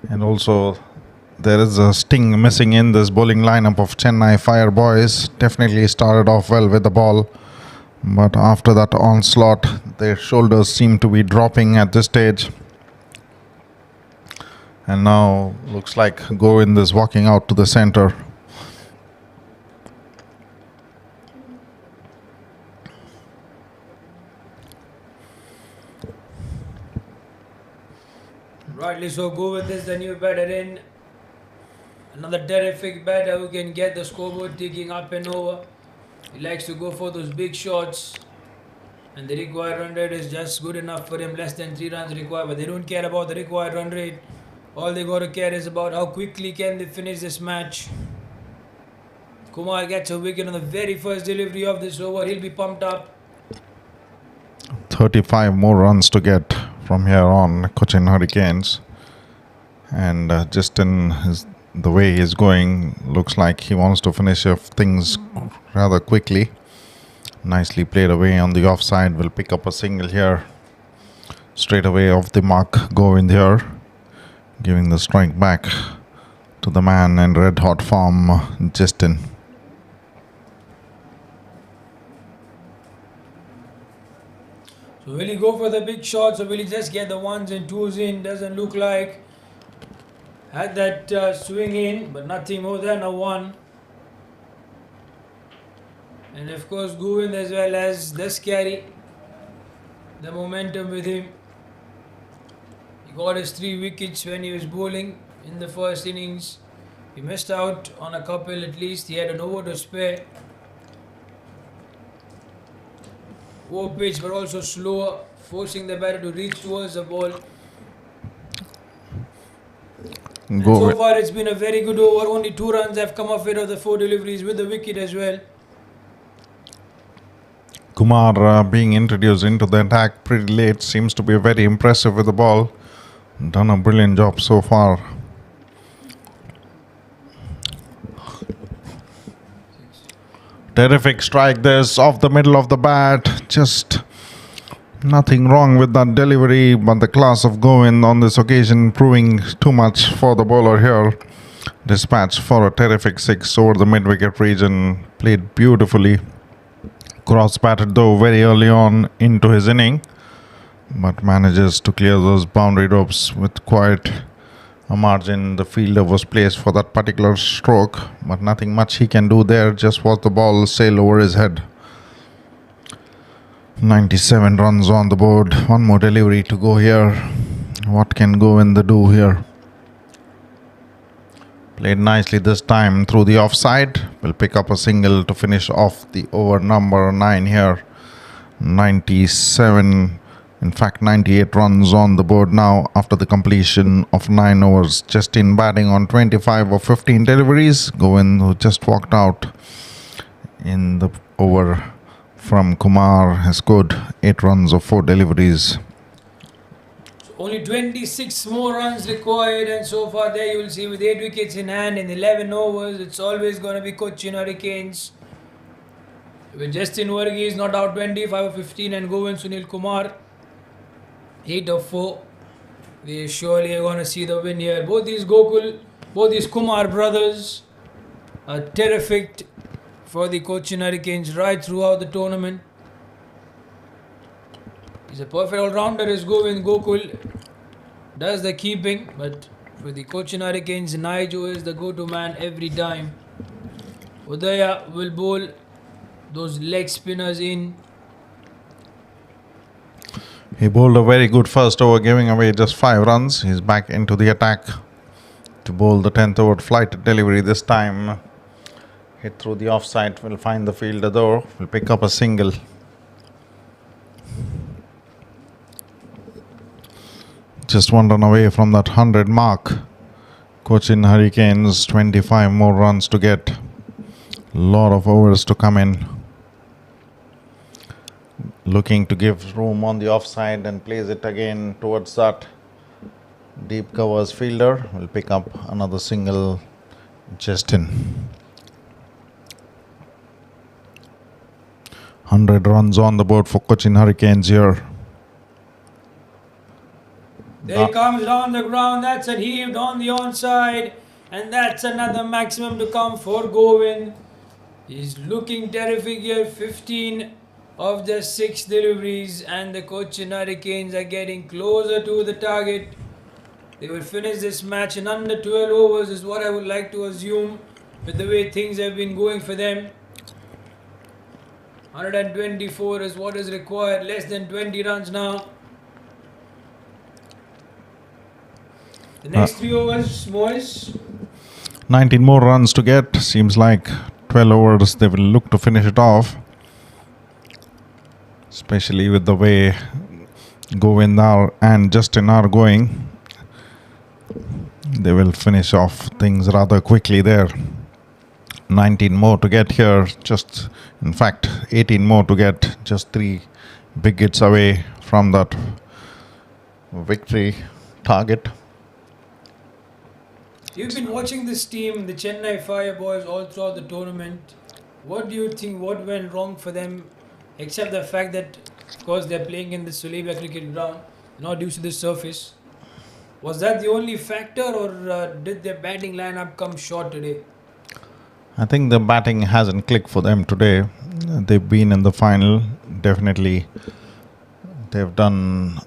And also, there is a sting missing in this bowling lineup of Chennai Fire boys. Definitely started off well with the ball, but after that onslaught, their shoulders seem to be dropping at this stage. And now looks like Govind is walking out to the center. Rightly so, Govind is the new batter in. Another terrific batter who can get the scoreboard ticking up and over. He likes to go for those big shots. And the required run rate is just good enough for him, less than 3 runs required. But they don't care about the required run rate. All they got to care is about how quickly can they finish this match. Kumar gets a wicket on the very first delivery of this over. He'll be pumped up. 35 more runs to get from here on, Cochin Hurricanes. And Justin, the way he's going, looks like he wants to finish off things rather quickly. Nicely played away on the offside. Will pick up a single here. Straight away off the mark, Govind here. Giving the strike back to the man in red hot form, Justin. So will he go for the big shots or will he just get the ones and twos in? Doesn't look like. Had that swing in, but nothing more than a one. And of course Govind as well as does carry the momentum with him. He got his 3 wickets when he was bowling in the first innings. He missed out on a couple at least. He had an over to spare. Over pitch but also slower, forcing the batter to reach towards the ball. And so far it's been a very good over. Only 2 runs have come off it of the 4 deliveries with the wicket as well. Kumar being introduced into the attack pretty late, seems to be very impressive with the ball. Done a brilliant job so far. Terrific strike this off the middle of the bat. Just nothing wrong with that delivery, but the class of Govind on this occasion proving too much for the bowler here. Dispatched for a terrific 6 over the mid-wicket region. Played beautifully. Cross batted though very early on into his inning, but manages to clear those boundary ropes with quite a margin. The fielder was placed for that particular stroke, but nothing much he can do there. Just watch the ball sail over his head. 97 runs on the board. One more delivery to go here. What can Govind do here? Played nicely this time through the offside. Will pick up a single to finish off the over number 9 here. 97, in fact 98 runs on the board now after the completion of 9 overs. Justin batting on 25 of 15 deliveries. Govind, who just walked out in the over from Kumar, has scored 8 runs of 4 deliveries. Only 26 more runs required, and so far there you will see with 8 wickets in hand in 11 overs, it's always going to be Cochin Hurricanes. With Justin Varghese not out 25 of 15 and Govind Sunil Kumar 8 of 4. We surely are going to see the win here. Both these Kumar brothers are terrific for the Cochin Hurricanes right throughout the tournament. He's a perfect all-rounder as Govind. Gokul does the keeping, but for the Cochin Hurricanes, Naijo is the go-to man every time. Udaya will bowl those leg spinners in. He bowled a very good first over, giving away just 5 runs. He's back into the attack to bowl the 10th over flight delivery this time. Hit through the offside, will find the fielder though. Will pick up a single. Just 1 run away from that 100 mark. Cochin Hurricanes 25 more runs to get. Lot of overs to come in. Looking to give room on the offside and plays it again towards that deep covers fielder. Will pick up another single. Justin. 100 runs on the board for Cochin Hurricanes here. There he comes down the ground. That's a heaved on the onside. And that's another maximum to come for Govind. He's looking terrific here. 15 of the 6 deliveries. And the Cochin Hurricanes are getting closer to the target. They will finish this match in under 12 overs is what I would like to assume with the way things have been going for them. 124 is what is required. Less than 20 runs now. The next 3 overs, Moise. 19 more runs to get. Seems like 12 overs they will look to finish it off. Especially with the way Govind and Justin are going. They will finish off things rather quickly there. 19 more to get here. In fact, 18 more to get. Just 3 big hits away from that victory target. You've been watching this team, the Chennai Fire Boys, all throughout the tournament. What do you think, what went wrong for them, except the fact that, of course, they're playing in the Sulebia cricket ground, not used to the surface? Was that the only factor, or did their batting lineup come short today? I think the batting hasn't clicked for them today. They've been in the final. Definitely, they've done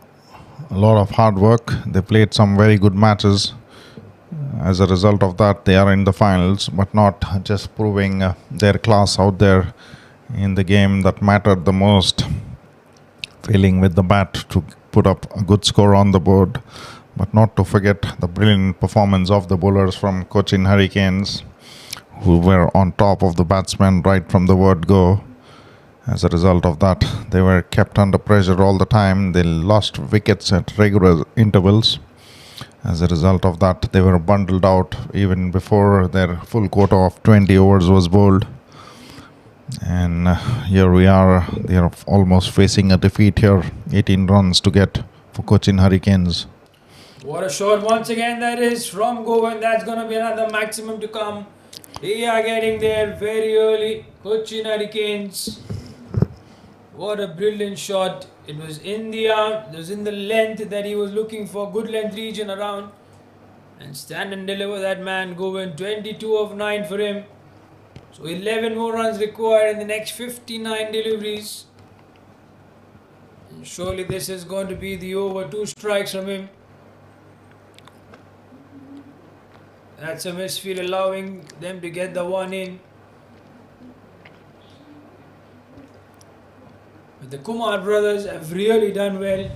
a lot of hard work. They played some very good matches. As a result of that, they are in the finals, but not just proving their class out there in the game that mattered the most. Failing with the bat to put up a good score on the board, but not to forget the brilliant performance of the bowlers from Cochin Hurricanes, who were on top of the batsmen right from the word go. As a result of that, they were kept under pressure all the time. They lost wickets at regular intervals. As a result of that, they were bundled out even before their full quota of 20 overs was bowled. And here we are. They are almost facing a defeat here. 18 runs to get for Cochin Hurricanes. What a shot once again that is from Govind. That's going to be another maximum to come. They are getting there very early. Cochin Hurricanes. What a brilliant shot. It was in the arm. It was in the length that he was looking for. Good length region around. And stand and deliver that man. Govind. 22 of 9 for him. So 11 more runs required in the next 59 deliveries. And surely this is going to be the over. 2 strikes from him. That's a misfield, allowing them to get the 1 in. But the Kumar brothers have really done well.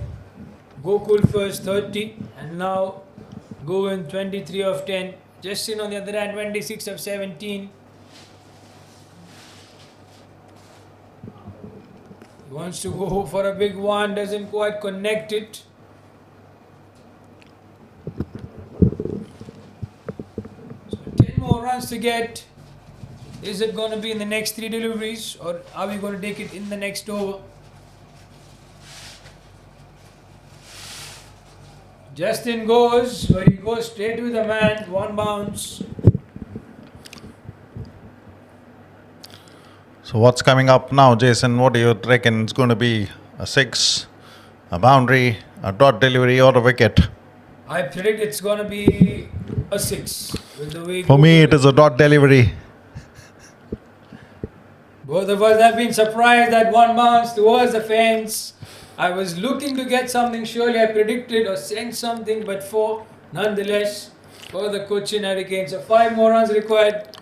Gokul first 30 and now Govind 23 of 10. Justin on the other hand 26 of 17. He wants to go for a big one, doesn't quite connect it. So 10 more runs to get. Is it going to be in the next 3 deliveries, or are we going to take it in the next over? Justin goes, but he goes straight to the man. 1 bounce. So what's coming up now, Jason? What do you reckon? It's going to be a 6, a boundary, a dot delivery, or a wicket? I predict it's going to be a 6. With the way For me, it is a dot delivery. Both of us have been surprised at 1 bounce towards the fence. I was looking to get something. Surely I predicted or sent something, but 4 nonetheless for the Cochin Hurricanes. So 5 more runs required.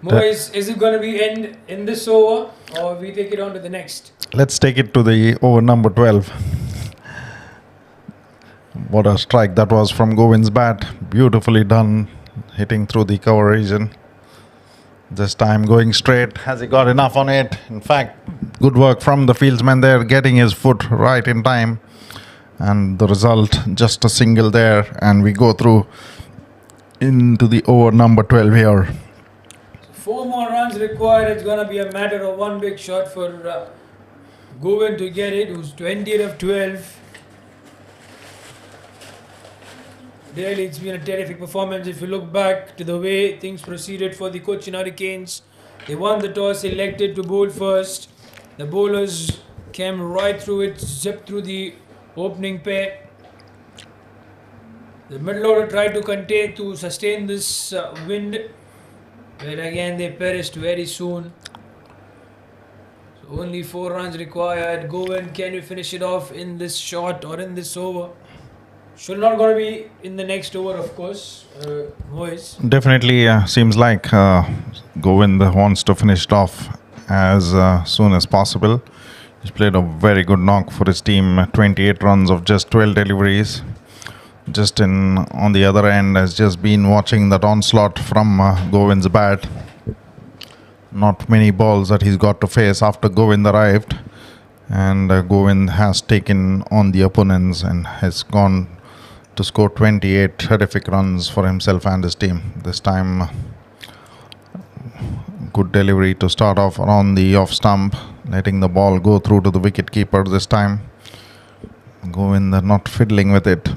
Moise, is it going to be end in this over, or we take it on to the next? Let's take it to the over number 12. What a strike that was from Govind's bat. Beautifully done, hitting through the cover region. This time going straight. Has he got enough on it? In fact, good work from the fieldsman there, getting his foot right in time. And the result, just a single there. And we go through into the over number 12 here. 4 more runs required. It's going to be a matter of 1 big shot for Govind to get it, who's 20 of 12. Really, it's been a terrific performance. If you look back to the way things proceeded for the Cochin Hurricanes, they won the toss, elected to bowl first. The bowlers came right through it, zipped through the opening pair. The middle order tried to sustain this wind, but again they perished very soon. So only 4 runs required. Govind, can you finish it off in this shot or in this over? Should not going to be in the next over, of course. Boys. Definitely seems like Govind wants to finish it off as soon as possible. He's played a very good knock for his team. 28 runs of just 12 deliveries. Justin, on the other end, has just been watching that onslaught from Govind's bat. Not many balls that he's got to face after Govind arrived. And Govind has taken on the opponents and has gone to score 28 terrific runs for himself and his team. This time, good delivery to start off around the off stump, letting the ball go through to the wicket keeper this time. Govind not fiddling with it.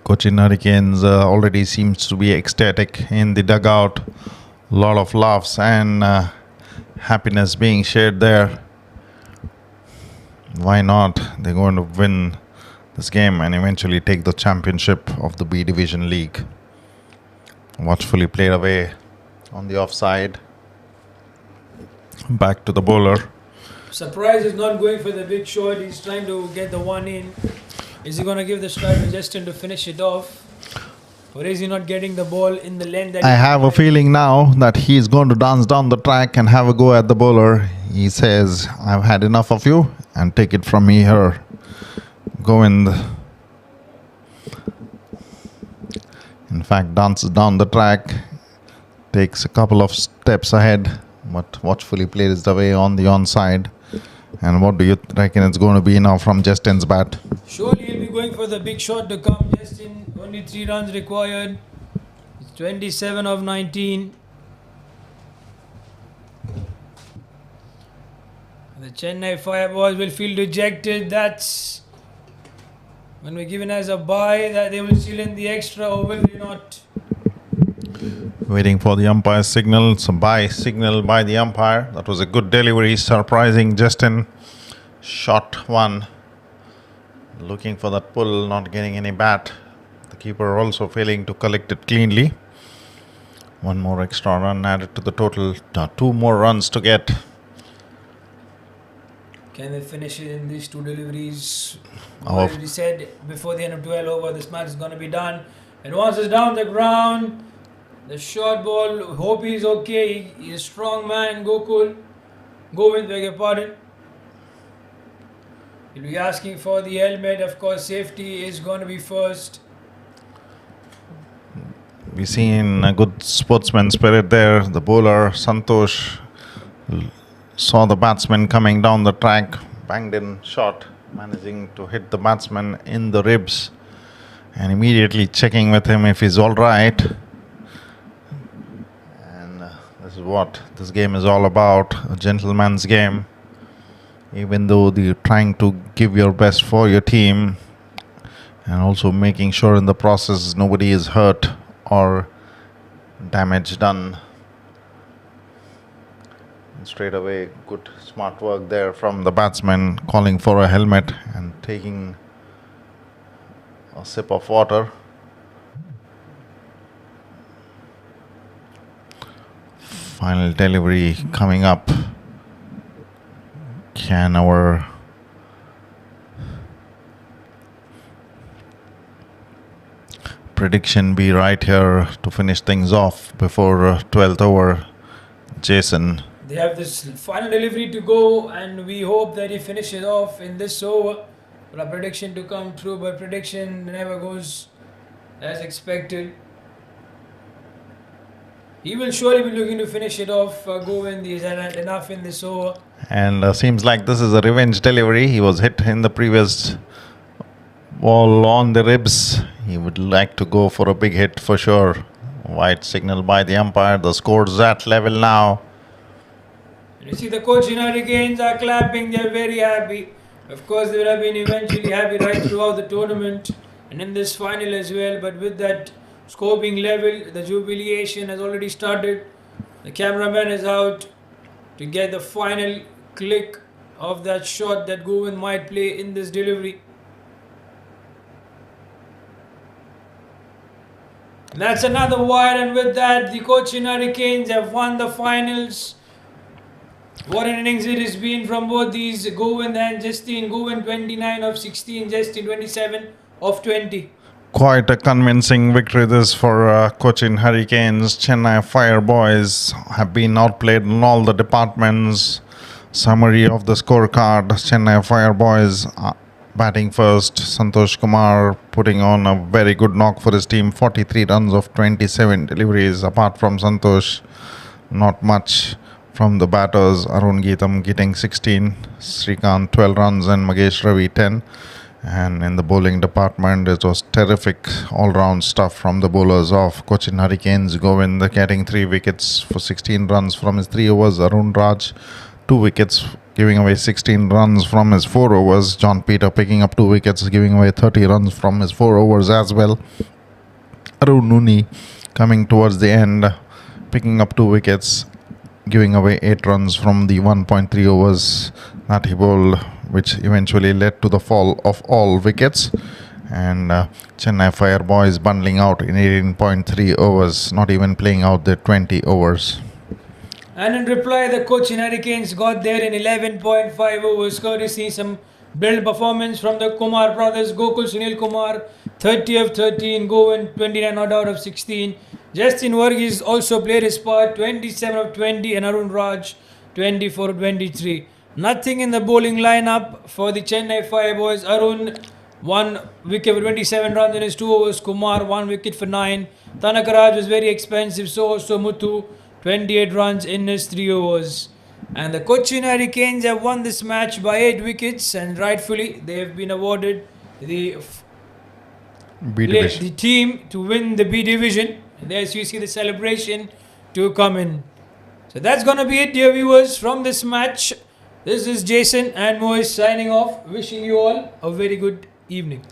Cochin Hurricanes already seems to be ecstatic in the dugout. A lot of laughs and happiness being shared there. Why not? They're going to win this game and eventually take the championship of the B Division League. Watchfully played away on the offside. Back to the bowler. Surprise is not going for the big shot. He's trying to get the one in. Is he going to give the strike to Justin to finish it off? Or is he not getting the ball in the length that I have a feeling now that he's going to dance down the track and have a go at the bowler. He says, I've had enough of you and take it from me here. Govind, in fact, dances down the track, takes a couple of steps ahead, but watchfully plays the way on the onside. And what do you reckon it's going to be now from Justin's bat? Surely he'll be going for the big shot to come. Justin, only 3 runs required. It's 27 of 19. The Chennai Fireboys will feel dejected. That's when we're given as a bye that they will still in the extra, or will they not? Waiting for the umpire's signal. Some bye signal by the umpire. That was a good delivery. Surprising Justin. Shot one. Looking for that pull. Not getting any bat. The keeper also failing to collect it cleanly. One more extra run added to the total. 2 more runs to get. Can they finish it in these 2 deliveries? Oh. Already said before the end of 12 over, this match is going to be done. And once it's down the ground, the short ball, hope he's okay. He's a strong man, Govind, beg your pardon. He'll be asking for the helmet. Of course, safety is going to be first. We've seen a good sportsman spirit there. The bowler, Santosh, saw the batsman coming down the track, banged in shot, managing to hit the batsman in the ribs and immediately checking with him if he's all right. And this is what this game is all about, a gentleman's game. Even though you're trying to give your best for your team and also making sure in the process nobody is hurt or damage done. And straight away, good smart work there from the batsman, calling for a helmet and taking a sip of water. Final delivery coming up. Can our prediction be right here to finish things off before 12th over? Jason. They have this final delivery to go, and we hope that he finishes off in this over for a prediction to come true, but prediction never goes as expected. He will surely be looking to finish it off. Govind, he's had enough in this over. And seems like this is a revenge delivery. He was hit in the previous ball on the ribs. He would like to go for a big hit for sure. White signal by the umpire. The score's at level now. You see the Cochin Hurricanes are clapping. They're very happy. Of course, they would have been eventually happy right throughout the tournament and in this final as well. But with that score being level, the jubilation has already started. The cameraman is out to get the final click of that shot that Govind might play in this delivery. That's another wide, and with that, the Cochin Hurricanes have won the finals. What an innings it has been from both these Govind and Justin. Govind 29 of 16, Justin 27 of 20. Quite a convincing victory this for Cochin Hurricanes. Chennai Fire Boys have been outplayed in all the departments. Summary of the scorecard: Chennai Fire Boys batting first. Santosh Kumar putting on a very good knock for his team. 43 runs of 27 deliveries. Apart from Santosh, not much from the batters. Arun Geetam getting 16, Srikanth 12 runs and Magesh Ravi 10. And in the bowling department, it was terrific all-round stuff from the bowlers of Cochin Hurricanes. Govind getting 3 wickets for 16 runs from his 3 overs. Arun Raj 2 wickets, giving away 16 runs from his 4 overs. John Peter picking up 2 wickets, giving away 30 runs from his 4 overs as well. Arun Nooni coming towards the end, picking up 2 wickets, giving away 8 runs from the 1.3 overs that he bowled, which eventually led to the fall of all wickets. And Chennai Fire Boys bundling out in 18.3 overs, not even playing out their 20 overs. And in reply, the Cochin Hurricanes got there in 11.5 overs, courtesy some brilliant performance from the Kumar brothers. Gokul Sunil Kumar 30 of 13, Govind 29 not out of 16. Justin Varghese also played his part, 27 of 20, and Arun Raj 24 of 23. Nothing in the bowling lineup for the Chennai Fire Boys. Arun 1 wicket for 27 runs in his 2 overs. Kumar 1 wicket for 9. Tanakaraj was very expensive. So also Muthu 28 runs in his 3 overs. And the Cochin Hurricanes have won this match by 8 wickets, and rightfully they have been awarded the team to win the B division. And there's you see the celebration to come in. So that's gonna be it, dear viewers, from this match. This is Jason and Moise signing off, wishing you all a very good evening.